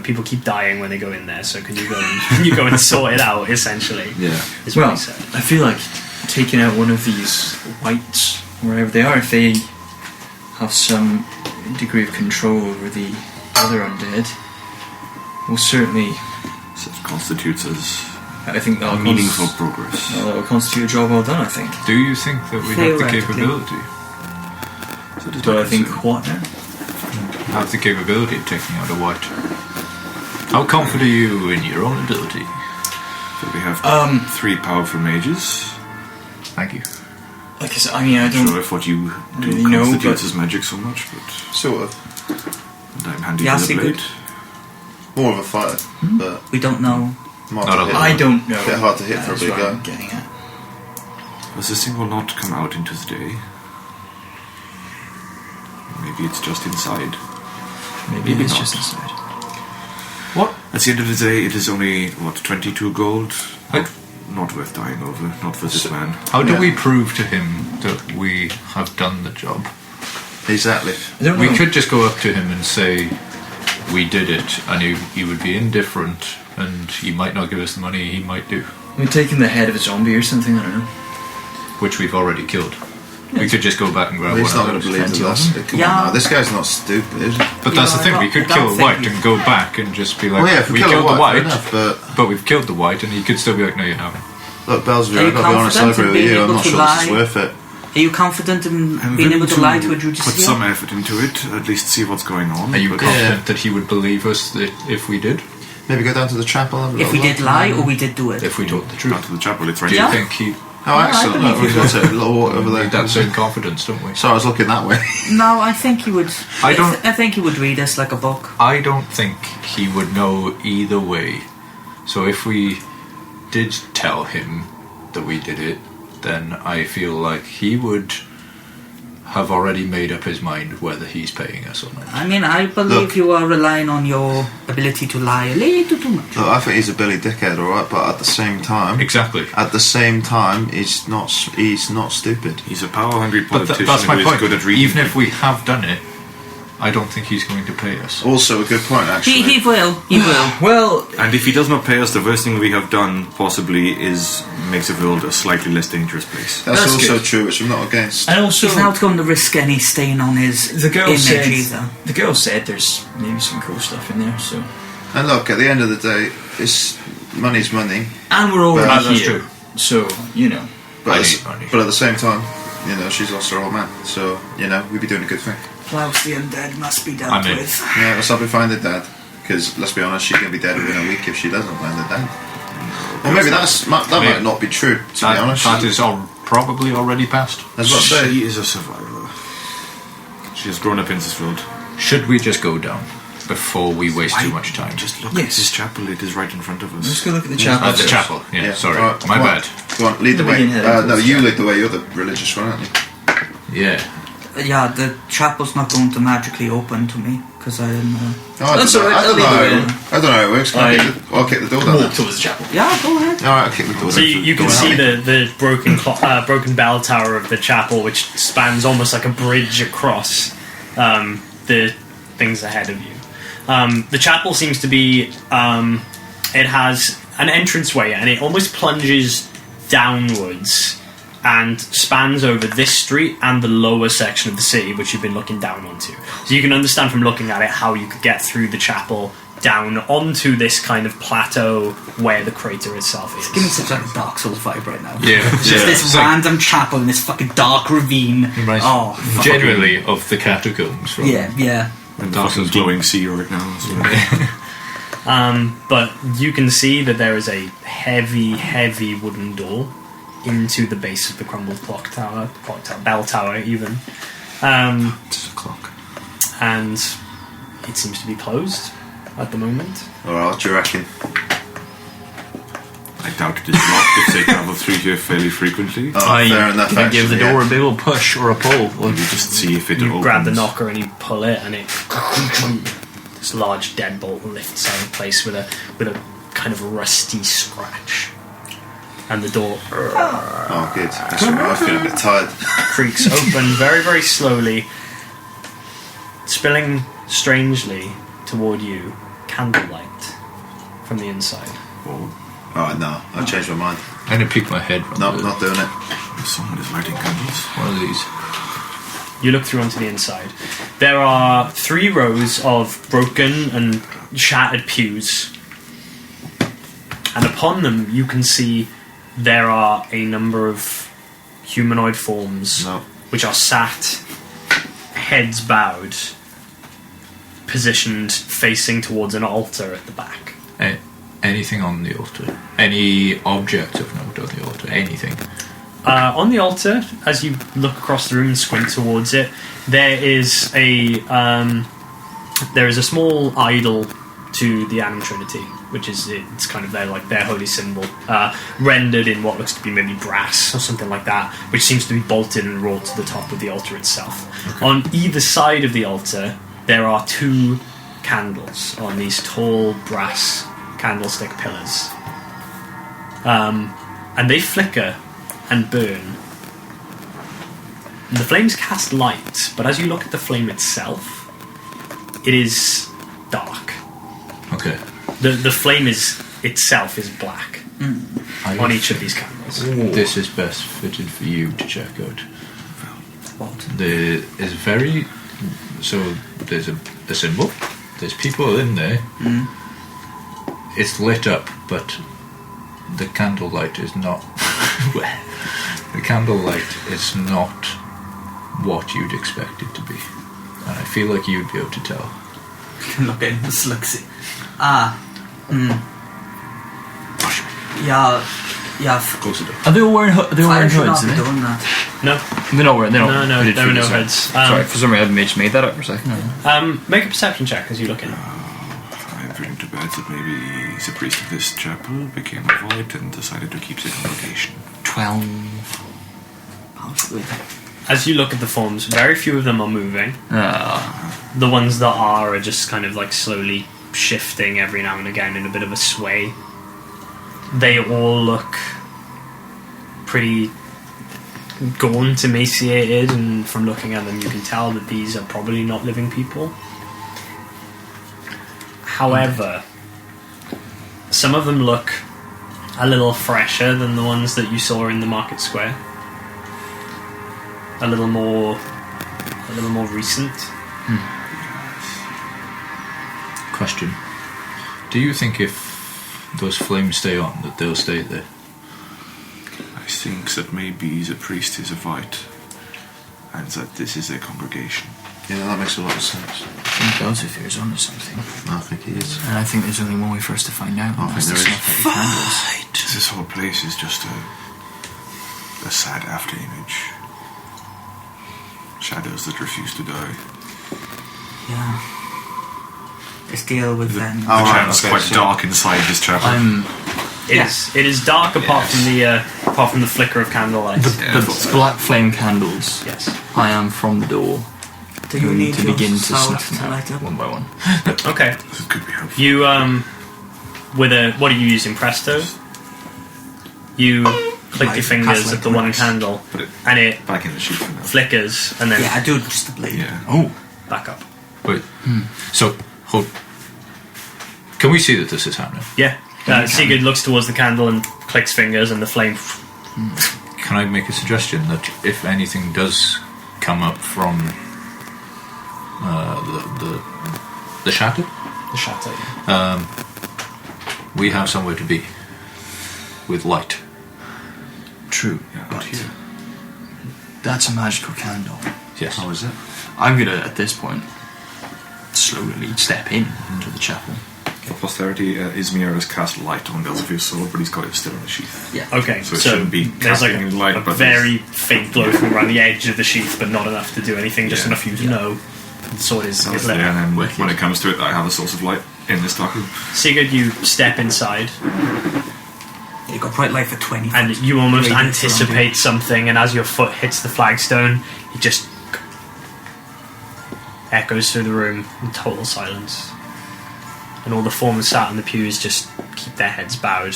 people keep dying when they go in there. So can you go and sort it out? Essentially, Yeah. is what Well, he said. I feel like taking out one of these whites, wherever they are, if they have some degree of control over the other undead, will certainly, So it constitutes as I think that'll meaningful progress. that'll constitute a job well done, I think. Do you think that we have the Theoretically. capability? So it is Do my I think concern. what now? Have the capability of taking out a white? How confident are you in your own ability? So we have 3 powerful mages. Thank you. Like I said, I mean, I I'm not sure don't if what you do really know, constitutes but- as magic so much, but Sort of. and I'm handy Yeah, with so a blade. good. More of a fighter, but We don't know. might Not be a hit- lot. I don't know. Bit hard to hit for a That's big what guy. I'm getting at. As this thing will not come out into the day. Maybe it's just inside. Maybe Maybe it's not. just inside. At the end of the day, it is only, 22 gold? Like- Not worth dying over, not for this man. How do Yeah. we prove to him that we have done the job? Exactly. I don't We know. could just go up to him and say, we did it, and he would be indifferent, and he might not give us the money, he might do, We're taking the head of a zombie or something, I don't know. which we've already killed. We could just go back and grab He's one not of going to those. believe plenty that. of That's, come Yeah. on now. This guy's not stupid. But that's Yeah, the thing, we I could don't kill a think white we- and go back and just be like, Well, yeah, if we kill killed a the white, fair white, enough, but we've killed the white, and he could still be like, no, you haven't. look, Belsvere, Are you I've got to be honest, I confident agree in with being you. I'm able not to sure this is lie? worth it. Are you confident in I'm being willing able to lie to a put judiciary? some effort into it, at least see what's going on. Are you but- confident that he would believe us that if we did? Maybe go down to the chapel and have a If we little did look. lie or we did do it? If we told the Down truth? to the chapel, it's right Do you Yeah. think he... Oh, excellent. I Look, we've got a little water over We there. need that same confidence, don't we? Sorry, I was looking that way. No, I think he would. I don't- I think he would read us like a book. I don't think he would know either way. So if we did tell him that we did it, then I feel like he would have already made up his mind whether he's paying us or not. I mean, I believe Look. you are relying on your ability to lie a little too much. Look, I think he's a Billy dickhead, alright, but at the same time, Exactly. he's not stupid. He's a power-hungry But politician that's my who is point. good at reading. Even if we have done it, I don't think he's going to pay us. Also, a good point, actually. He will. He will. Well, And if he does not pay us, the worst thing we have done possibly is makes the world a slightly less dangerous place. That's also good. true, which I'm not against. and also, He's not going to risk any stain on his the girl image said either. there's maybe some cool stuff in there, so. And look, at the end of the day, money's money. And we're already Well, that's here, true. so, you know. But, I at, need money. but at the same time, she's lost her old man. So, we'd be doing a good thing. Whilst the undead must be dealt I'm in. with. Yeah, let's hope we find the dad. Because, let's be honest, she's going to be dead within a week if she doesn't find the dad. Or maybe that might not be true, to be honest. That is probably already passed. That's what I say. She is a survivor. She has grown up in this world. Should we just go down before we waste too Why- much time? Just look Yes. at this chapel, it is right in front of Let's us. go look at the chapel. The chapel. Yeah, sorry. alright, My come on. bad. Go on, lead the We way. can head into No, this you chapel. lead the way. You're the religious one, aren't you? Yeah. Yeah, the chapel's not going to magically open to me because I'm. That's alright, I don't I'll leave know. I don't know how it works. I'll kick the door down. Walk towards the chapel. Yeah, go ahead. Alright, I'll kick the door So down. you can see the broken bell tower of the chapel, which spans almost like a bridge across the things ahead of you. The chapel seems to be. It has an entranceway, and it almost plunges downwards and spans over this street and the lower section of the city, which you've been looking down onto. So you can understand from looking at it how you could get through the chapel down onto this kind of plateau where the crater itself is. Give me such like a Dark Souls vibe right now. Yeah. It's just this random chapel in this fucking dark ravine. Oh, Generally of the catacombs. From yeah. And the fucking glowing sea right now. So. But you can see that there is a heavy wooden door into the base of the crumbled bell tower even. It's a clock. And it seems to be closed at the moment. Alright, what do you reckon? I doubt it is locked if they travel through here fairly frequently. Oh, fair enough. You can give the actually, door a big old push or a pull. Or you just see if it You opens. grab the knocker and you pull it, and it this large deadbolt lifts out of place with a kind of rusty scratch, and the door Oh, good. That's all right. I feel a bit tired. creaks open very slowly, spilling strangely toward you candlelight from the inside. Alright, no. I've changed my mind. I'm going to peek my head. No, not doing it. Someone is lighting candles. One of these. You look through onto the inside. There are 3 rows of broken and shattered pews, and upon them you can see there are a number of humanoid forms which are sat, heads bowed, positioned facing towards an altar at the back. Anything on the altar? Any object of note on the altar? Anything? On the altar, as you look across the room and squint towards it, there is a small idol to the Animal Trinity, which is it's kind of their holy symbol, rendered in what looks to be maybe brass or something like that, which seems to be bolted and wrought to the top of the altar itself. Okay. On either side of the altar, there are 2 candles on these tall brass candlestick pillars, and they flicker and burn. And the flames cast light, but as you look at the flame itself, it is dark. Okay. The flame itself is black on each of these candles. This is best fitted for you to check out. There's a symbol. There's people in there. It's lit up, but the candlelight is not. The candlelight is not what you'd expect it to be, and I feel like you'd be able to tell. Look at this, looks. Yeah. Close the door. Are they all wearing hoods? I should not Are be they? doing that. No, They're not wearing. They don't. no, we did there were figure no this out. heads. Sorry, for some reason I just made that up for a second. Make a perception check as you look in. I've written to bed that maybe the priest of this chapel became a void and decided to keep the congregation. 12. As you look at the forms, very few of them are moving. The ones that are just kind of like slowly shifting every now and again in a bit of a sway. They all look pretty gaunt, emaciated, and from looking at them you can tell that these are probably not living people. However, some of them look a little fresher than the ones that you saw in the market square. A little more recent. Question. Do you think if those flames stay on, that they'll stay there? I think that maybe the priest is a void and that this is a congregation. Yeah, that makes a lot of sense. I think Belzephir is onto something. I think he is. And I think there's only one way for us to find out. I think there is. Candles. This whole place is just a sad after image. Shadows that refuse to die. Yeah. Let's deal with them. The chapel's quite dark inside this chapel. It is dark apart from apart from the flicker of candlelight. The black flame candles. Yes. I am from the door. Do you Going need to your begin to salt snuff them to out light up? one by one. Okay. This could be helpful. You with a what are you using? Presto. You click I your fingers cast at the like one Max. candle, Put it and it back in the sheet for now. flickers, and then Yeah, I do just the blade. Yeah. Oh, back up. Wait. So, hold. Can we see that this is happening? Yeah. Sigurd looks towards the candle and clicks fingers, and the flame. Can I make a suggestion that if anything does come up from the shatter, The shatter. we have somewhere to be with light. true. Yeah, But out here. that's a magical candle. Yes. How is it? I'm gonna, at this point, slowly step into the chapel. For posterity, Izmir has cast light on Belzevir's sword, but he's got it still in the sheath. Yeah. Okay, So so, it shouldn't be there's like casting light, a but very faint glow from around the edge of the sheath, but not enough to do anything, just Yeah. enough for you to know the sword is lit. And then Wicked. when it comes to it, I have a source of light in this dark room. Sigurd, you step inside, You got bright light for 20. and you almost Radius around anticipate something, and as your foot hits the flagstone, it just echoes through the room in total silence. And all the forms sat in the pews just keep their heads bowed.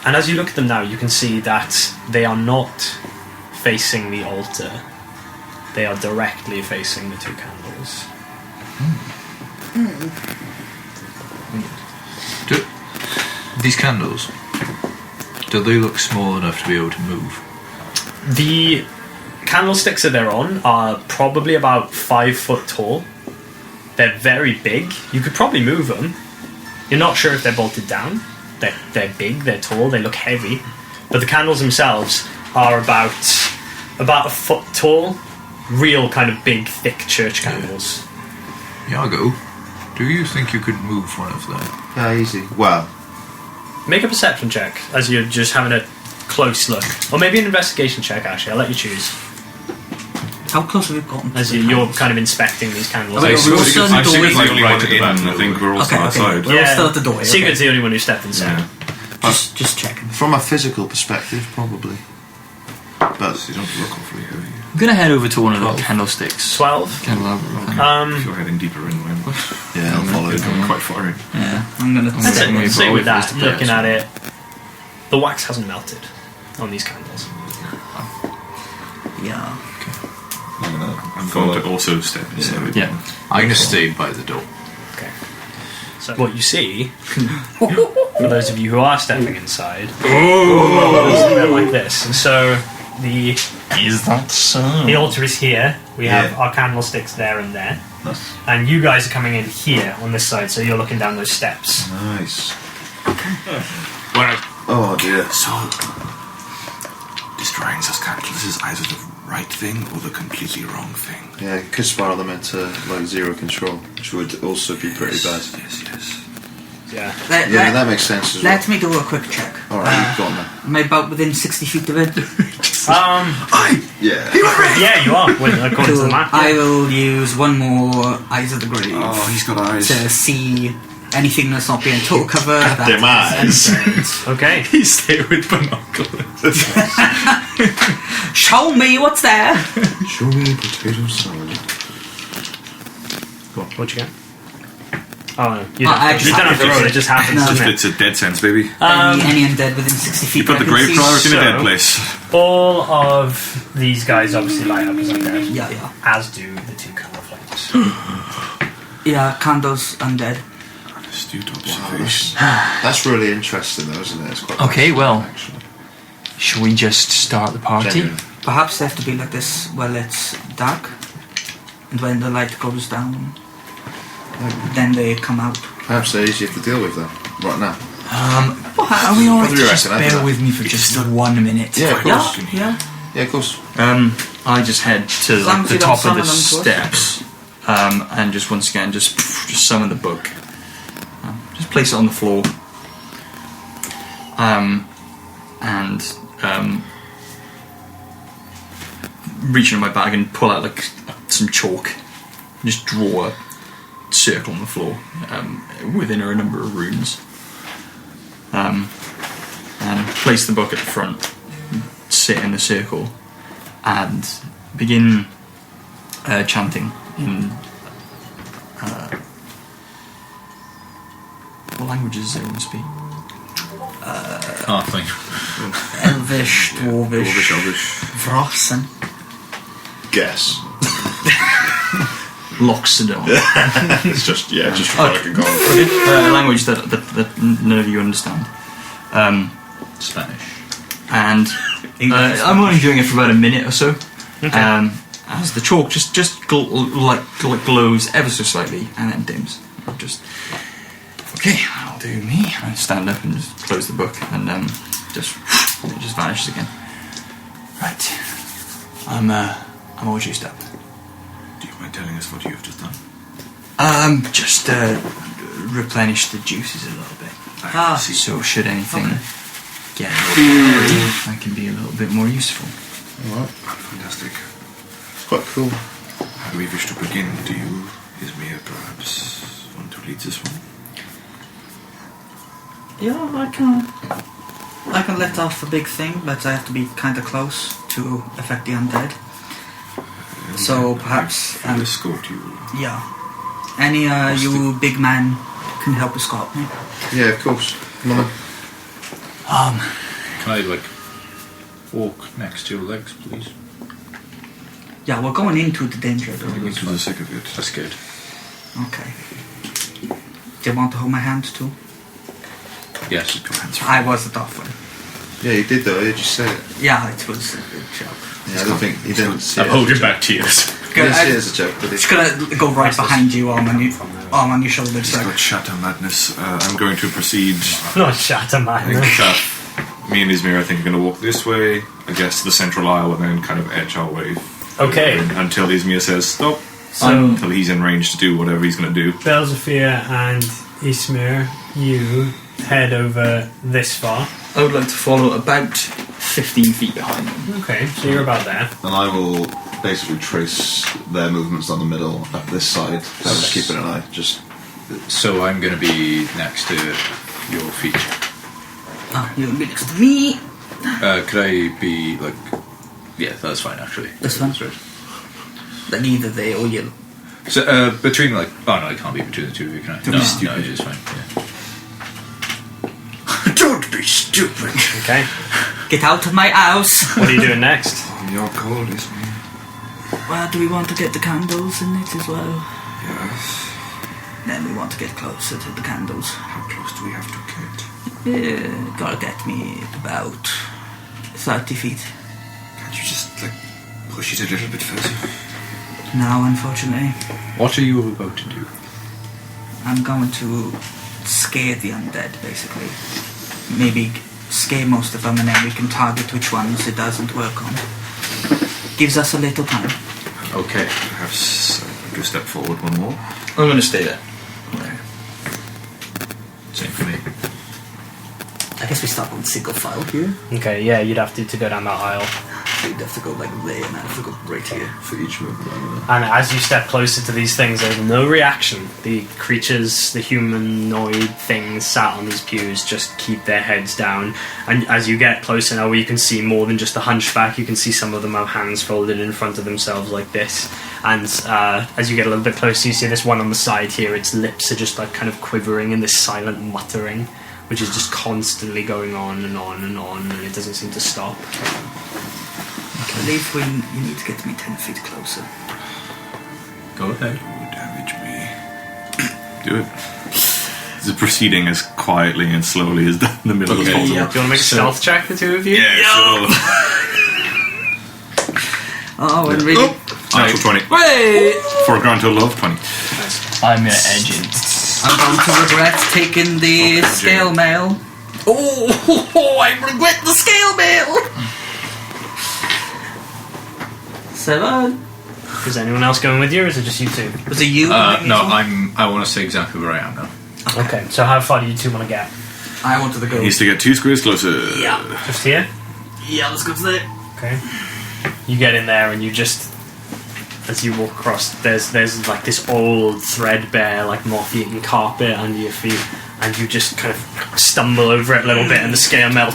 And as you look at them now, you can see that they are not facing the altar. They are directly facing the two candles. These candles, do they look small enough to be able to move? The candlesticks that they're on are probably about 5 foot tall. They're very big. You could probably move them. You're not sure if they're bolted down. They're big, they're tall, they look heavy. But the candles themselves are about a foot tall. Real kind of big, thick church candles. Iago, do you think you could move one of them? Yeah, easy. Well, Make a perception check as you're just having a close look. Or maybe an investigation check, actually. I'll let you choose. How close have we gotten? As you're kind of inspecting these candles. Oh, wait, I we're all see still what in you the can- doorway. I see Sigurd's what the only you one right at in, the back, I think we're all Okay, still okay. outside. We're all still at the doorway. Sigurd's Okay. the only one who stepped inside. Just checking. from a physical perspective, probably. But You don't look awfully heavy. I'm gonna head over to one of the candlesticks. 12. Candelabra. If you're heading deeper in, then yeah, I'll follow you're it. going quite far in. Yeah. I'm gonna. That's Second it. wave Say roll with for this that, to play looking us. at it, the wax hasn't melted on these candles. Yeah. I'm going to also step inside. Yeah. I'm going to stay by the door. Okay. So what you see, for those of you who are stepping inside, is a bit like this. And so the Is that so? the altar is here. We have Yeah. our candlesticks there and there. And you guys are coming in here on this side, so you're looking down those steps. Nice. Well, Oh dear. so, destroying those candles is either the right thing or the completely wrong thing. Yeah, it could spiral them into like zero control, which would also be pretty bad. Yes. Yeah. Yeah, that makes sense as well. Let me do a quick check. Alright, you've got that. Am I about within 60 feet of it? Yeah. Yeah, you are, according to the map. I will use one more Eyes of the Grave Oh, he's got eyes. to see anything that's not being total cover. Them eyes. Okay. You stay with binoculars. Show me what's there. Show me potato salad. What'd you get? Oh no, you I don't, just you don't have to happened roll to it, just happens, No. doesn't it? It's a dead sense, baby. Any undead within 60 feet. You put that the I can grave see? flowers in a So- dead place. All of these guys obviously light up as undead, Yeah. as do the two colour flames. Yeah, candles undead. Astute observation. That's really interesting though, isn't it? It's quite Okay, well. actually. Shall we just start the party? Genuine. Perhaps they have to be like this while it's dark, and when the light goes down, then they come out. Perhaps they're easier to deal with though, right now. Are we alright What to do you just reckon? I bear don't with me for just 1 minute? Yeah, of Yeah, course. yeah. Yeah, of course. I just head to As long like, as the you don't top of the summon them to us. steps, and just once again, just summon the book. Just place it on the floor, and reach into my bag and pull out like some chalk. And just draw a circle on the floor within a number of runes, and place the book at the front sit in a circle and begin chanting in what languages does everyone speak? Halfling. Elvish, Dwarvish, Elvish. Vrossen. Guess. Loxodon. It's just Draconic and Common. Okay. A language that none of you understand. Spanish. And I'm only doing it for about a minute or so. As the chalk just glows ever so slightly and then dims. Okay, I'll do me. I stand up and just close the book and it just vanishes again. Right, I'm all juiced up. Do you mind telling us what you've just done? Just replenish the juices a little bit. So should anything get a little bit dirty, I can be a little bit more useful. Alright. Fantastic. It's quite cool. How do we wish to begin? Do you, Ismir, perhaps want to lead this one? Yeah, I can let off a big thing, but I have to be kind of close to affect the undead. So perhaps I'll escort you. yeah, any you big man can help escort me. Yeah, of course. Come on. Can I walk next to your legs, please? Yeah, we're going into the danger Going though. into the thick of it. That's good. Okay. Do you want to hold my hand too? Yes. I was the tough one. Yeah, you did though. I heard you say it. Yeah, it was a joke. Yeah, I don't think he didn't see I'm it. holding back tears. He didn't see it as a joke, but It's gonna go right behind you, arm on your shoulders. He's got shatter madness. I'm going to proceed. Not Shatter I think me and Ismir, I think, are going to walk this way, I guess, to the central aisle, and then kind of edge our way Okay. until Ismir says stop. So Until he's in range to do whatever he's going to do. Belzafir and Ismir, you head over this far. I would like to follow about 15 feet behind them. Okay, so you're about there. And I will basically trace their movements down the middle up this side. So I'm just keeping an eye. Just So I'm going to be next to your feet. You'll be next to me. Could I be Yeah, that's fine actually. That's fine. right. Then either they or you. So between oh no, I can't be between the two of you, can I? Don't be stupid. No, it's fine. Yeah. don't be stupid. Okay. Get out of my house. What are you doing next? Your call, Ismir. Well, do we want to get the candles in it as well? Yes. Then we want to get closer to the candles. How close do we have to get? Gotta get me about 30 feet. Can't you just, push it a little bit further? No, unfortunately. What are you about to do? I'm going to scare the undead, basically. Maybe scare most of them, and then we can target which ones it doesn't work on. Gives us a little time. Okay. Perhaps I go step forward one more. I'm going to stay there. Same for me. I guess we start on single file here. Okay, yeah, you'd have to go down that aisle. So you'd have to go there, and I have to go right here. For each movement. And as you step closer to these things, there's no reaction. The creatures, the humanoid things sat on these pews just keep their heads down. And as you get closer now, you can see more than just the hunchback. You can see some of them have hands folded in front of themselves like this. And as you get a little bit closer, you see this one on the side here. Its lips are just kind of quivering in this silent muttering, which is just constantly going on and on and on, and it doesn't seem to stop. I believe you need to get me 10 feet closer. Go ahead. Damage me. Do it. The proceeding as quietly and slowly as the middle as Okay, possible. Do you want to make a stealth check, the two of you? Yeah, sure. Oh, and really? Natural 20. Wait! For a grand total of 20. I'm going to edge in. I'm going to regret taking the scale mail. Oh, I regret the scale mail! 7. Is anyone else going with you, or is it just you two? Was it you? No, I want to say exactly where I am now. Okay, so how far do you two want to get? I wanted to go. Needs to get 2 squares closer. Yeah. Just here? Yeah, let's go to there. Okay. You get in there and you just, as you walk across, there's like this old threadbare, like moth-eaten carpet under your feet, and you just kind of stumble over it a little bit, and the scale mail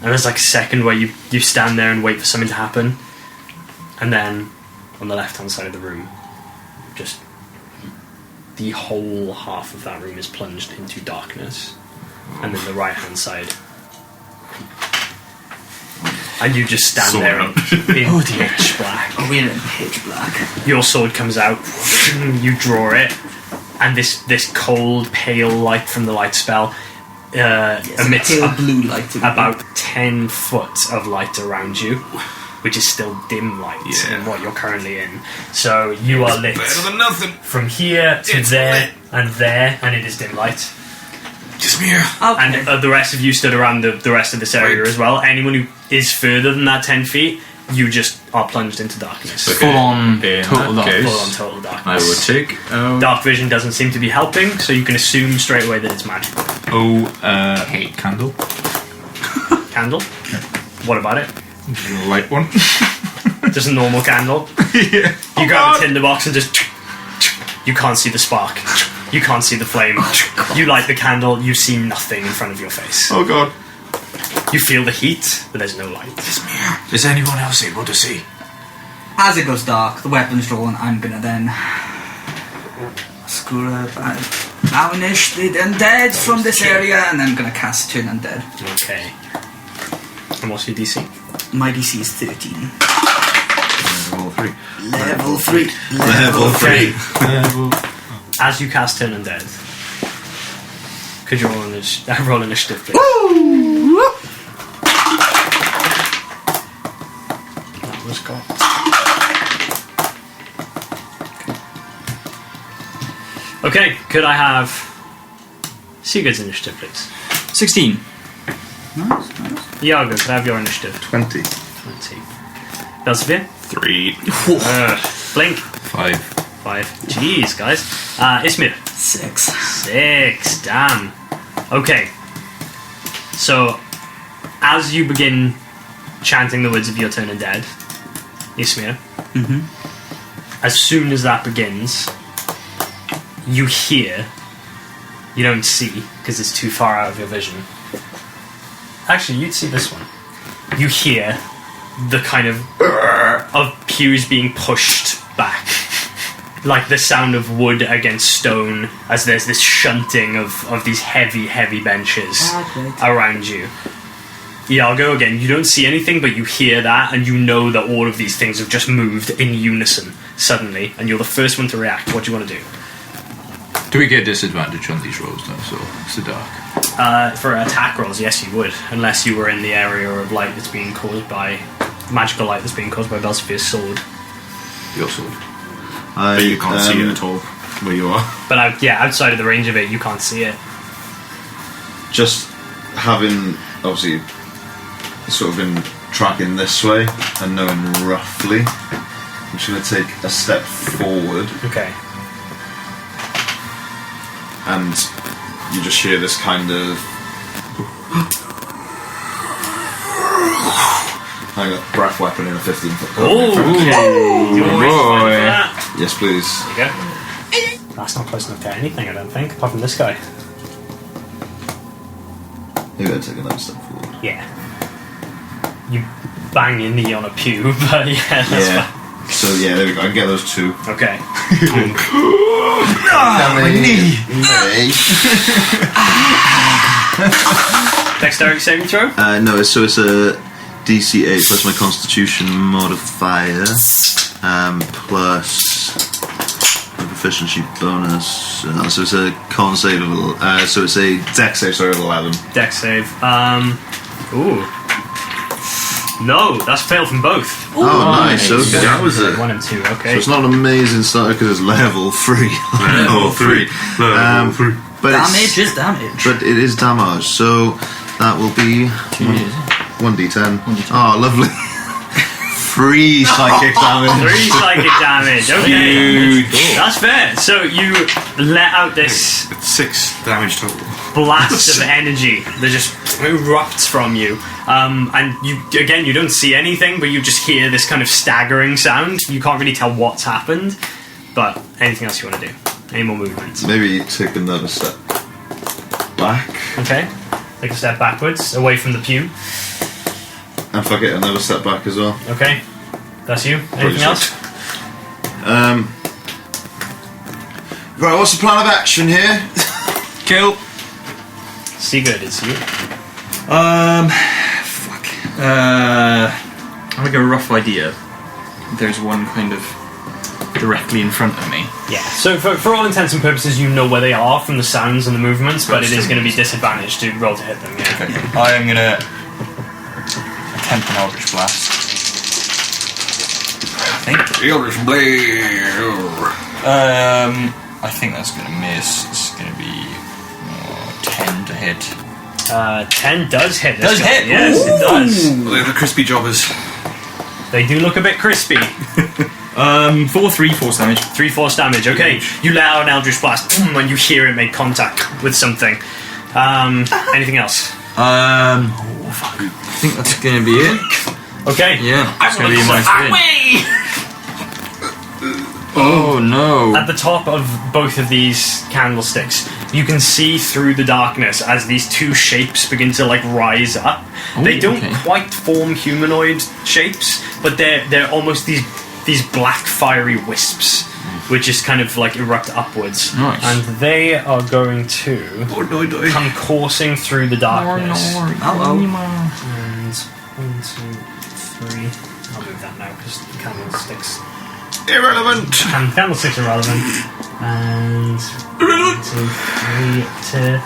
And there's like a second where you stand there and wait for something to happen. And then on the left-hand side of the room, just the whole half of that room is plunged into darkness. And then the right-hand side. And you just stand there in pitch black. Oh, we're in pitch black. Your sword comes out, you draw it, and this cold, pale light from the light spell emits a blue light. about 10 foot of light around you, which is still dim light in what you're currently in. So you are lit Better than nothing. from here to there and there, and it is dim light. Just me here. Okay. And the rest of you stood around the rest of this area as well. Anyone who is further than that 10 feet, you just are plunged into darkness. Okay. Full on In total that dark. case, Full on total darkness. I would take Dark vision doesn't seem to be helping, so you can assume straight away that it's magical. candle. Candle? What about it? Light one. Just a normal candle. Yeah. You grab a tinderbox and just... You can't see the spark. You can't see the flame. You light the candle, you see nothing in front of your face. Oh god. You feel the heat, but there's no light. Is anyone else able to see? As it goes dark, the weapon's drawn, I'm gonna then screw up and banish the undead from this area, and I'm gonna cast Turn Undead. Okay. And what's your DC? My DC is 13. Level 3. Level 3. Level 3. As you cast Turn Undead, could you roll initiative, please? That was got. Okay, could I have Sigurd's initiative, please? 16. Nice. Iago, could I have your initiative? 20. 20. Belzevere? 3. Blink? 5. 5. Jeez, guys. Ismir? 6. 6. Damn. Okay. So, as you begin chanting the words of your turn undead, Ismir, as soon as that begins, you hear, you don't see, because it's too far out of your vision. Actually, you'd see this one. You hear the kind of pews being pushed back. Like the sound of wood against stone as there's this shunting of these heavy, heavy benches around you. Iago, again, you don't see anything, but you hear that, and you know that all of these things have just moved in unison suddenly, and you're the first one to react. What do you want to do? Do we get disadvantage on these rolls now? So it's the dark. For attack rolls, yes, you would, unless you were in the area of light that's being caused by magical light that's being caused by Belzevir's sword. Your sword. But you can't see it at all where you are. But outside of the range of it, you can't see it. Just having, obviously, sort of been tracking this way and knowing roughly, I'm just going to take a step forward, Okay. and you just hear this kind of hang on, breath weapon in a 15-foot cone. Okay. You always find for that. Yes, please. There you go. That's not close enough to anything, I don't think, apart from this guy. Maybe I'll take another step forward. Yeah. You bang your knee on a pew, but yeah, that's Yeah. So yeah, there we go. I can get those two. fine. Okay. My knee. Dexterity saving throw? No, so it's a DC 8 plus my Constitution modifier, plus my proficiency bonus. So it's a con save of so it's a Dex save, sorry, of 11. Dex save. Ooh. No, that's failed from both. Oh, nice. Okay, that was it. 1 and 2, okay. So it's not an amazing start because it's level 3. Level 3. Level 3. But Damage is damage. But it is damage, so that will be 1d10. Oh, lovely. 3 psychic damage. 3 psychic damage, okay. That's fair. So you let out this It's 6 damage total. blast of energy that just erupts from you. And you don't see anything, but you just hear this kind of staggering sound. You can't really tell what's happened. But anything else you want to do? Any more movements? Maybe take another step back. Okay. Take a step backwards, away from the pew. And fuck it, another step back as well. Okay. That's you. Anything Pretty else? Right, what's the plan of action here? Kill. Sigurd, it's you. Fuck. I have like a rough idea. There's one kind of directly in front of me. Yeah. So for all intents and purposes, you know where they are from the sounds and the movements, but it is going to be disadvantaged to roll to hit them. Yeah. Okay. I am gonna attempt an Eldritch Blast. I think. Eldritch Blade. I think that's gonna miss. It's gonna be 10 to hit. 10 does hit. this Does guy. hit? Yes, it does. They're the crispy jobbers. They do look a bit crispy. 3 force damage. 3 force damage. Okay, you let out an Eldritch Blast when you hear it make contact with something. Anything else? Oh fuck. I think that's gonna be it. Okay. Yeah, it's gonna be my spin. Oh no. At the top of both of these candlesticks, you can see through the darkness as these two shapes begin to like rise up. They don't quite form humanoid shapes, but they're almost these black fiery wisps, which just kind of like erupt upwards. Nice. And they are going to come coursing through the darkness. Hello. And 1, 2, 3. I'll move that now because the candlesticks. Irrelevant! And candlesticks are relevant. And 1, 2, 3 to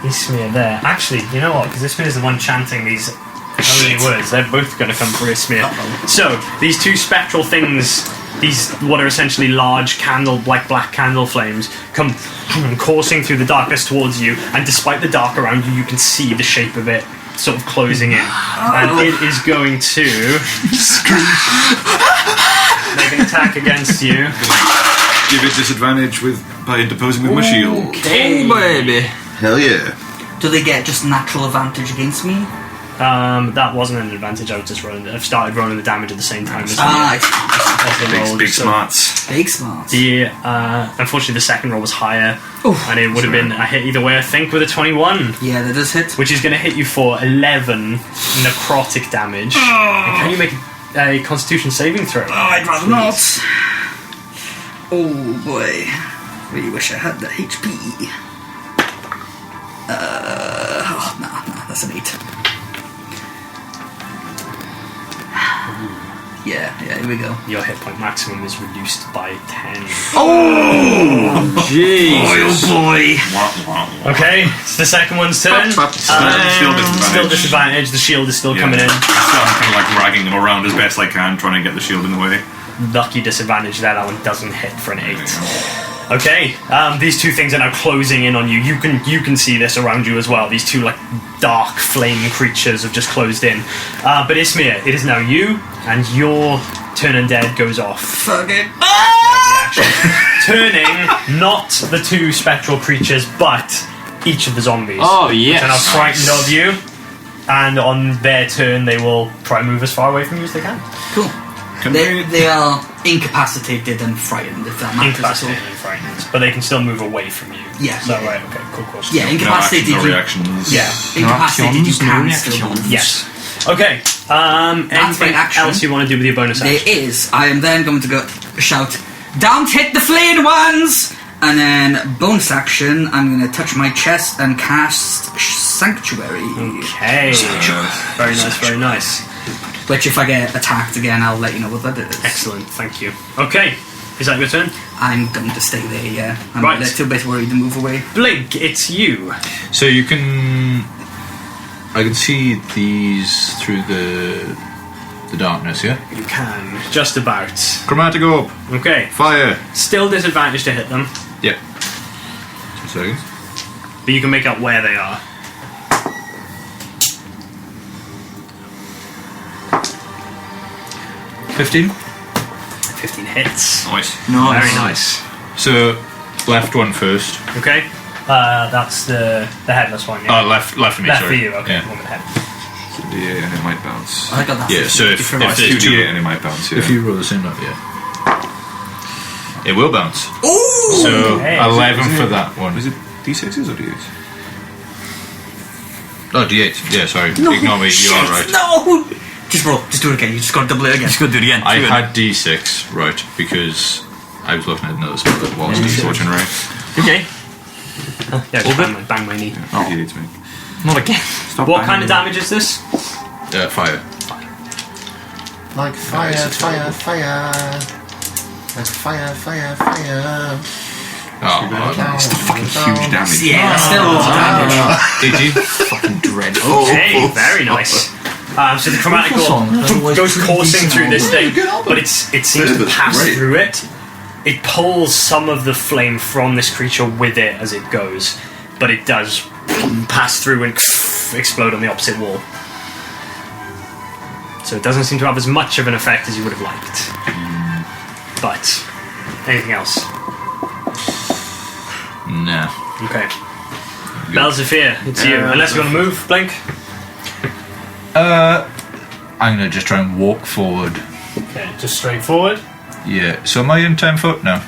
Ismir there. Actually, you know what? Because Ismir is the one chanting these holy words. They're both going to come for Ismir. So these two spectral things, these what are essentially large black candle flames, come coursing through the darkness towards you. And despite the dark around you, you can see the shape of it sort of closing in, and it is going to make an attack against you. Give it disadvantage by interposing with my shield. Okay. Oh baby. Hell yeah. Do they get just natural advantage against me? That wasn't an advantage. I've started rolling the damage at the same time as Big smarts. Big smart. Unfortunately, the second roll was higher, and it would have been a hit either way. I think with a 21. Yeah, that does hit. Which is going to hit you for 11 necrotic damage. And can you make a Constitution saving throw? Oh, I'd rather not. Oh boy, really wish I had that HP. Nah, that's an 8. Yeah, here we go. Your hit point maximum is reduced by 10. Oh, Jesus. oh boy. Okay, it's the second one's turn. Still disadvantage. Still disadvantage. The shield is still coming in. I'm kind of like dragging them around as best I can, trying to get the shield in the way. Lucky disadvantage there. That one doesn't hit for an 8. Okay, these two things are now closing in on you. You can see this around you as well. These two like dark flame creatures have just closed in. But Ismir, it is now you, and your turn undead goes off. Fuck it. Turning not the two spectral creatures, but each of the zombies. Oh yes. And are frightened of you, and on their turn they will try and move as far away from you as they can. Cool. They are incapacitated and frightened, if that matters at all. Incapacitated and frightened, but they can still move away from you. Yeah. So right, okay, cool. Yeah, incapacitated. No reactions. Yeah. Incapacitated, you No can reactions. still move. Yes. Okay. Anything my action. else you want to do with your bonus There action? is. I am then going to go shout, "Don't hit the flayed ones!" And then bonus action, I'm going to touch my chest and cast Sanctuary. Okay. Very nice. Very nice. Which, if I get attacked again, I'll let you know what that is. Excellent. Thank you. Okay. Is that your turn? I'm going to stay there. Yeah. I'm Right. a little bit worried to move away. Blink, it's you. So you can... I can see these through the darkness, yeah? You can. Just about. Chromatic orb. Okay. Fire. Still disadvantage to hit them, Yep. 2 seconds. but you can make out where they are. $15. 15 hits. Nice. Very nice. So, left one first. Okay. That's the headless one, yeah? Left for me, Left sorry. for you, okay. Yeah. One with the head. So D8 and it might bounce. I got that. Yeah, so if It's there's 2D8 and it might bounce, yeah. If you roll the same up, yeah. It will bounce. Ooh! So, Okay. 11 for that one. Is it D6s or D8s? Oh, D8. Yeah, sorry. No, Ignore me, you are shit, right. No! Just roll. Just do it again. You just got to double it again. Just go do it again. I Do it. had D6, right, because I was looking at another spell that was D6. Fortune Ray. Okay. Yeah, just bang my knee. Oh. You need to make. Not again. Stop What kind banging of damage is this? Fire. Like fire, fire, fire. Like fire, fire, fire. Oh, It's the fucking huge damage. Yeah, that's still a lot of damage. 18. Fucking dreadful. Okay, very nice. So the chromatic song. orb goes coursing through this thing, but it seems to That's pass great. through it. It pulls some of the flame from this creature with it as it goes, but it does pass through and explode on the opposite wall. So it doesn't seem to have as much of an effect as you would have liked. But anything else? Nah. Okay. Belzafir, it's you. Unless you want to move, Blink. I'm going to just try and walk forward. Okay, just straight forward. Yeah. So am I in 10 foot now?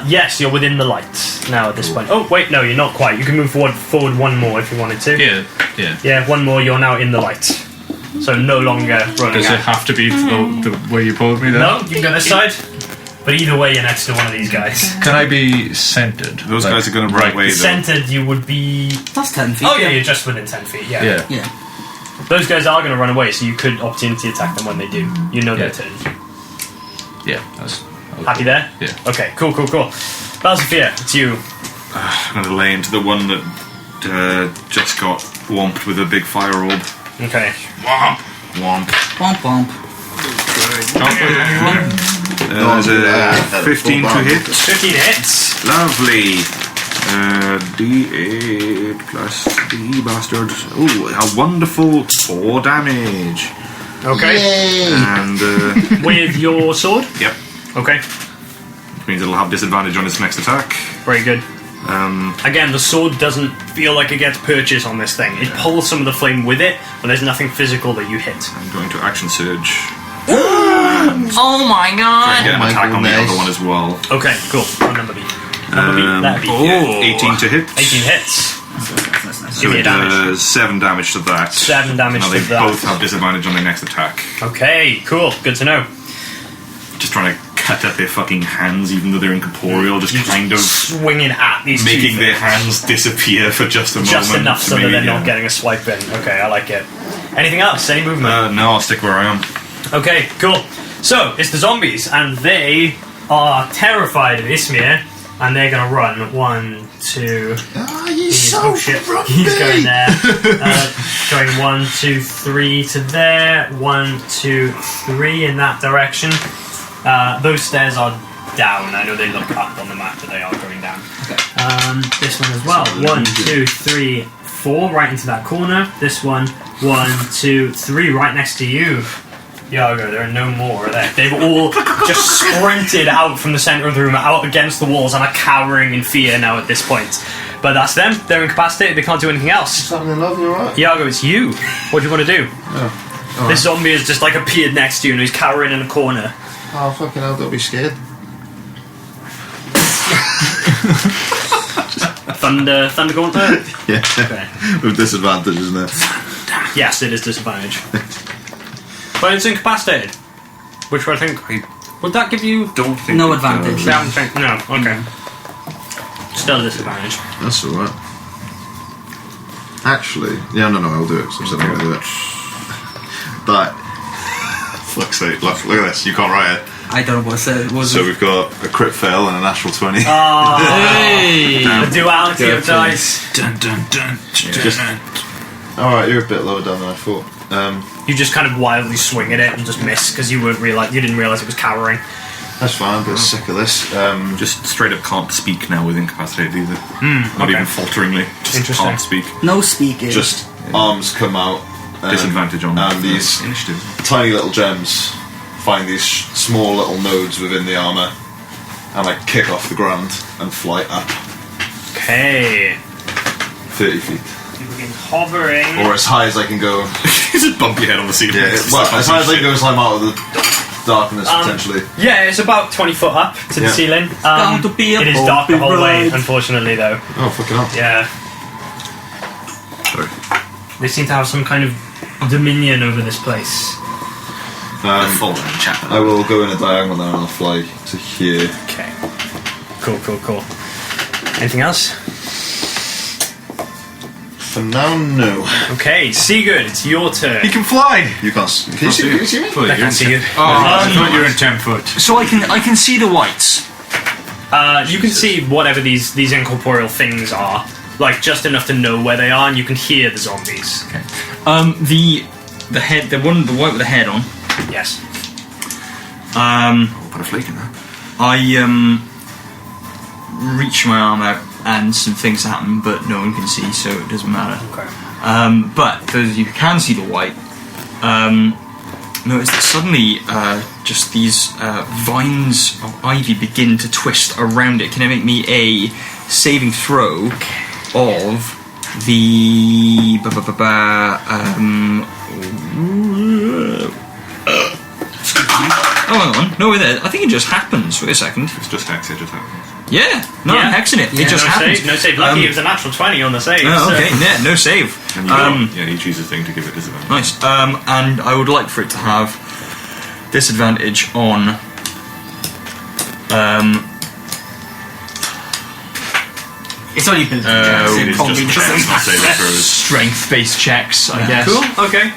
Yes, you're within the light now at this point. Oh, wait, no, you're not quite. You can move forward one more if you wanted to. Yeah. Yeah, one more, you're now in the light. So no longer running Does it out. have to be the way you pulled me there? No, you can go this side. But either way, you're next to one of these guys. Can I be centered? Those guys are going to right way though. Centered, you would be... That's 10 feet. Oh, yeah, you're just within 10 feet, yeah. Yeah. Yeah. Those guys are going to run away, so you could opportunity attack them when they do. You know their Yeah. turn. Yeah. That's, Happy there? Yeah. Okay, cool. Balsafir, it's you. I'm going to lay into the one that just got whomped with a big fire orb. Okay. Whomp. Whomp. Womp womp. There's a 15 to hit. 15 hits. Lovely. D8 plus D bastard. Ooh, a wonderful 4 damage. Okay. And, With your sword? yep. Okay. Which means it'll have disadvantage on its next attack. Very good. Again, the sword doesn't feel like it gets purchase on this thing. It pulls some of the flame with it, but there's nothing physical that you hit. I'm going to action surge. Oh my god! Get an my attack on the goodness. other one as well. Okay, cool. What number be? That'd be 18 to hit. 18 hits. Nice. Give me a It damage. does 7 damage to that. 7 damage Now to they that. both have disadvantage on their next attack. Okay, cool. Good to know. Just trying to cut at their fucking hands, even though they're incorporeal. Just kind of Swinging at these making two their things. hands disappear for just a moment. Just enough to so that maybe, they're not getting a swipe in. Okay, I like it. Anything else? Any movement? No, I'll stick where I am. Okay, cool. So, it's the zombies, and they are terrified of Ismir, and they're gonna run. 1, 2... oh shit, he's going there. Going 1, 2, 3 to there. 1, 2, 3 in that direction. Those stairs are down. I know they look up on the map, but they are going down. Okay. This one as well. 1, 2, 3, 4, right into that corner. This one, 1, 2, 3, right next to you. Iago, there are no more, are there? They've all just sprinted out from the centre of the room, out against the walls, and are cowering in fear now at this point. But that's them. They're incapacitated. They can't do anything else. Something in love, you alright? Iago, it's you. What do you want to do? Oh. This zombie has just like appeared next to you, and he's cowering in a corner. Oh, fucking hell, don't be scared. Thunder Gauntlet? Yeah. Okay. With disadvantage, isn't it? Yes, it is disadvantage. But it's incapacitated. Which I think... Would that give you... Don't think No it advantage. does. No, okay. Still a disadvantage. That's alright. Actually, yeah, no, I'll do it. So I'm saying I'll do it. That. Fuck's sake, look at this, you can't write it. I don't know what it was. So we've got a crit fail and a natural 20. Hey! The duality of Gotcha. dice. Dun dun dun. Just- Alright, you're a bit lower down than I thought. You just kind of wildly swing at it and just miss because you didn't realise it was cowering. That's fine, I'm a bit sick of this. Just straight up can't speak now with incapacitated either. Not okay. even falteringly. Just Interesting. can't speak. No speaking. Just arms come out. Disadvantage on and these initiative. tiny little gems find these small little nodes within the armour, and I kick off the ground and fly up Okay. 30 feet. You begin hovering. Or as high as I can go. Just bump your head on the ceiling. Yeah, well, as high as I can go, climb out of the darkness, potentially. Yeah, it's about 20 foot up to the Yeah. ceiling. Going to be a It is dark the bumpy whole way, ride. unfortunately, though. Oh, fucking hell. Yeah. Sorry. They seem to have some kind of dominion over this place. Full round chapter. I will go in a diagonal then and I'll fly to here. Okay. Cool. Anything else? For now, no. Okay, Sigurd, it's your turn. He can fly! You can't. Can you see me? Well, I can't see you. I thought you were in 10 foot. So I can see the whites. You can see whatever these incorporeal things are, like just enough to know where they are, and you can hear the zombies. Okay. The head, the white with the head on. Yes. I'll put a flake in there. I reach my arm out and some things happen, but no one can see, so it doesn't matter. Okay. But those of you who can see the white, notice that suddenly just these vines of ivy begin to twist around it. Can I make me a saving throw of the oh, hang on. No, wait there. I think it just happens. Wait a second. It's just hex, it just happens. Yeah. No, I'm hexing it. It just happens. No save. Lucky it was a natural 20 on the save. Oh, so- okay. Yeah, no save. And you choose a thing to give it disadvantage. Nice. And I would like for it to have disadvantage on It's only been It is just checks, not saving throws. strength-based checks, I guess. Cool. Okay.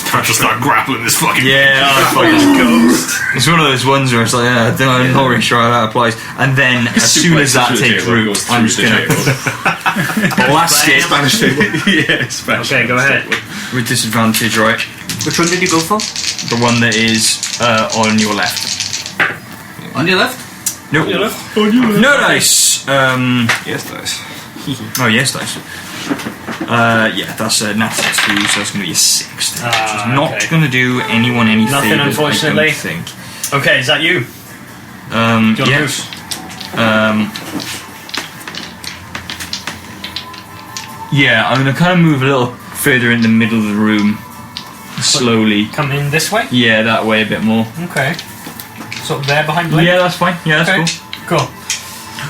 Try to start grappling this fucking. Yeah, Ghost. it's one of those ones where it's like, I'm not really sure how that applies. And then as soon as that takes root, I'm just gonna blast it Spanish table. Yeah, Spanish. Okay, go ahead. with disadvantage, right? Which one did you go for? The one that is on your left. On your left? Nope. No dice. Yes, dice. Oh yes, dice. Yeah, that's a natural 2, so it's going to be a 6. Which is not okay. going to do anyone any Nothing, favours, unfortunately. I don't think. Okay, is that you? Do you want to Yeah. move? Yeah, I'm going to kind of move a little further in the middle of the room, slowly. Come in this way? Yeah, that way a bit more. Okay. Sort of there behind Blake? Yeah, that's fine. Yeah, that's Cool.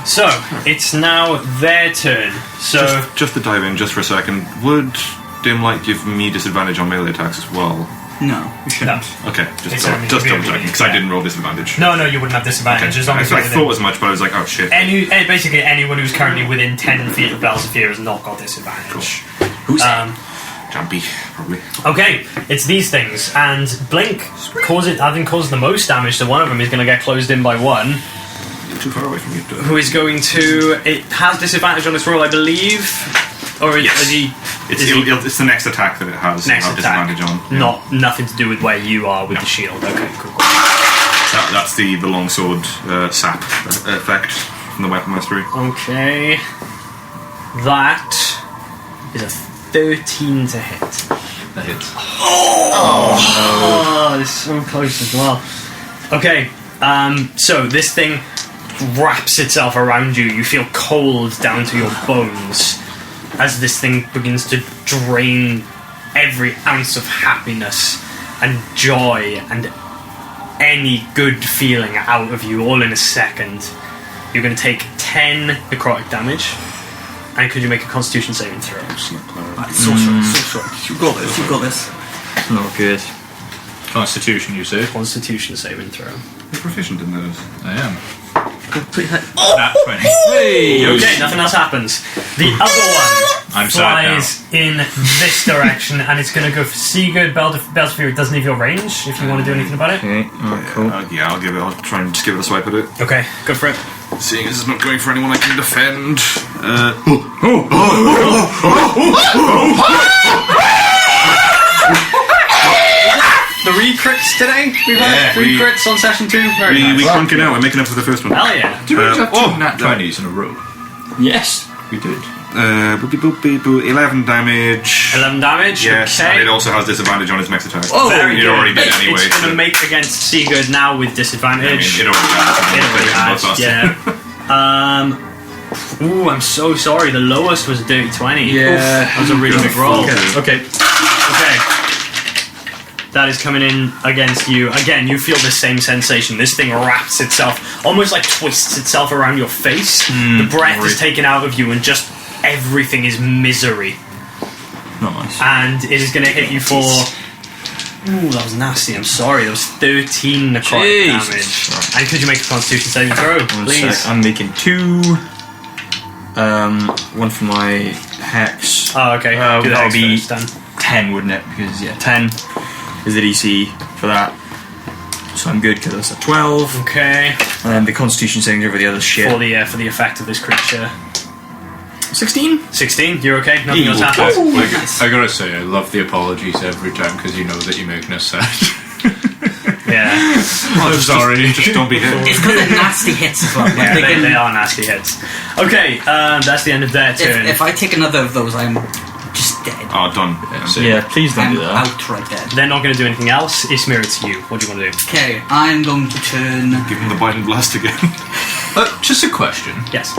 So, it's now their turn. So, Just to dive in, just for a second, would dim light give me disadvantage on melee attacks as well? No, you shouldn't. Okay, It's just only double really- checking because I didn't roll disadvantage. no, you wouldn't have disadvantage Okay. as long as I you're within. thought as much, but I was like, oh shit. Basically, anyone who's currently within 10 feet of Bells of Fear has not got disadvantage. Who's Jumpy, probably. Okay, it's these things, and Blink having caused the most damage to one of them is going to get closed in by one. You're too far away from you. Who is going to? It has disadvantage on its roll, I believe. Or Yes. is he? It's the next attack that it has. Next have attack. disadvantage on. Yeah. Nothing to do with where you are with the shield. Okay, cool. That's the longsword sap effect from the weapon mastery. Okay, that is a 13 to hit. That hits. Oh, it's so close as well. Okay, so this thing wraps itself around you. You feel cold down to your bones as this thing begins to drain every ounce of happiness and joy and any good feeling out of you all in a second. You're going to take 10 necrotic damage. And could you make a Constitution saving throw? Sorcerer. You've got this. You've got this. Not good. Constitution, you say? Constitution saving throw. You're proficient in those. I am. Pretty high. Nat 20. Hey! Okay, nothing else happens. The other one I'm sad now. flies in this direction, and it's going to go for Sigurd. Bells of Fear, it doesn't have your range, if you want to do anything about it. Okay, alright, cool. Yeah, I'll try and just give it a swipe at it. Okay, go for it. Seeing as it's not going for anyone I can defend. Three crits today? We've had Yeah, three we- crits on session 2. Very We nice. crunk it out. We're making up for the first one. Hell yeah. Do we have two oh, nat 20s in a row? Yes. We did. Boopy boopy boo. 11 damage. 11 damage? Yes, Okay. and it also has disadvantage on its next attack. Oh, very it good. already did anyway. It's going so- to make against Sigurd now with I mean, disadvantage. it already has. Yeah. Ooh, I'm so sorry. The lowest was a dirty 20. Yeah. Oof, that was a really good roll. Okay. Okay. That is coming in against you. Again, you feel the same sensation. This thing wraps itself, almost like twists itself around your face. The breath is taken out of you, and just everything is misery. Not nice. And it is going to hit you for Ooh, that was nasty. I'm sorry. That was 13 necrotic Jesus. damage. And could you make a Constitution saving throw, One please? sec, I'm making 2. One for my hex. Oh, okay. Do the That'll hex be first, then. 10, wouldn't it? Because 10 is the DC for that. So I'm good because that's a 12. Okay. And then the Constitution savings over the other shit. For the effect of this creature. 16. 16. You're okay. Nothing else happens. I gotta say, I love the apologies every time because you know that you're making us sad. Yeah. I'm sorry. Just don't be hit. It's because they're nasty hits as well. Like, Yeah, they they can- are nasty hits. Okay, that's the end of their turn. if I take another of those, I'm just dead. Oh, done. Yeah, please don't I'm do that. outright dead. They're not going to do anything else. Ismir, it's you. What do you want to do? Okay, I'm going to turn. Give him the bite and blast again. Just a question. Yes.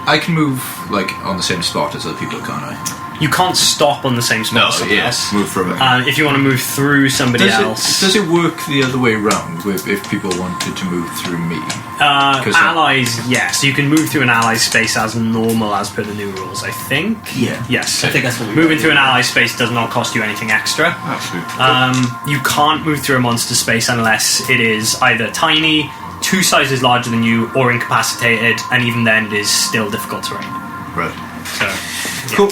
I can move like on the same spot as other people, can't I? You can't stop on the same spot. No, as someone yes. else. Move from it. If you want to move through somebody else, Does it work the other way around if people wanted to move through me? 'Cause allies, yes, you can move through an ally space as normal as per the new rules. I think. Yeah. Yes. I think that's what we Moving got. through an ally space does not cost you anything extra. Absolutely. You can't move through a monster space unless it is either tiny, 2 sizes larger than you, or incapacitated, and even then it is still difficult terrain. Right. So, yeah. Cool.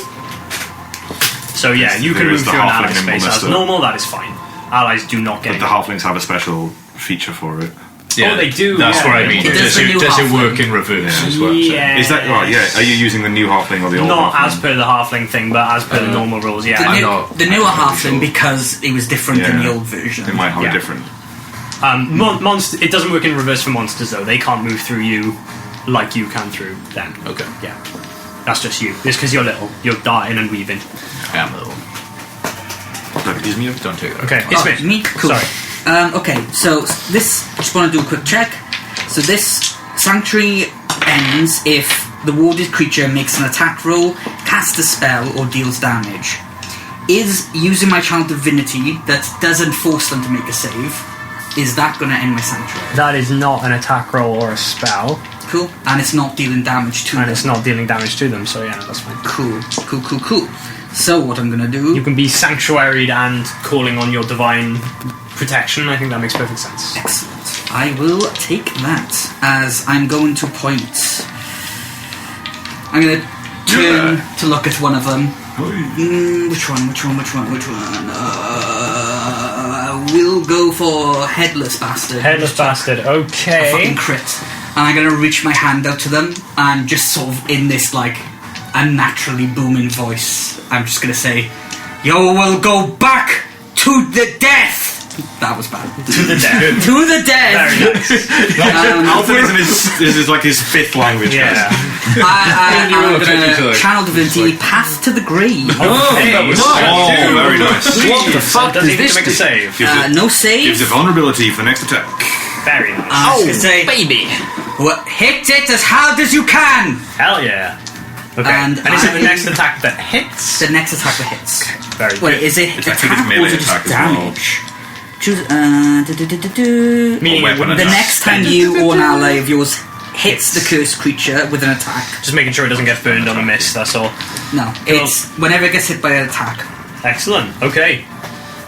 So yeah, you can There move is the through an halfling ally space nimbleness as to it. normal. That is fine. Allies do not get But it. the halflings have a special feature for it. Oh, they do. That's yeah. what I mean. It does Does the new it halfling. work in reverse as well? Yeah. Is that right? Yeah. Are you using the new halfling or the old Not halfling? as per the halfling thing, but as per the normal rules. The, Yeah. I'm new, not- the newer I'm not halfling sure. because it was different than the Yeah. old version. They might have Yeah. a different. Monster. It doesn't work in reverse for monsters though. They can't move through you like you can through them. Okay. Yeah. That's just you. It's because you're little. You're darting and weaving. I am a little. Don't take that. Okay. Oh, It's me. me? Cool. Sorry. Okay, so this, just want to do a quick check. So this sanctuary ends if the warded creature makes an attack roll, casts a spell, or deals damage. Is using my Child Divinity that doesn't force them to make a save, is that going to end my sanctuary? That is not an attack roll or a spell, Cool. And it's not dealing damage to and them. it's not dealing damage to them. So yeah, that's fine. Cool. So what I'm going to do... You can be sanctuaried and calling on your divine protection. I think that makes perfect sense. Excellent. I will take that as I'm going to point. I'm going to turn to look at one of them. Which one? We'll go for Headless Bastard. Headless bastard. A fucking Okay. crit. And I'm going to reach my hand out to them and just sort of in this like unnaturally booming voice, I'm just going to say, "You will go back to the death." That was bad. To the death. To the death. Very nice. Alpha is like his 5th language. I'm Yeah. going to to like- channel divinity, path to the grave. Okay. Oh, very nice. What the fuck does he need to make a save? No Gives save. you vulnerability for the next attack. Very nice. I was gonna say, baby, hit it as hard as you can. Hell yeah. Okay. And And is it the I- next attack that hits? The next attack that hits. Very good. Wait, is it It's attack actually just or melee is it just attack as well. damage? Choose. Meaning Or it wouldn't The attack. next time you or an ally of yours hits the cursed creature with an attack. just making sure it doesn't get burned on a miss, that's all. No, it's whenever it gets hit by an attack. Excellent. Okay.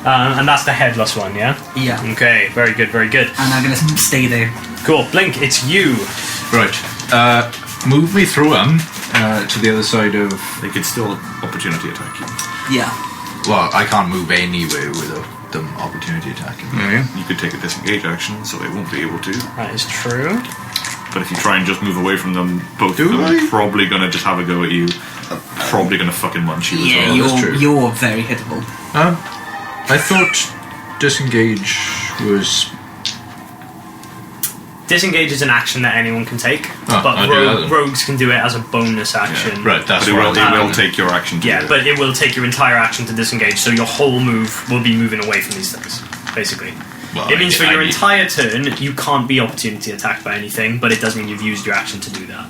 And that's the headless one, yeah? Yeah. Okay, very good, very good. And I'm gonna stay there. Cool. Blink, it's you. Right. Move me through them to the other side of. They could still opportunity attack you. Yeah. Well, I can't move anywhere without them opportunity attacking. You could take a disengage action, so they won't be able to. That is true. But if you try and just move away from them, both of them are probably going to just have a go at you. Probably going to fucking munch you Yeah, as well. that's true. you're very hittable. I thought disengage was. Disengage is an action that anyone can take, Oh, but I'll do that then. rogues can do it as a bonus action. Right, that's But what it will take your action to Yeah, do it. but it will take your entire action to disengage, so your whole move will be moving away from these things, basically. Well, It means for your I- entire turn, you can't be opportunity attacked by anything, but it does mean you've used your action to do that.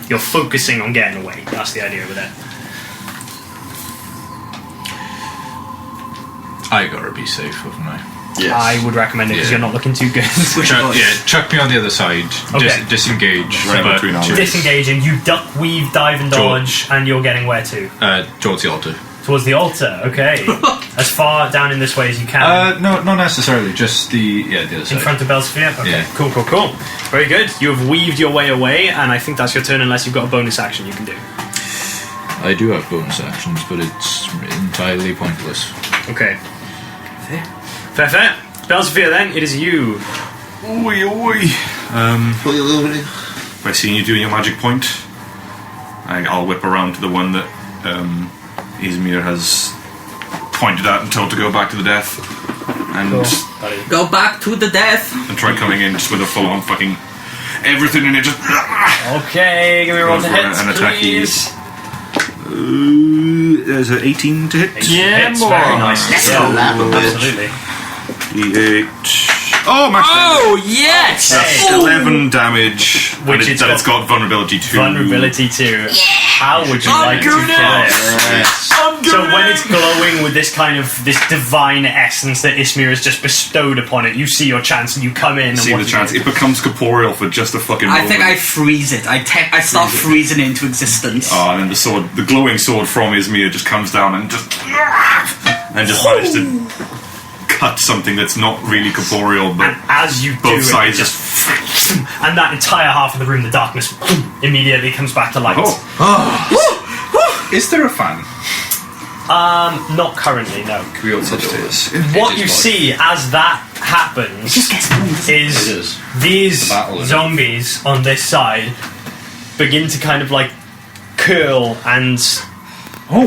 You're focusing on getting away. That's the idea with it. I gotta be safe, haven't I? Yes. I would recommend it because Yeah. you're not looking too good. Chuck me on the other side. Okay. Disengage. Right but between our to- legs. Disengaging, you duck, weave, dive, and dodge, and you're getting where to? towards the altar. Towards the altar, okay. As far down in this way as you can. No, not necessarily. Just the other side. In front of Belsphere? Okay, Yeah. cool. Very good. You have weaved your way away, and I think that's your turn unless you've got a bonus action you can do. I do have bonus actions, but it's entirely pointless. Okay. Fair. Belsphere, then, it is you. Oi. By seeing you doing your magic point, I'll whip around to the one that Izmir has pointed at and told to go back to the death, and Go back to the death. and try coming in just with a full-on fucking everything in it. Just Okay, give me a roll to Go for hit, an attack please. there's an 18 to hit. Yeah, Hits, boy. very nice. Absolutely. D8. Oh, my! Oh, yes! Okay. 11 damage, Which and it's it's got vulnerability 2. Vulnerability 2. How would you like to kill it? So when it's glowing with this kind of this divine essence that Ismir has just bestowed upon it, you see your chance and you come in. See and the chance. It becomes corporeal for just a fucking moment. I think I freeze it. I start freezing it into existence. Oh, and then the glowing sword from Izmir just comes down and just manages to cut something that's not really corporeal, but And as you do both it, sides just and that entire half of the room, the darkness immediately comes back to light. Is there a fan? Not currently, no. Can we also do this? What you see as that happens is these The battle, isn't it? zombies on this side begin to kind of like curl and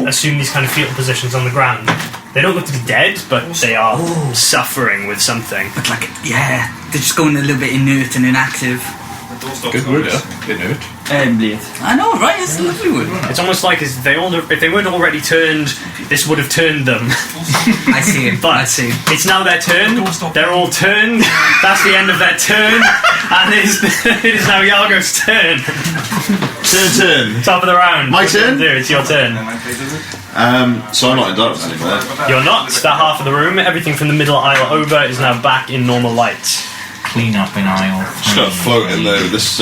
assume these kind of fetal positions on the ground. They don't look to be dead, but they are suffering with something. But like, yeah, they're just going a little bit inert and inactive. Good word, inert. Blade. I know, right? It's a lovely word. It's almost like if they weren't already turned, this would have turned them. I see it. But I see. it's now their turn. They're all turned. That's the end of their turn, and it is now Yargo's turn. Turn. Top of the round. My What are you turn? gonna do? It's your turn. So I'm not in darkness anymore. You're not. That half of the room, everything from the middle aisle over, is now back in normal light. Clean up in aisle. Just got to float in though. This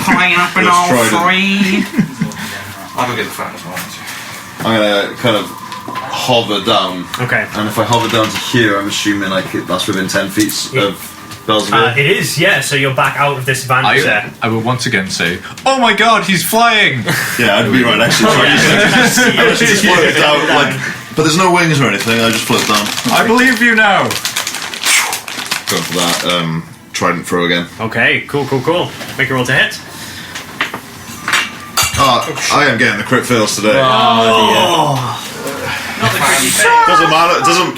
Crying up and Let's all try three. I'll go get the fan as well. I'm gonna kind of hover down, Okay. and if I hover down to here, I'm assuming that's within 10 feet of Belzevere. It is, yeah. So you're back out of this advantage there. I will once again say, "Oh my God, he's flying!" Yeah, I'd be right next to it. I just float down, like, but there's no wings or anything. I just float down. I believe you now. Going for that trident throw again. Okay, cool. Make a roll to hit. I am getting the crit fails today. Not the crazy Doesn't matter. It doesn't.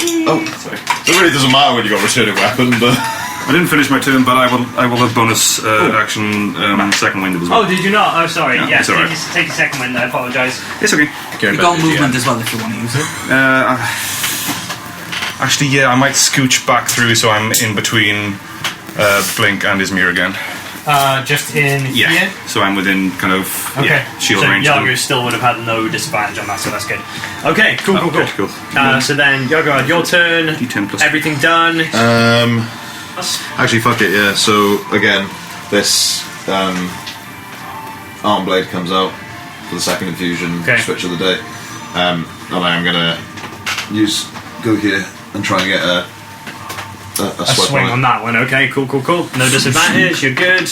It really doesn't matter when you got a returning weapon, but. I didn't finish my turn, but I will have bonus action second wind as well. Oh, did you not? Oh, sorry. No, Yes, it's alright. take your second wind. I apologise. It's okay. You got movement as well if you want to use it. Actually, yeah, I might scooch back through so I'm in between Blink and Izmir again. Just in here. So I'm within kind of Okay. shield so range. Yago still would have had no disadvantage on that, so that's good. Okay, cool. Cool. So then, Yago, your turn. D10 plus. Everything done. Actually, fuck it. Yeah. So again, this arm blade comes out for the second infusion switch of the day, and I am gonna go here and try and get a swipe Swing on it. that one. Okay, cool. No disadvantage. You're good.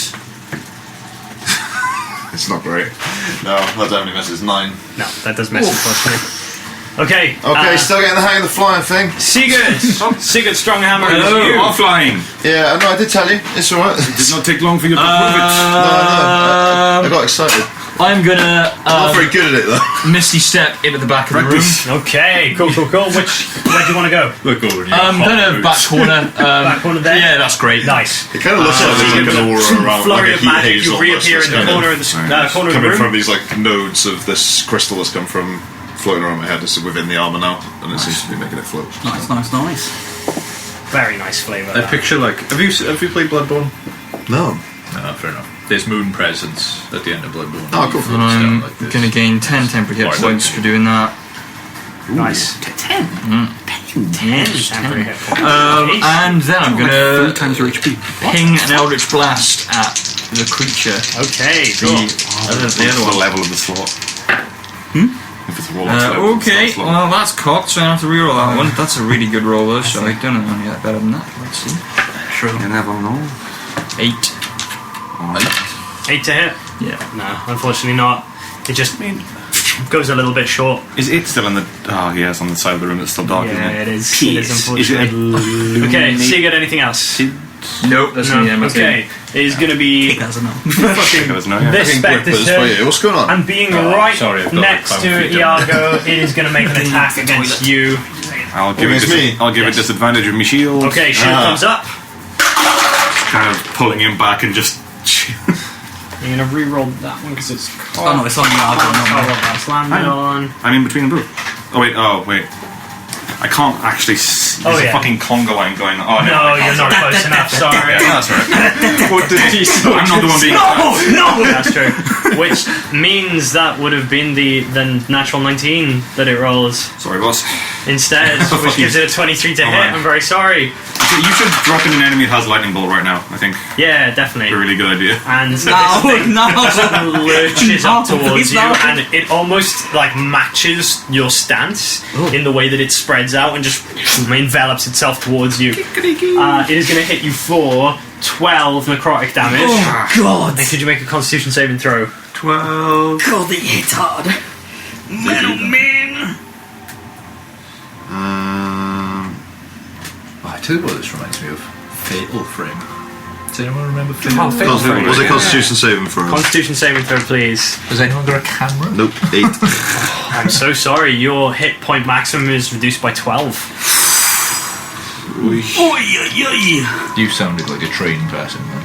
It's not great. No, that definitely misses 9. No, that does miss, unfortunately. Okay. Still getting the hang of the flying thing. Sigurd Stronghammer. Hello, is you. offline. Yeah, no, I did tell you. It's alright. It did not take long for you to prove it. I got excited. I'm gonna Not very good at it though. misty step into the back of the room. Okay, cool. Where do you want to go? Look over here. Kind of back corner. Back corner there? Yeah, that's great. Nice. It kind of looks like there's like an aura around, Flurry like a of heat magic, haze you almost reappear that's in the kind of corner of the corner of the coming room. from these like nodes of this crystal that's come from floating around my head. This is within the armor now, and it seems to be making it float. Nice. Very nice flavour. I picture like have you played Bloodborne? No. No, fair enough. There's moon presence at the end of Bloodborne. Oh, cool. I'm Like this. gonna gain 10 temporary hit points for doing that. Nice. 10. 10 temporary hit points. And then I'm gonna 3 times your HP. ping an Eldritch Blast at the creature. Okay, The cool. other the one. level of the slot. If it's a warlock slope, it's Okay, not slow. well that's cocked, so I have to reroll that one. That's a really good roll though, so I don't know any better than that. Let's see. True. You never know. 8. 8 to hit? Yeah. No, unfortunately not. It just goes a little bit short. Is it still in the... Oh, yeah, it's on the side of the room that's still dark, Yeah, isn't it? it is. It is, Is it unfortunately. Okay, so you got anything else? Nope, that's No. the end. Okay, it is going to be Take that as a no. fucking There's no, yeah. this specter's turn. What's going on? And being Oh, right sorry, I've got next the to clown feet Iago, it is going to make an attack against you. I'll give Against me? I'll give it disadvantage with my shield. Okay, shield comes up. Kind of pulling him back and just... You're going to re-roll that one because it's... Oh no, it's on Iago. Oh, No, no. that's landed on. I'm in between them both. Oh, wait. I can't actually... There's a fucking conga line going on. Oh, No, I can't, you're not sorry. close enough, sorry. Yeah, that's right. I'm not the one being... No! That's true. Which means that would have been the natural 19 that it rolls Sorry, boss. instead, which gives it a 23 to hit. Alright. I'm very sorry. You should drop in an enemy that has lightning bolt right now, I think. Yeah, definitely. A really good idea. And so No, this thing no. lurches up No, towards please you, no. and it almost like matches your stance in the way that it spreads out and just envelops itself towards you. It is going to hit you for 12 necrotic damage. Oh God! And could you make a Constitution saving throw? 12. God, they hit hard. Man, oh man! I tell you what this reminds me of. Fatal Frame. Does anyone remember Fatal Frame? Fatal Frame. Was it Constitution saving for us? Constitution saving throw, please. Has anyone got a camera? Nope, 8. I'm so sorry. Your hit point maximum is reduced by 12. Oy, oy, oy. You sounded like a trained person then.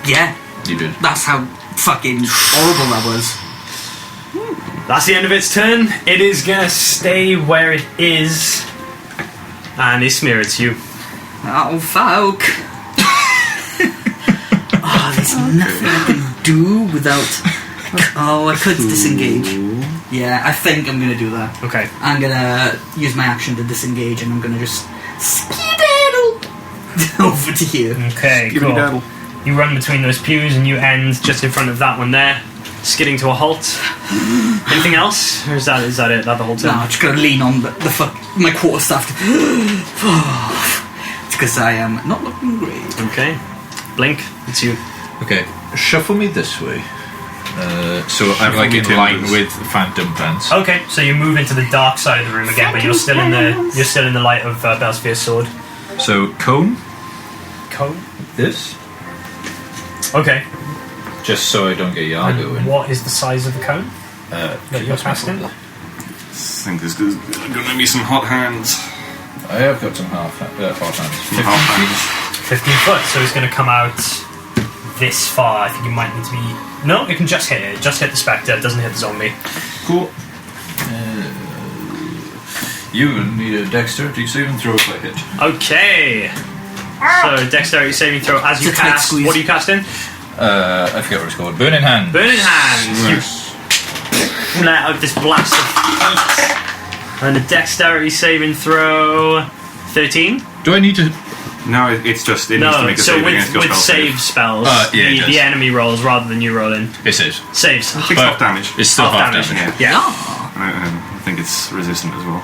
Yeah, You did. that's how fucking horrible that was. That's the end of its turn. It is gonna stay where it is. And Ismir, it's you. Oh, fuck. Oh, there's nothing I can do without... Oh, I could disengage. Yeah, I think I'm gonna do that. Okay. I'm gonna use my action to disengage and I'm gonna just skedaddle over to here. Okay, cool. You run between those pews and you end just in front of that one there, skidding to a halt. Anything else? Or is that it? That the whole No, turn? I'm just gonna lean on my quarterstaff. Because I am not looking great. Okay. Blink, it's you. Okay, shuffle me this way. So I'm like in line with Phantom Pants. Okay, so you move into the dark side of the room again, but you're still in the light of Belsphere's sword. So cone, Cone? this, Okay. just so I don't get Iago in. And what is the size of the cone that you're casting? I think there's gonna be some hot hands. I have got some half hands. Some hot hands. 15 foot, so it's going to come out this far. I think you might need to be... No, it can just hit it. Just hit the spectre. It doesn't hit the zombie. Cool. You need a dexterity saving throw if I hit. Okay. So, dexterity saving throw as you It's a tight cast... squeeze. What are you casting? I forget what it's called. Burning Hand. Burning Hands. You let out this blast of heat. And a dexterity saving throw... 13? Do I need to... No, it's just it needs to No, make a so save against your with spell save spells, yeah, it does. the enemy rolls rather than you rolling. It is. Saves. Save. Half damage. It's still half damage. Yeah. I think it's resistant as well.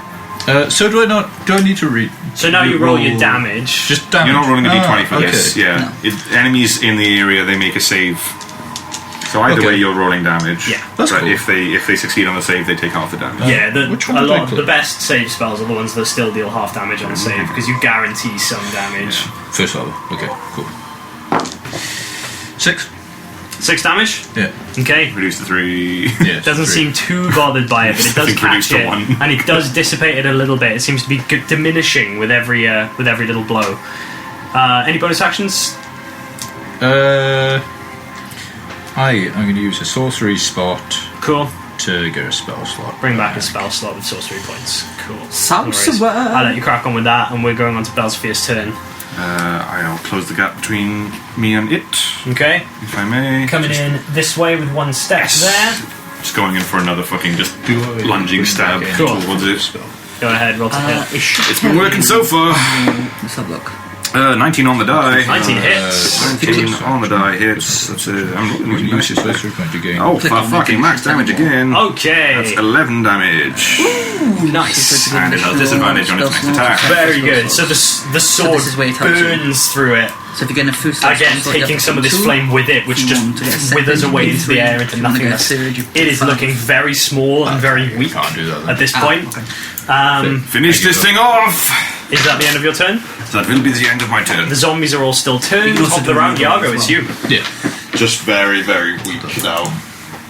So do I need to read... So now you roll your damage. Just damage. You're not rolling a d20 for okay. this. Yeah. Enemies in the area, they make a save. So either Okay. way, you're rolling damage. Yeah. That's but cool. if they succeed on the save, they take half the damage. Yeah, which one a did I lot click? the best save spells are the ones that still deal half damage on a save because you guarantee some damage. First level. Okay, cool. 6. 6 damage. Yeah. Okay. Reduce to 3. Yeah. Doesn't seem too bothered by it, but it I does think reduced catch to it, 1. and it does dissipate it a little bit. It seems to be diminishing with every little blow. Any bonus actions? I'm going to use a sorcery spot Cool. to get a spell slot. Bring back a spell slot with sorcery points. Cool. Sounds No worries. well. I'll let you crack on with that, and we're going on to Belsphere's turn. I'll close the gap between me and it, Okay. if I may. Coming in this way with one step there. Just going in for another fucking just Do I lunging stab Cool. towards it. Go ahead, roll to hit. It should It's been working so far. Let's have a look. 19 on the die. 19 hits. 19 on the die hits. That's I'm rolling with Nice useless. laser point again. Oh, fucking max damage again. Okay. That's 11 damage. Ooh, nice. And it has disadvantage on its next attack. Very good. So the sword this is where it helps you. burns through it. So if you're getting a food Again, taking some of this flame with it, which just withers away into the air into nothingness. It is looking very small and very weak Can't do that then. at this point. Finish this thing off! Is that the end of your turn? That will be the end of my turn. The zombies are all still turned. can also Top of the do round, the other Iago, as it's you. Yeah. Just very, very weak now.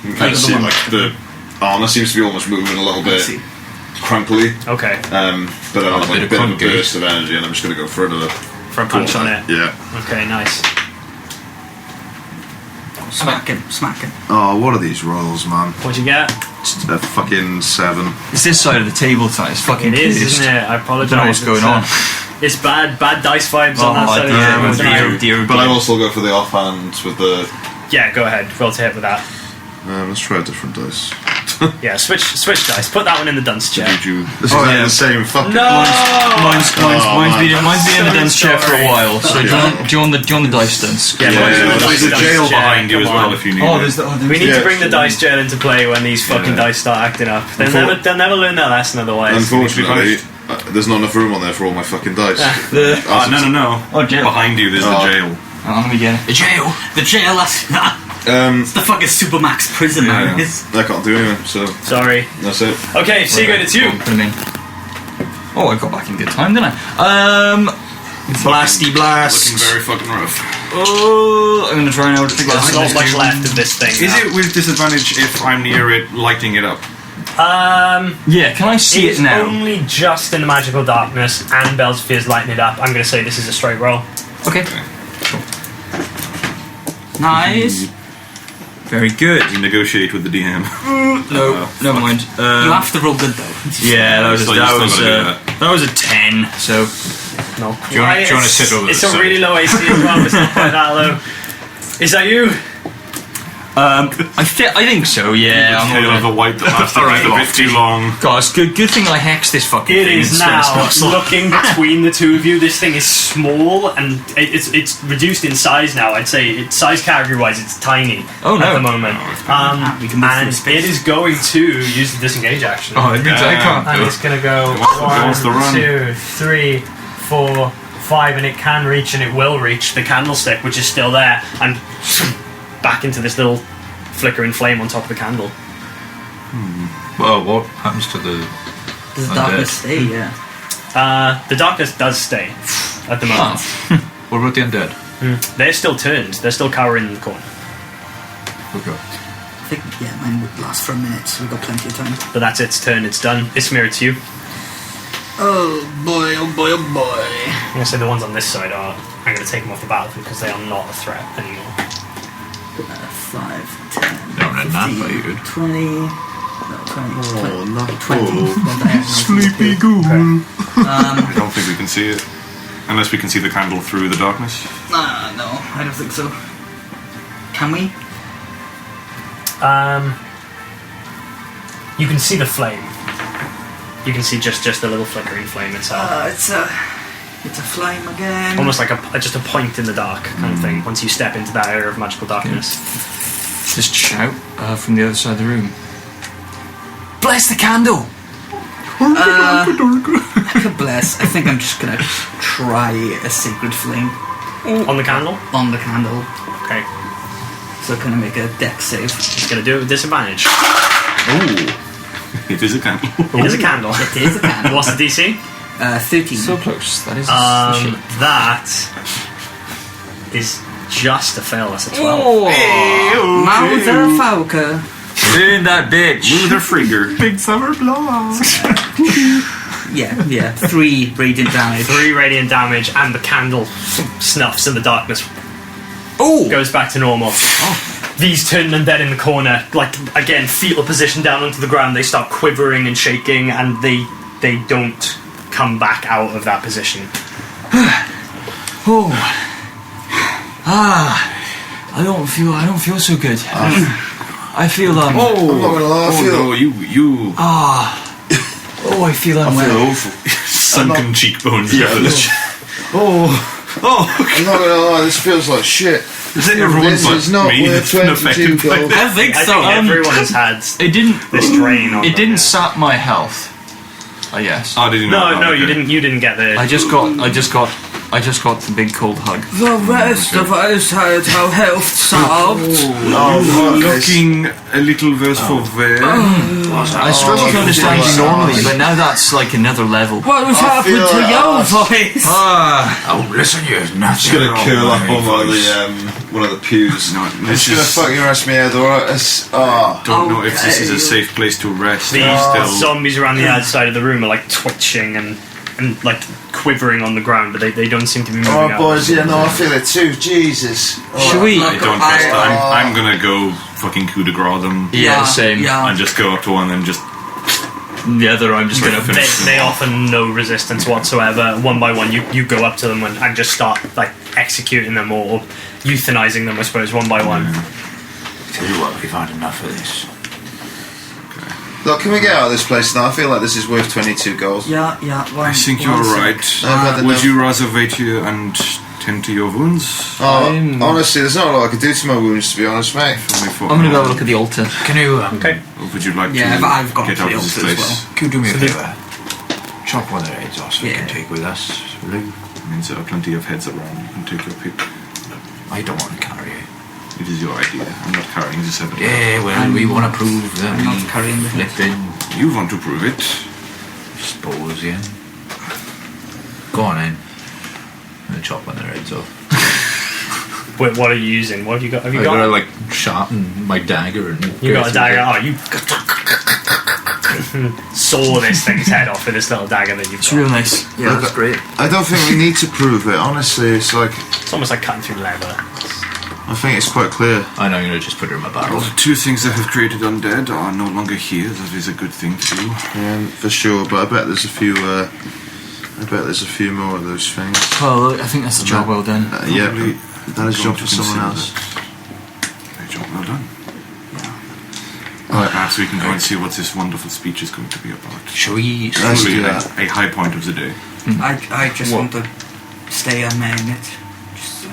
You can kind of see like the armor seems to be almost moving a little bit crunkly. Okay. But then I'm like a bit of a crunky. burst of energy, and I'm just going to go for another. For a punch on it. Yeah. Okay, nice. Smacking. Oh, what are these rolls, man? What'd you get? They're fucking 7. It's this side of the table tonight. It's fucking It is, pissed. isn't it? I I apologise. don't know what's going on. It's bad dice vibes on that Oh side of the table tonight. dear. But I will still go for the offhand with the. Yeah, go ahead. Roll to hit with that. Let's try a different dice. Yeah, switch dice. Put that one in the dunce chair. This is Oh, like yeah. the same fucking. No! Mine's been in the So dance chair for a sorry. while. So do you want the dice dance? Yeah, mine's in the There's a dice jail chair. behind you as Come well on. if you need Oh, it. there's the. We need Yeah. to bring the dice jail into play when these fucking dice start acting up. They'll never learn their lesson otherwise. Unfortunately, there's not enough room on there for all my fucking dice. No. Oh, jail. Behind you, there's the jail. Oh, let me get it. The jail. The jail, it's the fucking Supermax prison now. I can't do anything, so Sorry. that's it. Okay, Sigurd, it's you. Put them in. Oh, I got back in good time, didn't I? Blasty blast. Looking very fucking rough. Oh, I'm gonna try and figure There's not much left of this thing. Is it with disadvantage if I'm near it, lighting it up? Yeah, can I see It's it now? only just in the magical darkness and Belsphere's lighting it up. I'm going to say this is a straight roll. Okay. Nice. Very good. You negotiate with the DM. No, never mind. You have to roll good though. Yeah, that was So you still gotta do that was a 10. So No. Do you want to sit over It's the a side? really low AC as well. It's not quite that low. Is that you? I think so. Yeah. I'm Tail of the white that lasted Alright, a bit too long. God, it's good thing I hexed this fucking It thing. is instead of now spell slot. looking between the two of you. This thing is small and it's reduced in size now. I'd say size category wise, it's tiny Oh, no. at the moment. We can move And through it is going to use the disengage action. Oh, it means I can't And do it's going to go wants to run. 1, 2, 3, 4, 5, and it can reach and it will reach the candlestick, which is still there, and back into this little flickering flame on top of the candle. Well, what happens to the. Does the Undead. darkness stay? Yeah. The darkness does stay at the moment. What about the undead? They're still turned. They're still cowering in the corner. Okay. I think mine would last for a minute, so we've got plenty of time. But that's its turn. It's done. Ismir, it's you. Oh boy, oh boy, oh boy. I'm going to say the ones on this side are... I'm going to take them off the battlefield because they are not a threat anymore. 5, 10, They're on a nap, 15, are you? 20, no, 20, not 20. Sleepy ghoul. I don't think we can see it. Unless we can see the candle through the darkness. No, I don't think so. Can we? You can see the flame. You can see just the little flickering flame itself. It's a flame again. Almost like just a point in the dark kind of thing. Once you step into that area of magical darkness. Just shout from the other side of the room. Bless the candle. Bless. I think I'm just gonna try a sacred flame On the candle. on the candle. Okay. So can I make a dex save? It's going to do it with disadvantage. It is a candle. It is a candle. It is a candle. What's the DC? 13. So close. That is the shape. That is just a fail. That's a 12. Oh, Motherfucker. in that bitch. Mother Frigger. Big summer blast. Yeah. 3 radiant damage. 3 radiant damage, and the candle snuffs in the darkness. Oh, Goes back to normal. These turn undead in the corner, like, again, fetal position down onto the ground. They start quivering and shaking, and they don't come back out of that position. oh. I don't feel so good. I feel I'm not gonna lie, I feel. no, you. I feel I unwell. feel awful. Sunken cheekbones. Yeah. Oh, I'm not gonna lie, this feels like shit. Is it everyone This but is not me worth that's been 22 affected by gold. this? I think I so. think everyone has had It didn't. this drain on It them, didn't yeah. sap my health. I guess. Oh, did you not? No, Okay. you didn't. You didn't get the. I just got the big cold hug. The rest of us had our health solved. You are looking a little worse for wear. I struggle to understand you normally, but now that's like another level. What has happened feel to like your voice? Oh, listen, you're not Just gonna curl up on one of the pews. No, It's this gonna is. fucking rest me head, alright? Don't know if this is a Okay. safe place to rest. The Still, zombies around the outside of the room are like twitching and like quivering on the ground, but they don't seem to be moving Alright, out. boys, yeah, no, I feel it too. Jesus. Should we? I don't trust. I'm gonna go fucking coup de grace them Yeah, same. Yeah. and just go up to one and just. The other, I'm just gonna They, finish. they offer no resistance whatsoever. One by one, you go up to them and just start like executing them or euthanizing them, I suppose, one by one. Tell you what, we've had enough of this. Look, can we get out of this place now? I feel like this is worth 22 gold. Yeah. I think you're right. I've had Would enough. you rather wait here and tend to your wounds? Honestly, there's not a lot I could do to my wounds, to be honest, mate. I'm gonna go have a look at the altar. Can you, Okay. Or would you like Yeah, to but I've got get to out the of this altar as place? well. can you do me a favour? Chop one of their heads off so we Yeah. can take with us. Will you? Means there are plenty of heads around. You can take your pick. I don't want to carry it. It is your idea. I'm not carrying this head. Yeah, well, we want to prove that I'm not we carrying the head. flipping You want to prove it. suppose, yeah. Go on in. I'm gonna chop one of their heads off. Wait, what are you using? What have you got? Have you I got? gotta like sharpen my dagger and You go got a through dagger. it. Oh, you saw this thing's head off with this little dagger that you've It's got. real nice. Yeah, that's great. I don't think we need to prove it, honestly. It's like, It's almost like cutting through leather. I think it's quite clear. And I'm gonna just put it in my barrel. The two things that have created undead are no longer here. That is a good thing to do. For sure, but I bet there's a few. More of those things. Well, I think that's the job well done. Yeah, Probably that is a job going for to someone consider else. that. A job well done. Perhaps we can go and see what this wonderful speech is going to be about. Shall we? Let's Truly do a, that. a high point of the day. I just want to stay a minute. Just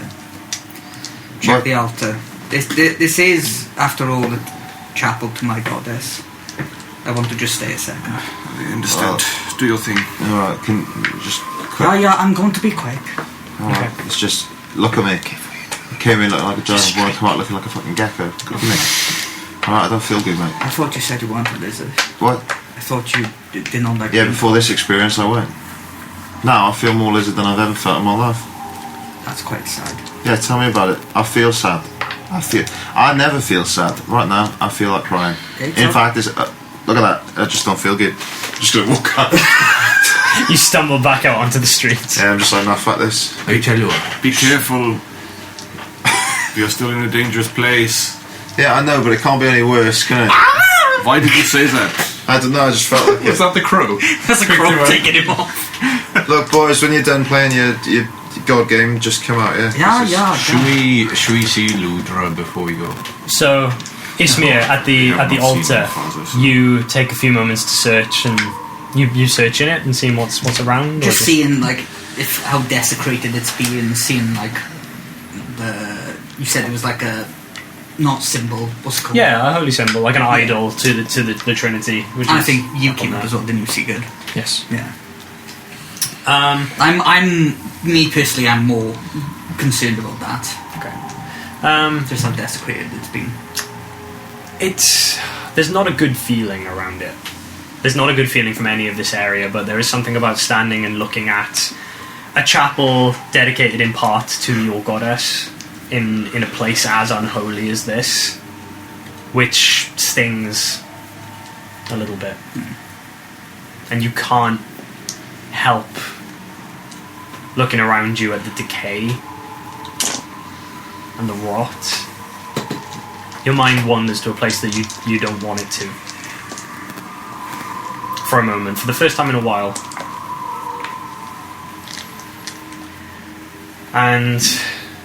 check What? the altar. This is, after all, the chapel to my goddess. I want to just stay a second. I understand. Do your thing. Alright, can just quick. Yeah, I'm going to be quick. Alright, it's just look at me. I came in looking like a giant boy, come out looking like a fucking gecko. Look at me. Alright, I don't feel good, mate. I thought you said you wanted a lizard. What? I thought you did not like Yeah, them. before this experience, I won't. Now I feel more lizard than I've ever felt in my life. That's quite sad. Yeah, tell me about it. I feel sad. I never feel sad. Right now, I feel like crying. It's In okay. fact, look at that. I just don't feel good. I'm just gonna walk out. You stumble back out onto the streets. Yeah, I'm just like, nah, fuck this. I tell you what. Be careful. We are still in a dangerous place. Yeah, I know, but it can't be any worse, can it? Why did you say that? I don't know, I just felt like Was that the crow? That's a crow taking him off. Look, boys, when you're done playing your god game, just come out, yeah? Yeah. Should we see Ludra before we go? So, Ismir, at the have not seen altar, my father, so- you take a few moments to search, and you searching it and seeing what's around. Just seeing like if how desecrated it's been. Seeing like you said it was like a not symbol. What's it called? Yeah, a holy symbol, like an idol to the Trinity. Which I is think you up keep on it there. as well. Didn't you see good? Yes. Yeah. I'm me personally. I'm more concerned about that. Okay. Just how desecrated it's been. There's not a good feeling around it. There's not a good feeling from any of this area, but there is something about standing and looking at a chapel dedicated in part to your goddess in a place as unholy as this, which stings a little bit. And you can't help looking around you at the decay and the rot. Your mind wanders to a place that you don't want it to. For a moment, for the first time in a while. And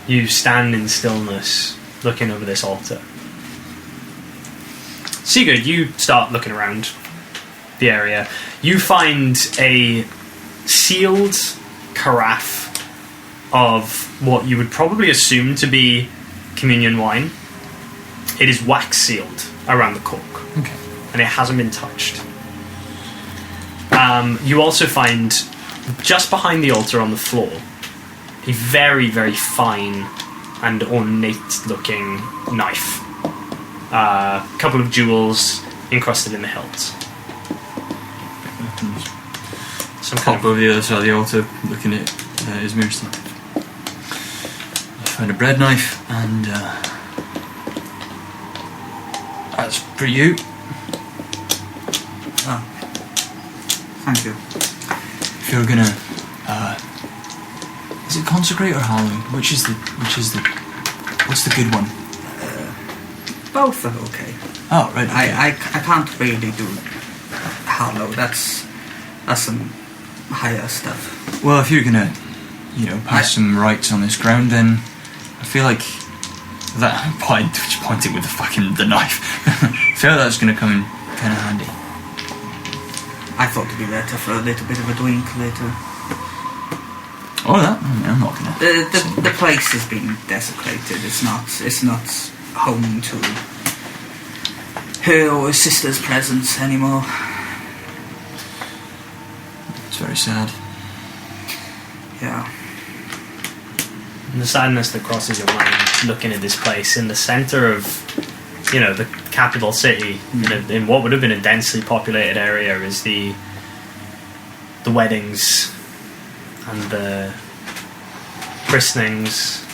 you stand in stillness, looking over this altar. Sigurd, you start looking around the area. You find a sealed carafe of what you would probably assume to be communion wine. It is wax sealed around the cork, Okay. and it hasn't been touched. You also find, just behind the altar on the floor, a very, very fine and ornate-looking knife. A couple of jewels encrusted in the hilt. Some kind Pop over the other side of the altar, looking at his mirror stuff. I found a bread knife, and that's for you. Oh. Thank you. If you're gonna, is it consecrate or hallow? Which is the? What's the good one? Both are okay. Oh, right. Okay. I can't really do hollow. That's some higher stuff. Well, if you're gonna, pass some rights on this ground, then I feel like that pointing with the knife. I feel like that's gonna come in kind of handy. I thought it'd be better for a little bit of a drink later. Oh, I'm not gonna. The place has been desecrated. It's not home to her or her sister's presence anymore. It's very sad. Yeah. And the sadness that crosses your mind looking at this place in the centre of, the capital city, in what would have been a densely populated area, is the weddings and the christenings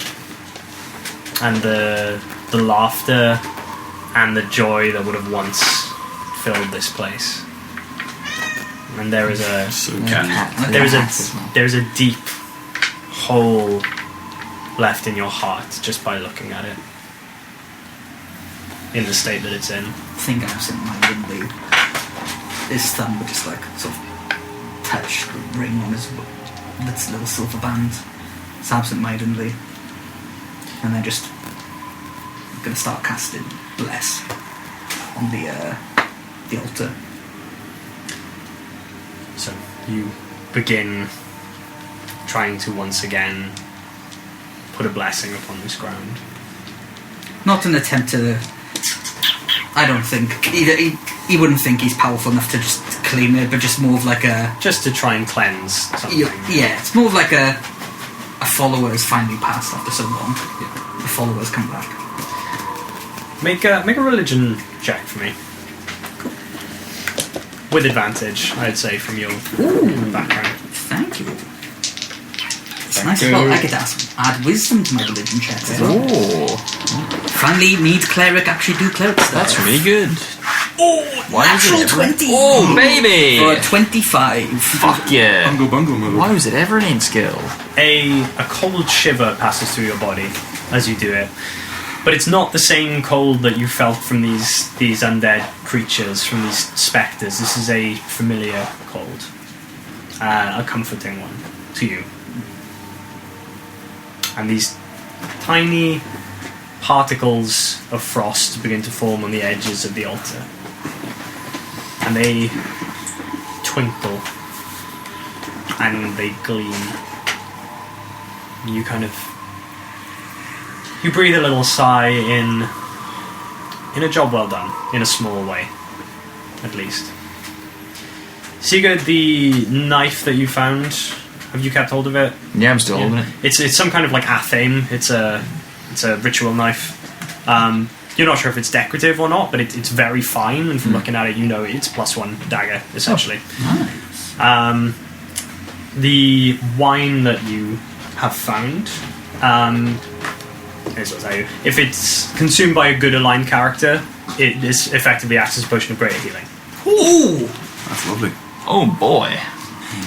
and the laughter and the joy that would have once filled this place. And there is a deep hole left in your heart just by looking at it, in the state that it's in. I think absent-mindedly, his thumb would just sort of touch the ring on his little silver band. It's absent-mindedly, and then just gonna start casting bless on the altar. So you begin trying to once again put a blessing upon this ground. Not an attempt to. I don't think he wouldn't think he's powerful enough to just claim it, but just more of like a. Just to try and cleanse something. Yeah, it's more of like a follower has finally passed after so long. Yeah. The followers come back. Make a religion check for me. With advantage, I'd say, from your background. Thank you. It's nice. Well, I get to add wisdom to my religion checks as well. Oh, Finally, need cleric actually do cleric stuff. that's really good. Oh, natural 20! Oh, baby! For a 25. Fuck yeah! Bungle move. Why was it ever an int skill? A cold shiver passes through your body as you do it. But it's not the same cold that you felt from these undead creatures, from these spectres. This is a familiar cold. A comforting one to you. And these tiny particles of frost begin to form on the edges of the altar. And they twinkle. And they gleam. You you breathe a little sigh in a job well done, in a small way, at least. Sigurd, the knife that you found, have you kept hold of it? Yeah, I'm still holding it. It's some kind of like athame. It's a ritual knife. You're not sure if it's decorative or not, but it's very fine, and from looking at it, it's +1 dagger essentially. Oh, nice. The wine that you have found. Here's what I'll tell you. If it's consumed by a good aligned character, it is effectively acts as a potion of greater healing. Ooh! That's lovely. Oh boy.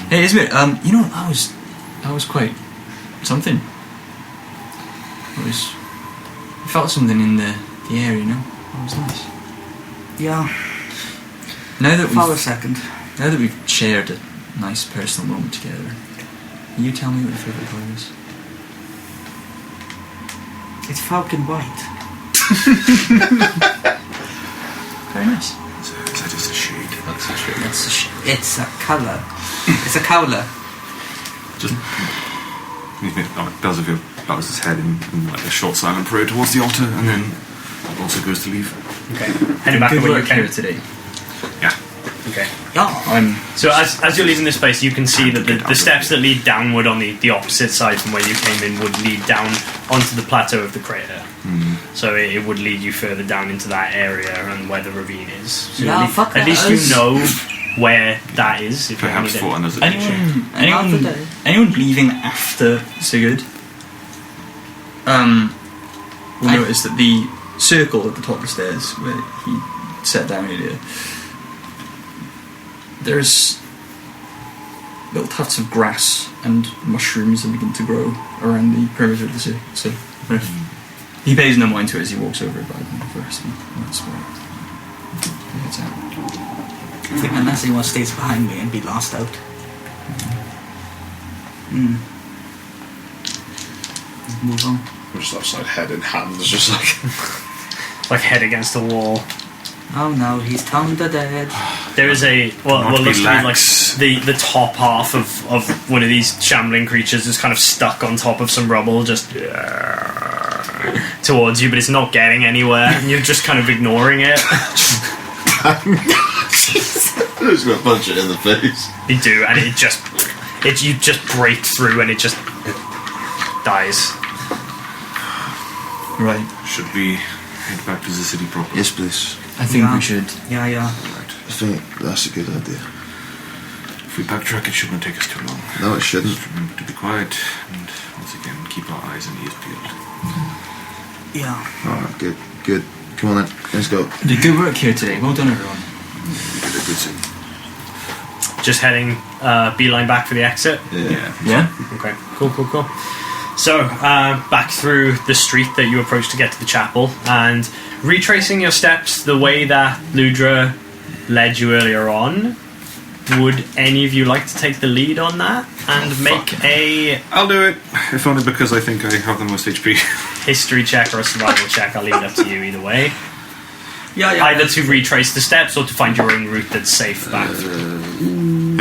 Hey, isn't it? That was quite something. I felt something in the air, That was nice. Yeah. Now that For a second. Now that we've shared a nice personal moment together, can you tell me what your favourite colour is? It's falcon white. Very nice. That is a shade. That's a shade. It's a colour. It's a colour. Just Belzevere bows his head in like a short silent prayer towards the altar, and then also goes to leave. Okay. Heading back Good the way you work came. here today. Yeah. Okay. I'm So as you're leaving this place, you can see that the steps that lead downward on the opposite side from where you came in would lead down onto the plateau of the crater. So it would lead you further down into that area and where the ravine is. So Yeah, fuck at least that. you know where that is. If you Perhaps need for it. another teacher. anyone leaving after Sigurd will notice that the circle at the top of the stairs where he sat down earlier, there's little tufts of grass and mushrooms that begin to grow around the perimeter of the circle. So he pays no mind to it as he walks over it, but I don't know first, and that's where he heads out. I think unless anyone stays behind me and be last out. Move on. We're just outside, head in hands, just like. Like head against the wall. Oh no, he's tongue to dead. There is a what Not looks to be like relax. the top half of one of these shambling creatures is kind of stuck on top of some rubble, just towards you, but it's not getting anywhere. And you're just kind of ignoring it. I'm just gonna punch it in the face. You do, and you just break through, and it just dies. Right. Should we head back to the city proper? Yes, please. I think Yeah. we should. Yeah. I think that's a good idea. If we backtrack, it shouldn't take us too long. No, it shouldn't. Just remember to be quiet and once again keep our eyes and ears peeled. Yeah. Alright, good. Come on then, let's go. You did good work here today. Well done, everyone. We did a good thing. Just heading beeline back for the exit. Yeah. Yeah? Okay, cool. So, back through the street that you approached to get to the chapel, and retracing your steps the way that Ludra led you earlier on, would any of you like to take the lead on that and make a I'll do it, if only because I think I have the most HP. history check or a survival check? I'll leave it up to you either way. Yeah. Either to retrace the steps or to find your own route that's safe back through.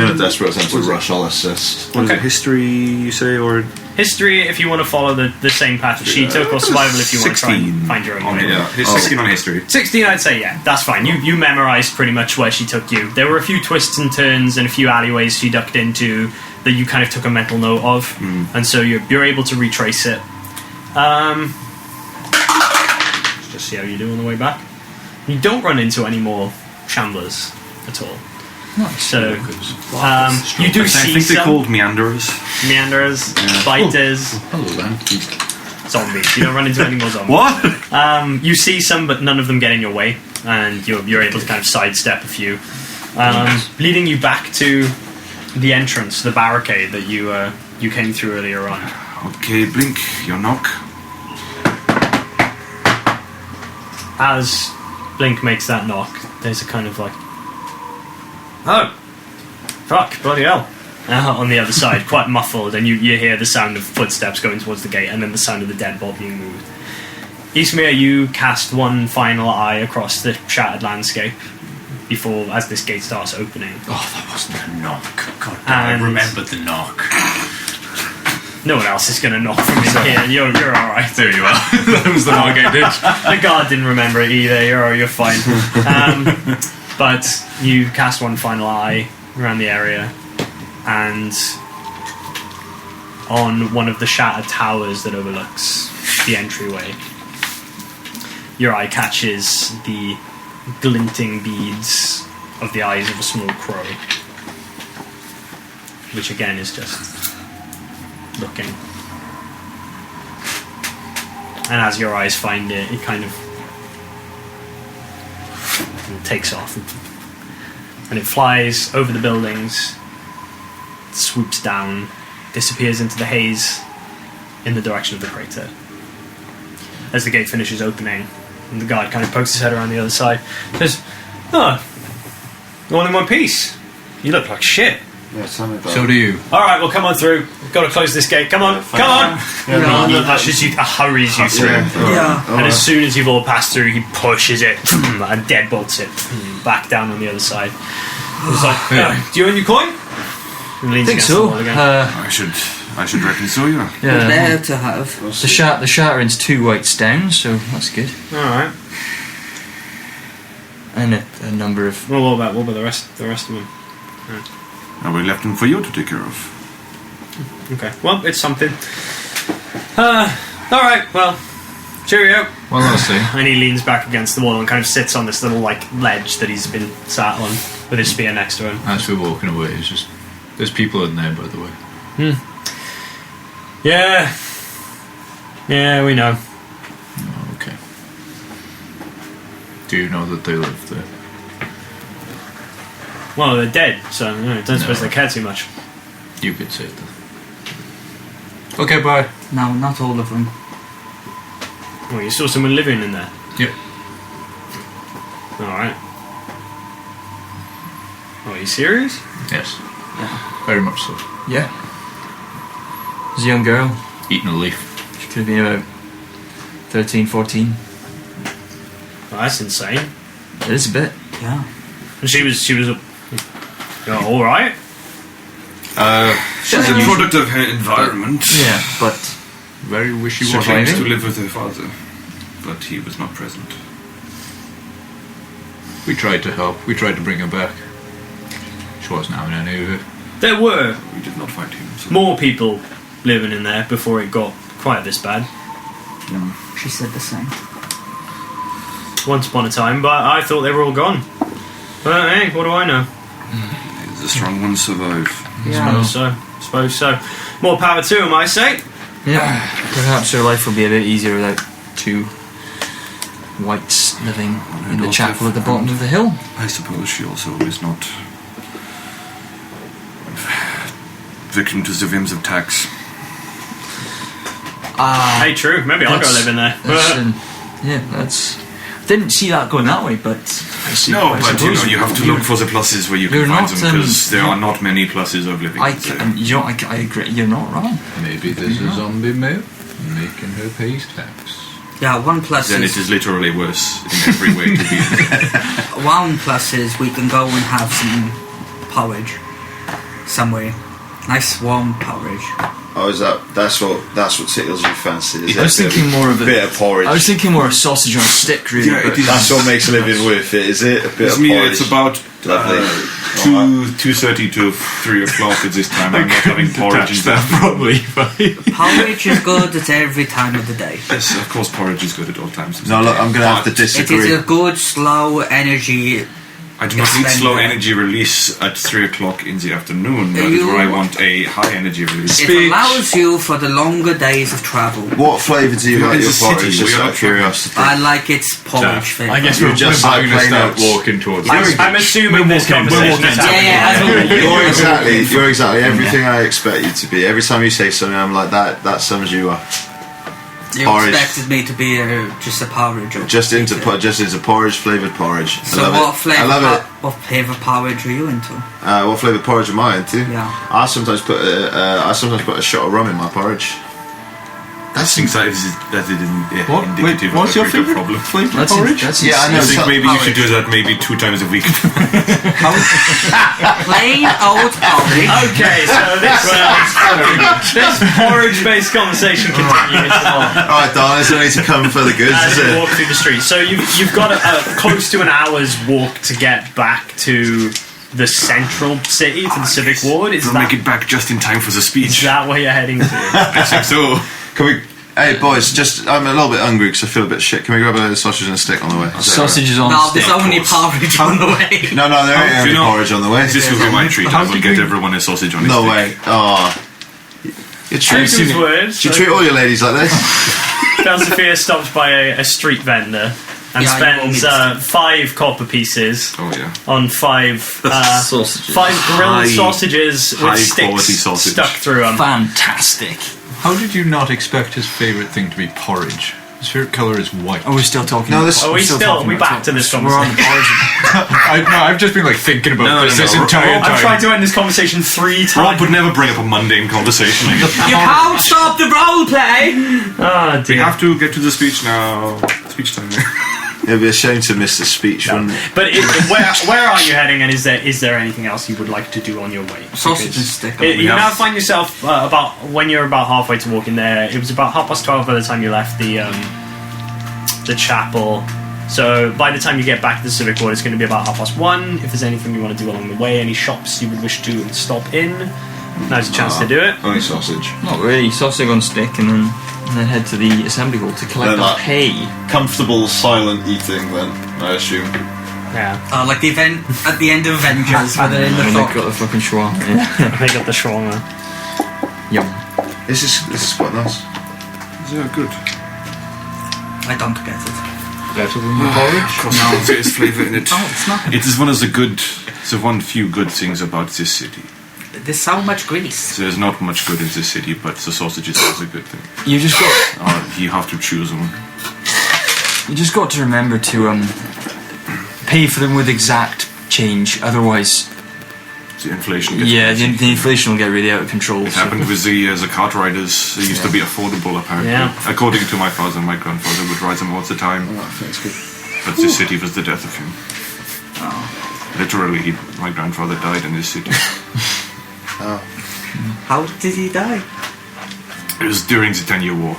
In a desperate attempt to rush, I'll assist. What is Okay. it, history, you say, or History if you want to follow the same path that she took, or survival if you want to try and 16 find your own on way. it, yeah. 16 on history. 16, I'd say, yeah, that's fine. You memorised pretty much where she took you. There were a few twists and turns and a few alleyways she ducked into that you kind of took a mental note of, and so you're able to retrace it. Let's just see how you do on the way back. You don't run into any more shamblers at all. Nice. So, you do I see think they're some called meanderers. meanderers, biters, Hello then. zombies. You don't run into any more zombies. What? You see some, but none of them get in your way, and you're able to kind of sidestep a few, leading you back to the entrance, the barricade that you came through earlier on. Okay, Blink, your knock. As Blink makes that knock, there's a kind of like, oh, fuck, bloody hell, on the other side, quite muffled, and you hear the sound of footsteps going towards the gate, and then the sound of the deadbolt being moved. Ismir, you cast one final eye across the shattered landscape before, as this gate starts opening. Oh, that wasn't a knock. God, And- I remembered the knock. No one else is going to knock from in here. You're all right. There you are. That was the knock I did. The guard didn't remember it either. You're fine. But you cast one final eye around the area, and on one of the shattered towers that overlooks the entryway, your eye catches the glinting beads of the eyes of a small crow, which again is just looking. And as your eyes find it, it kind of takes off, and it flies over the buildings, swoops down, disappears into the haze in the direction of the crater. As the gate finishes opening, and the guard kind of pokes his head around the other side, says, "Oh, all in one piece. You look like shit." Yeah, tell me about So do you. All right, well, come on through. We've got to close this gate. Come on, come on. He ushers you, hurries you through. Yeah. And as soon as you've all passed through, he pushes it and deadbolts it back down on the other side. He's like, "Do you own your coin?" And leans I think against so. the wall again. I should I should reckon so, yeah. Yeah. There to have. The Shattering's 2 whites down, so that's good. Alright. And a number of... Well, what about the rest of them? Now we left them for you to take care of. Okay. Well, it's something. Alright, well, cheerio. Well, I'll see. And he leans back against the wall and kind of sits on this little, like, ledge that he's been sat on with his spear next to him. As we're walking away, it's just... There's people in there, by the way. Yeah. Yeah, we know. Oh, okay. Do you know that they live there? Well, they're dead, so I don't suppose they care too much. You could say that. Okay, bye. No, not all of them. Oh, you saw someone living in there? Yep. Alright. Oh, are you serious? Yes. Very much so. Yeah. There's a young girl. Eating a leaf. She could have been about 13, 14. Well, that's insane. It is a bit. Yeah. And she was alright? She's a product of her environment. Yeah, but... Very She wishy-washy. claims to live with her father, but he was not present. We tried to help. We tried to bring her back. She wasn't having any of it. There were We did not find him. So more people living in there before it got quite this bad. She said the same. Once upon a time, but I thought they were all gone. But hey, what do I know? the strong ones survive. Yeah. Suppose so. More power to him, I say. Yeah, perhaps her life will be a bit easier without 2 whites living in the chapel at the bottom of the hill. I suppose she also is not victim to the whims of tax. Hey, true. Maybe I'll go live in there. That's. Didn't see that going that way, but I see. No, I but suppose you have to look for the pluses where you You're can find not, them, because there are not many pluses of living. I there. agree. You're not wrong. Maybe there's a zombie male making her pay tax. Yeah, one plus Then is... it is literally worse in every way to be in. One plus is we can go and have some porridge somewhere. Nice warm porridge. Oh, is that's what tickles your fancy? Is I was thinking more of a bit of porridge. I was thinking more of sausage on a stick, really. Yeah, but it is. That's what makes living worth it, is it? A bit It's of me. porridge. It's about Lovely. 2:30 to 3 o'clock at this time. I'm not having porridge and stuff. Probably. Porridge is good at every time of the day. Yes, of course, porridge is good at all times. No, look, I'm going to have to It disagree. is a good, slow energy. I do not need slow Extended. energy release at 3 o'clock in the afternoon. That is You- where I want a high energy release. It allows you for the longer days of travel. What flavour do you We're like in your the city, porridge? we Just are out of curiosity. I like its porridge flavour. I guess You're we're just just like going to plain start oats. walking towards I'm assuming this conversation is happening. You're exactly everything I expect you to be. Every time you say something, I'm like that sums you up. You porridge. expected me to be just a porridge. Or Just into porridge, flavoured porridge. So I love what it. flavour? I love it. What flavour porridge are you into? What flavoured porridge am I into? Yeah. I sometimes put a shot of rum in my porridge. I think that is What? Wait, indicative what's of your a bigger favourite problem. flavour That's porridge? That's Yeah, I I know. think so- maybe you should do that maybe 2 times a week. Plain old porridge. Okay, so this porridge-based conversation continues on Alright, darling, it's only to come for the goods, as is you it? walk through the street. So you've got close to an hour's walk to get back to the central city, to the civic ward. Is We'll that, make it back just in time for the is speech. that where you're heading to? I think so. Can we? Hey boys, I'm a little bit hungry because I feel a bit shit. Can we grab a sausage and a stick on the way? Is that Sausages on No, stick. there's only porridge on the way. right? No, there ain't you any know- porridge on the way. This will be my treat. I will get everyone a sausage on his No stick. way. Oh. You treat, Whose words? you treat all your ladies like this? Sophia stops by a street vendor and Yeah, you want me spends to 5 copper pieces Oh yeah. on 5 Sausages. 5 grilled High- sausages with high sticks quality sausage. stuck through them. Fantastic. How did you not expect his favourite thing to be porridge? His favourite colour is white. Are we still talking? No, this- Are we back to this We're on the conversation? porridge. I've just been like thinking about No, this no, this no, entire Rob, time. I've tried to end this conversation 3 Rob times. would never bring up a mundane conversation like this. You can't stop the role play. Ah, We dear. have to get to the speech now. Speech time. It'd be a shame to miss the speech, wouldn't it? But where are you heading, and is there anything else you would like to do on your way? Sausage and stick. You now find yourself when you're about halfway to walking there. It was about 12:30 by the time you left the chapel. So by the time you get back to the Civic Ward, it's going to be about 1:30. If there's anything you want to do along the way, any shops you would wish to stop in, now's a chance to do it. Only sausage. Not really. Sausage on stick, and then head to the assembly hall to collect Then the that- pay. Comfortable, silent eating, then, I assume. Yeah, Like the event at the end of Avengers, where they're in the And fog. they've got the fucking shawarma. Yeah. they got the shawarma. Yum. This is quite nice. Yeah, good. I don't get it. Better than the porridge? No, there's flavour in it. Oh, it's not. It is one of the few good things about this city. There's so much grease. There's not much good in this city, but the sausages is a good thing. You just got You have to choose one. to remember to pay for them with exact change. Otherwise, The inflation gets the inflation will get really out of control. It happened with the cart riders. They used to be affordable, apparently. Yeah. According to my father and my grandfather, would ride them all the time. I think it's good. But this city was the death of him. Literally, my grandfather died in this city. How did he die? It was during the 10-year war.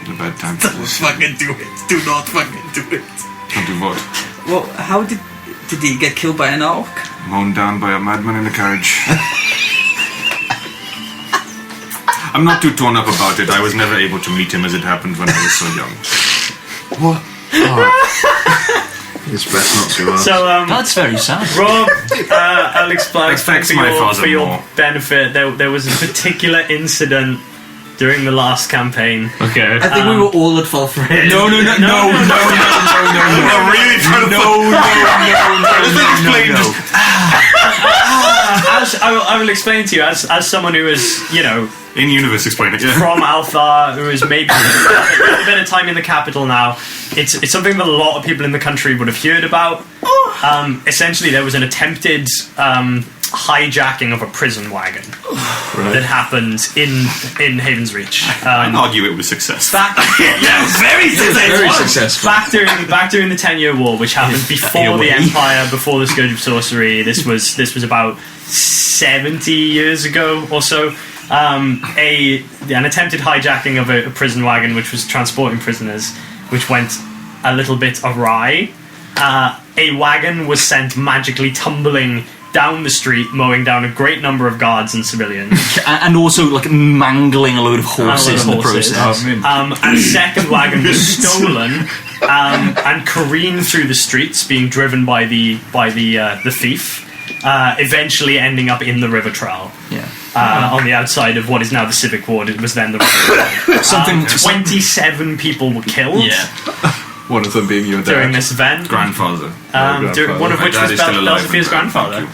A bad time for this. Fucking do it. Do not fucking do it. Don't do what? Well, how did he get killed by an orc? Mown down by a madman in a carriage. I'm not too torn up about it. I was never able to meet him as it happened when I was so young. What? It's best not to ask. So That's very sad. Rob, I'll explain Affects for my your, father for your more. benefit. There was a particular incident during the last campaign. Okay. I think we were all at fault for it. No. I'm really trying to I will explain to you as someone who is, in universe explain it. from Althar, who has maybe a little bit of time in the capital now. It's something that a lot of people in the country would have heard about. Essentially, there was an attempted hijacking of a prison wagon that happened in Havensreach. I'd argue it was successful. Very successful. Very successful. Back during the 10-year war, which happened before the Empire, before the Scourge of Sorcery. This was about 70 years ago or so. An attempted hijacking of a prison wagon, which was transporting prisoners, which went a little bit awry. A wagon was sent magically tumbling down the street, mowing down a great number of guards and civilians. And also, like, mangling a load of horses in the process. A second wagon was stolen and careened through the streets, being driven by the thief, eventually ending up in the river trail. Yeah. On the outside of what is now the Civic Ward. It was then the river trail. 27 people were killed One of them being your during dad. this event. Grandfather. One of My which dad was is still alive. Belzephir's grandfather.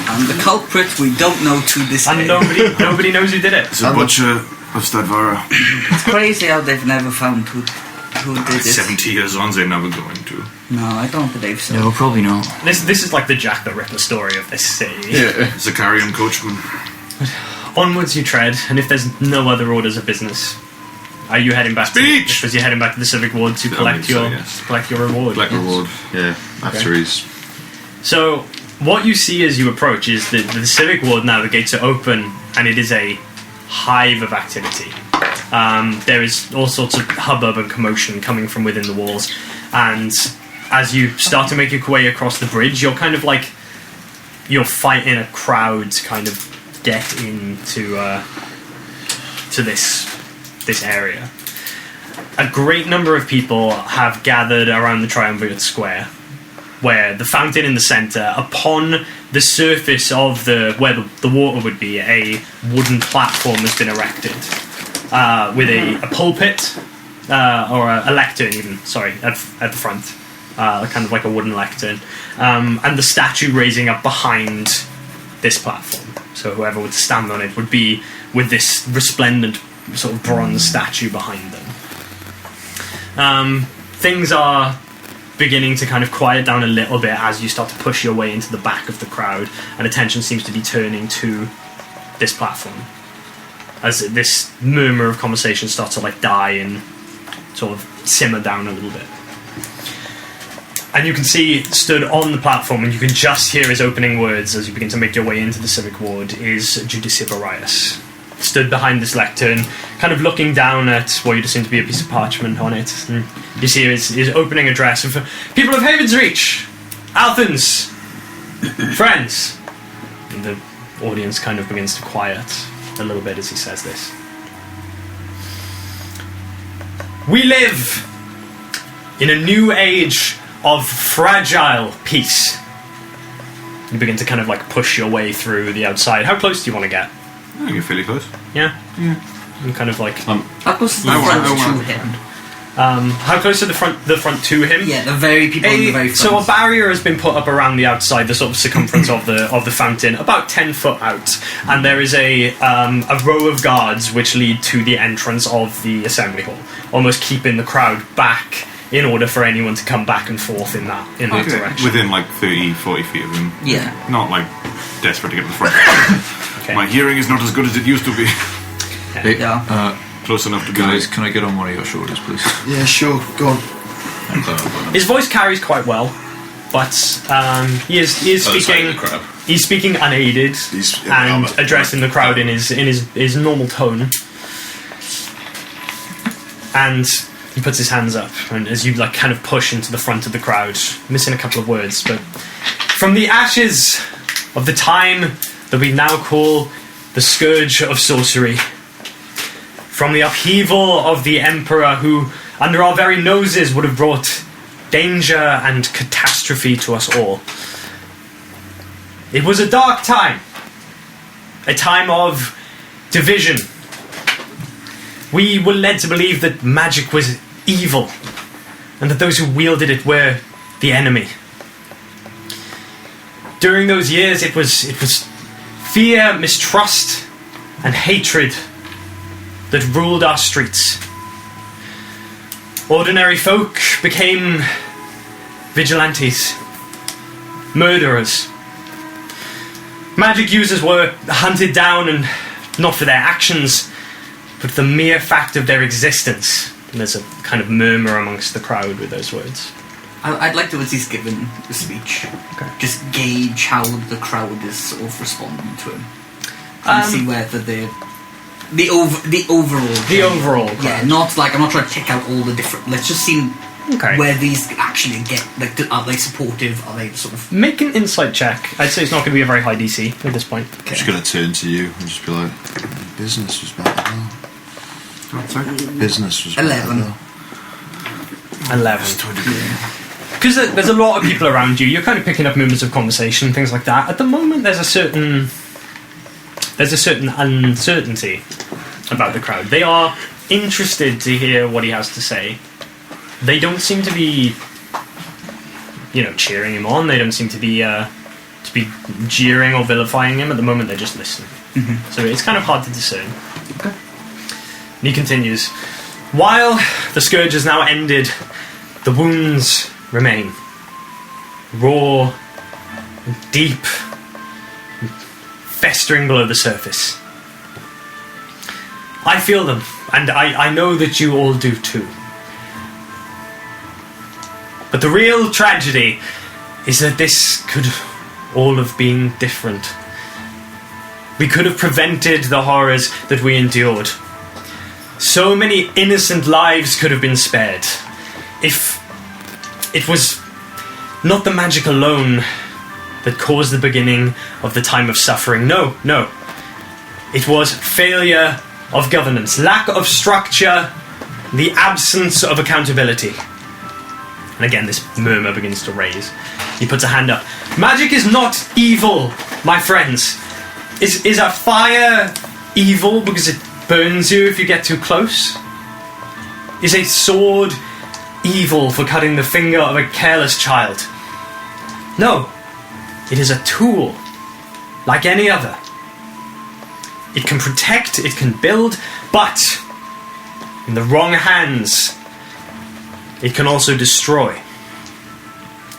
And the culprit we don't know to this And day. nobody knows who did it. The butcher of Stadvara. It's crazy how they've never found who did it. 70 years on, they're never going to. No, I don't believe so. No, probably not. This is like the Jack the Ripper story of this city. Zakarian Coachman. Onwards you tread, and if there's no other orders of business, are you heading back? Speech! Because you're heading back to the Civic Ward to collect so, your yes. collect your reward. Black reward. Yeah, after he's... So, what you see as you approach is the Civic Ward now, the gates are open, and it is a hive of activity. There is all sorts of hubbub and commotion coming from within the walls, and as you start to make your way across the bridge, you're kind of like you're fighting a crowd to kind of get into to this area. A great number of people have gathered around the triumvirate square, where the fountain in the centre, upon the surface of where the water would be, a wooden platform has been erected with a pulpit or a lectern, even at the front, kind of like a wooden lectern, and the statue raising up behind this platform. So whoever would stand on it would be with this resplendent sort of bronze statue behind them. Things are beginning to kind of quiet down a little bit as you start to push your way into the back of the crowd, and attention seems to be turning to this platform as this murmur of conversation starts to like die sort of simmer down a little bit. And you can see, stood on the platform, and you can just hear his opening words as you begin to make your way into the civic ward, is Judiciar Barrias. Stood behind this lectern, kind of looking down at what you'd assume to be a piece of parchment on it. And you see his opening address of people of Havensreach, Althans, friends. And the audience kind of begins to quiet a little bit as he says this. We live in a new age of fragile peace. You begin to kind of like push your way through the outside. How close do you want to get? I think you're fairly close. Yeah? Yeah. And kind of like... How close is the front to him? How close to the front to him? Yeah, the very people in the very front. So a barrier has been put up around the outside, the sort of circumference of the fountain, about 10 foot out, and there is a row of guards which lead to the entrance of the assembly hall, almost keeping the crowd back in order for anyone to come back and forth in that direction. Within like 30, 40 feet of him. Yeah. Not like desperate to get to the front. Okay. My hearing is not as good as it used to be. Hey, Yeah. Close enough to guys, can I get on one of your shoulders, please? Yeah, sure. Go on. His voice carries quite well, but he is speaking. He's speaking unaided He's in and armor. addressing the crowd in his normal tone. And he puts his hands up, and as you like kind of push into the front of the crowd, missing a couple of words, but from the ashes of the time that we now call the scourge of sorcery, from the upheaval of the emperor who, under our very noses, would have brought danger and catastrophe to us all. It was a dark time, a time of division. We were led to believe that magic was evil, and that those who wielded it were the enemy. During those years, it was fear, mistrust, and hatred that ruled our streets. Ordinary folk became vigilantes, murderers. Magic users were hunted down, and not for their actions, but the mere fact of their existence. And there's a kind of murmur amongst the crowd with those words. I'd like to, as he's given the speech, just gauge how the crowd is sort of responding to him. And see whether the overall crowd. Yeah, not like, I'm not trying to pick out all the different, let's just see where these actually get, like, are they supportive, are they sort of... Make an insight check. I'd say it's not going to be a very high DC at this point. I'm just going to turn to you and just be like, business was better though. Business was 11. better though. 11. Because there's a lot of people around you, you're kind of picking up movements of conversation, things like that. At the moment, there's a certain uncertainty about the crowd. They are interested to hear what he has to say. They don't seem to be, cheering him on. They don't seem to be jeering or vilifying him. At the moment, they're just listening. Mm-hmm. So it's kind of hard to discern. Okay. And he continues, while the scourge has now ended, the wounds remain. Raw, and deep, and festering below the surface. I feel them, and I know that you all do too. But the real tragedy is that this could all have been different. We could have prevented the horrors that we endured. So many innocent lives could have been spared. If it was not the magic alone that caused the beginning of the time of suffering. No. It was failure of governance, lack of structure, the absence of accountability. And again, this murmur begins to raise. He puts a hand up. Magic is not evil, my friends. Is a fire evil because it burns you if you get too close? Is a sword evil for cutting the finger of a careless child? No. It is a tool, like any other. It can protect, it can build, but in the wrong hands, it can also destroy.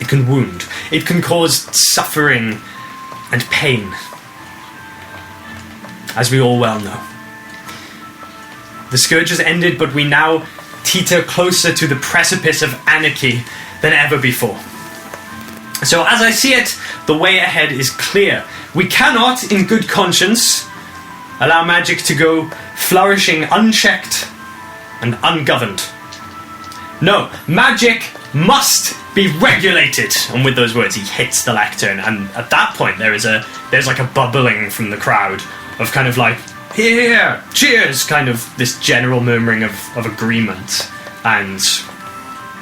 It can wound. It can cause suffering and pain, as we all well know. The scourge has ended, but we now teeter closer to the precipice of anarchy than ever before. So as I see it, the way ahead is clear. We cannot, in good conscience, allow magic to go flourishing unchecked and ungoverned. No, magic must be regulated. And with those words, he hits the lectern, and at that point there's like a bubbling from the crowd of kind of like, here, cheers, kind of this general murmuring of agreement. And,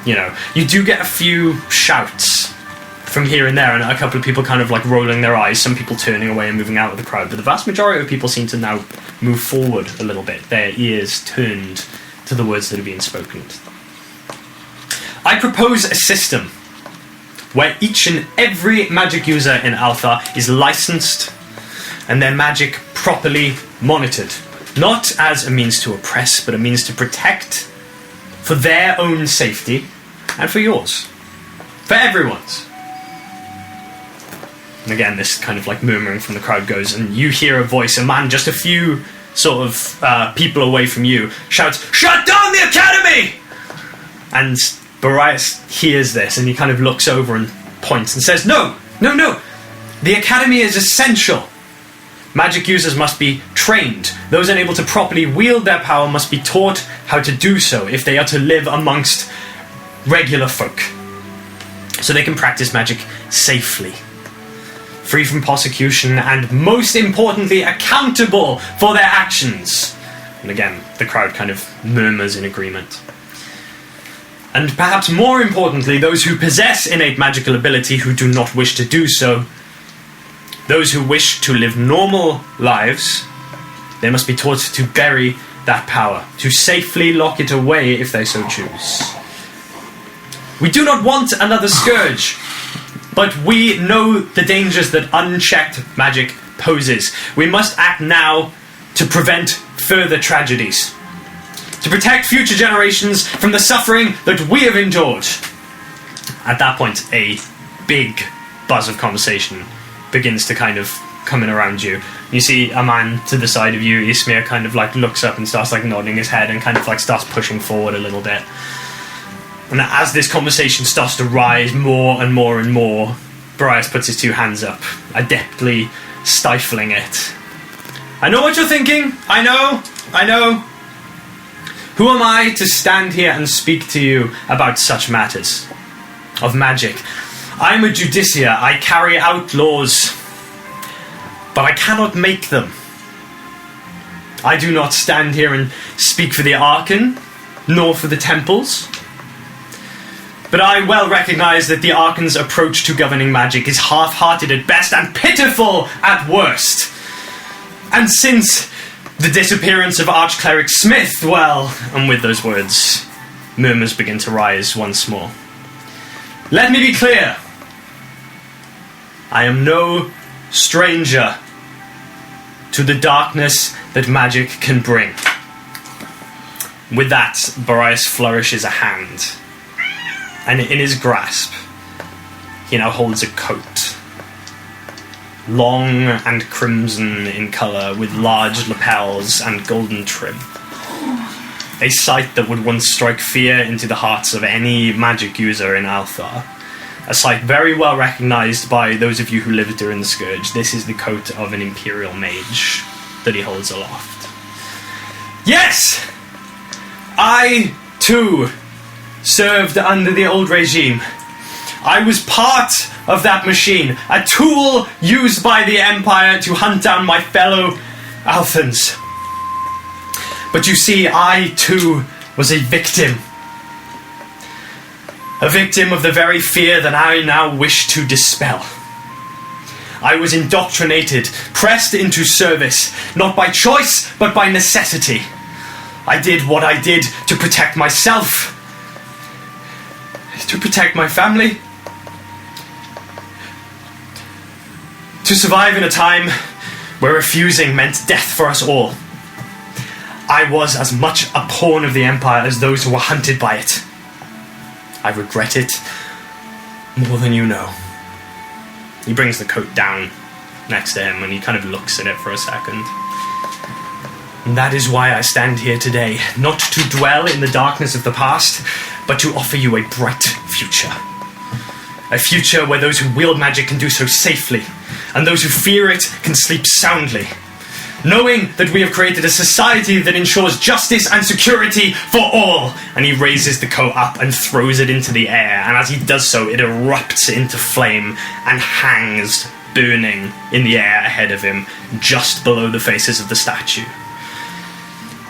you know, you do get a few shouts from here and there, and a couple of people kind of like rolling their eyes, some people turning away and moving out of the crowd, but the vast majority of people seem to now move forward a little bit, their ears turned to the words that are being spoken. I propose a system where each and every magic user in Alpha is licensed and their magic properly monitored, not as a means to oppress, but a means to protect for their own safety and for yours, for everyone's. And again, this kind of like murmuring from the crowd goes, and you hear a voice, a man just a few sort of people away from you shouts, "Shut down the academy!" And Barrias hears this, and he kind of looks over and points and says, No! The academy is essential. Magic users must be trained. Those unable to properly wield their power must be taught how to do so if they are to live amongst regular folk, so they can practice magic safely, free from prosecution, and most importantly, accountable for their actions. And again, the crowd kind of murmurs in agreement. And perhaps more importantly, those who possess innate magical ability who do not wish to do so, those who wish to live normal lives, they must be taught to bury that power, to safely lock it away if they so choose. We do not want another scourge, but we know the dangers that unchecked magic poses. We must act now to prevent further tragedies, to protect future generations from the suffering that we have endured. At that point, a big buzz of conversation begins to kind of come in around you. You see a man to the side of you, Ismir, kind of like looks up and starts like nodding his head and kind of like starts pushing forward a little bit. And as this conversation starts to rise more and more and more, Barrias puts his two hands up, adeptly stifling it. I know what you're thinking. I know. Who am I to stand here and speak to you about such matters of magic? I am a Judiciar. I carry out laws, but I cannot make them. I do not stand here and speak for the Archon, nor for the temples. But I well recognise that the Archon's approach to governing magic is half-hearted at best and pitiful at worst. And since the disappearance of Archcleric Smith, well, and with those words, murmurs begin to rise once more. Let me be clear. I am no stranger to the darkness that magic can bring. With that, Barrias flourishes a hand, and in his grasp, he now holds a coat, long and crimson in colour, with large lapels and golden trim. A sight that would once strike fear into the hearts of any magic user in Althar. A sight very well recognised by those of you who lived during the Scourge. This is the coat of an Imperial Mage that he holds aloft. Yes! I, too, served under the old regime. I was part of that machine, a tool used by the Empire to hunt down my fellow Althans. But you see, I, too, was a victim. A victim of the very fear that I now wish to dispel. I was indoctrinated, pressed into service, not by choice, but by necessity. I did what I did to protect myself, to protect my family, to survive in a time where refusing meant death for us all. I was as much a pawn of the Empire as those who were hunted by it. I regret it more than you know. He brings the coat down next to him and he kind of looks at it for a second. And that is why I stand here today, not to dwell in the darkness of the past, but to offer you a bright future. A future where those who wield magic can do so safely, and those who fear it can sleep soundly. Knowing that we have created a society that ensures justice and security for all. And he raises the coat up and throws it into the air, and as he does so, it erupts into flame and hangs burning in the air ahead of him, just below the faces of the statue.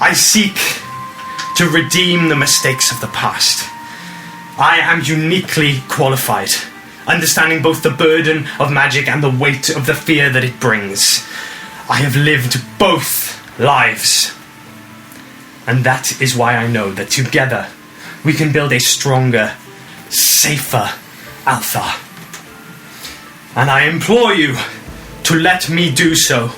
I seek to redeem the mistakes of the past. I am uniquely qualified, understanding both the burden of magic and the weight of the fear that it brings. I have lived both lives. And that is why I know that together we can build a stronger, safer Alpha. And I implore you to let me do so.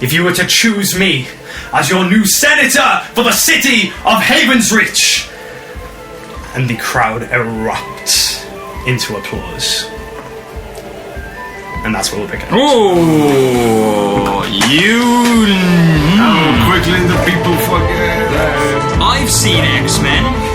If you were to choose me as your new senator for the city of Havensreach. And the crowd erupts into applause. And that's where we'll pick it up. Oh, you... How quickly the people forget. I've seen X-Men.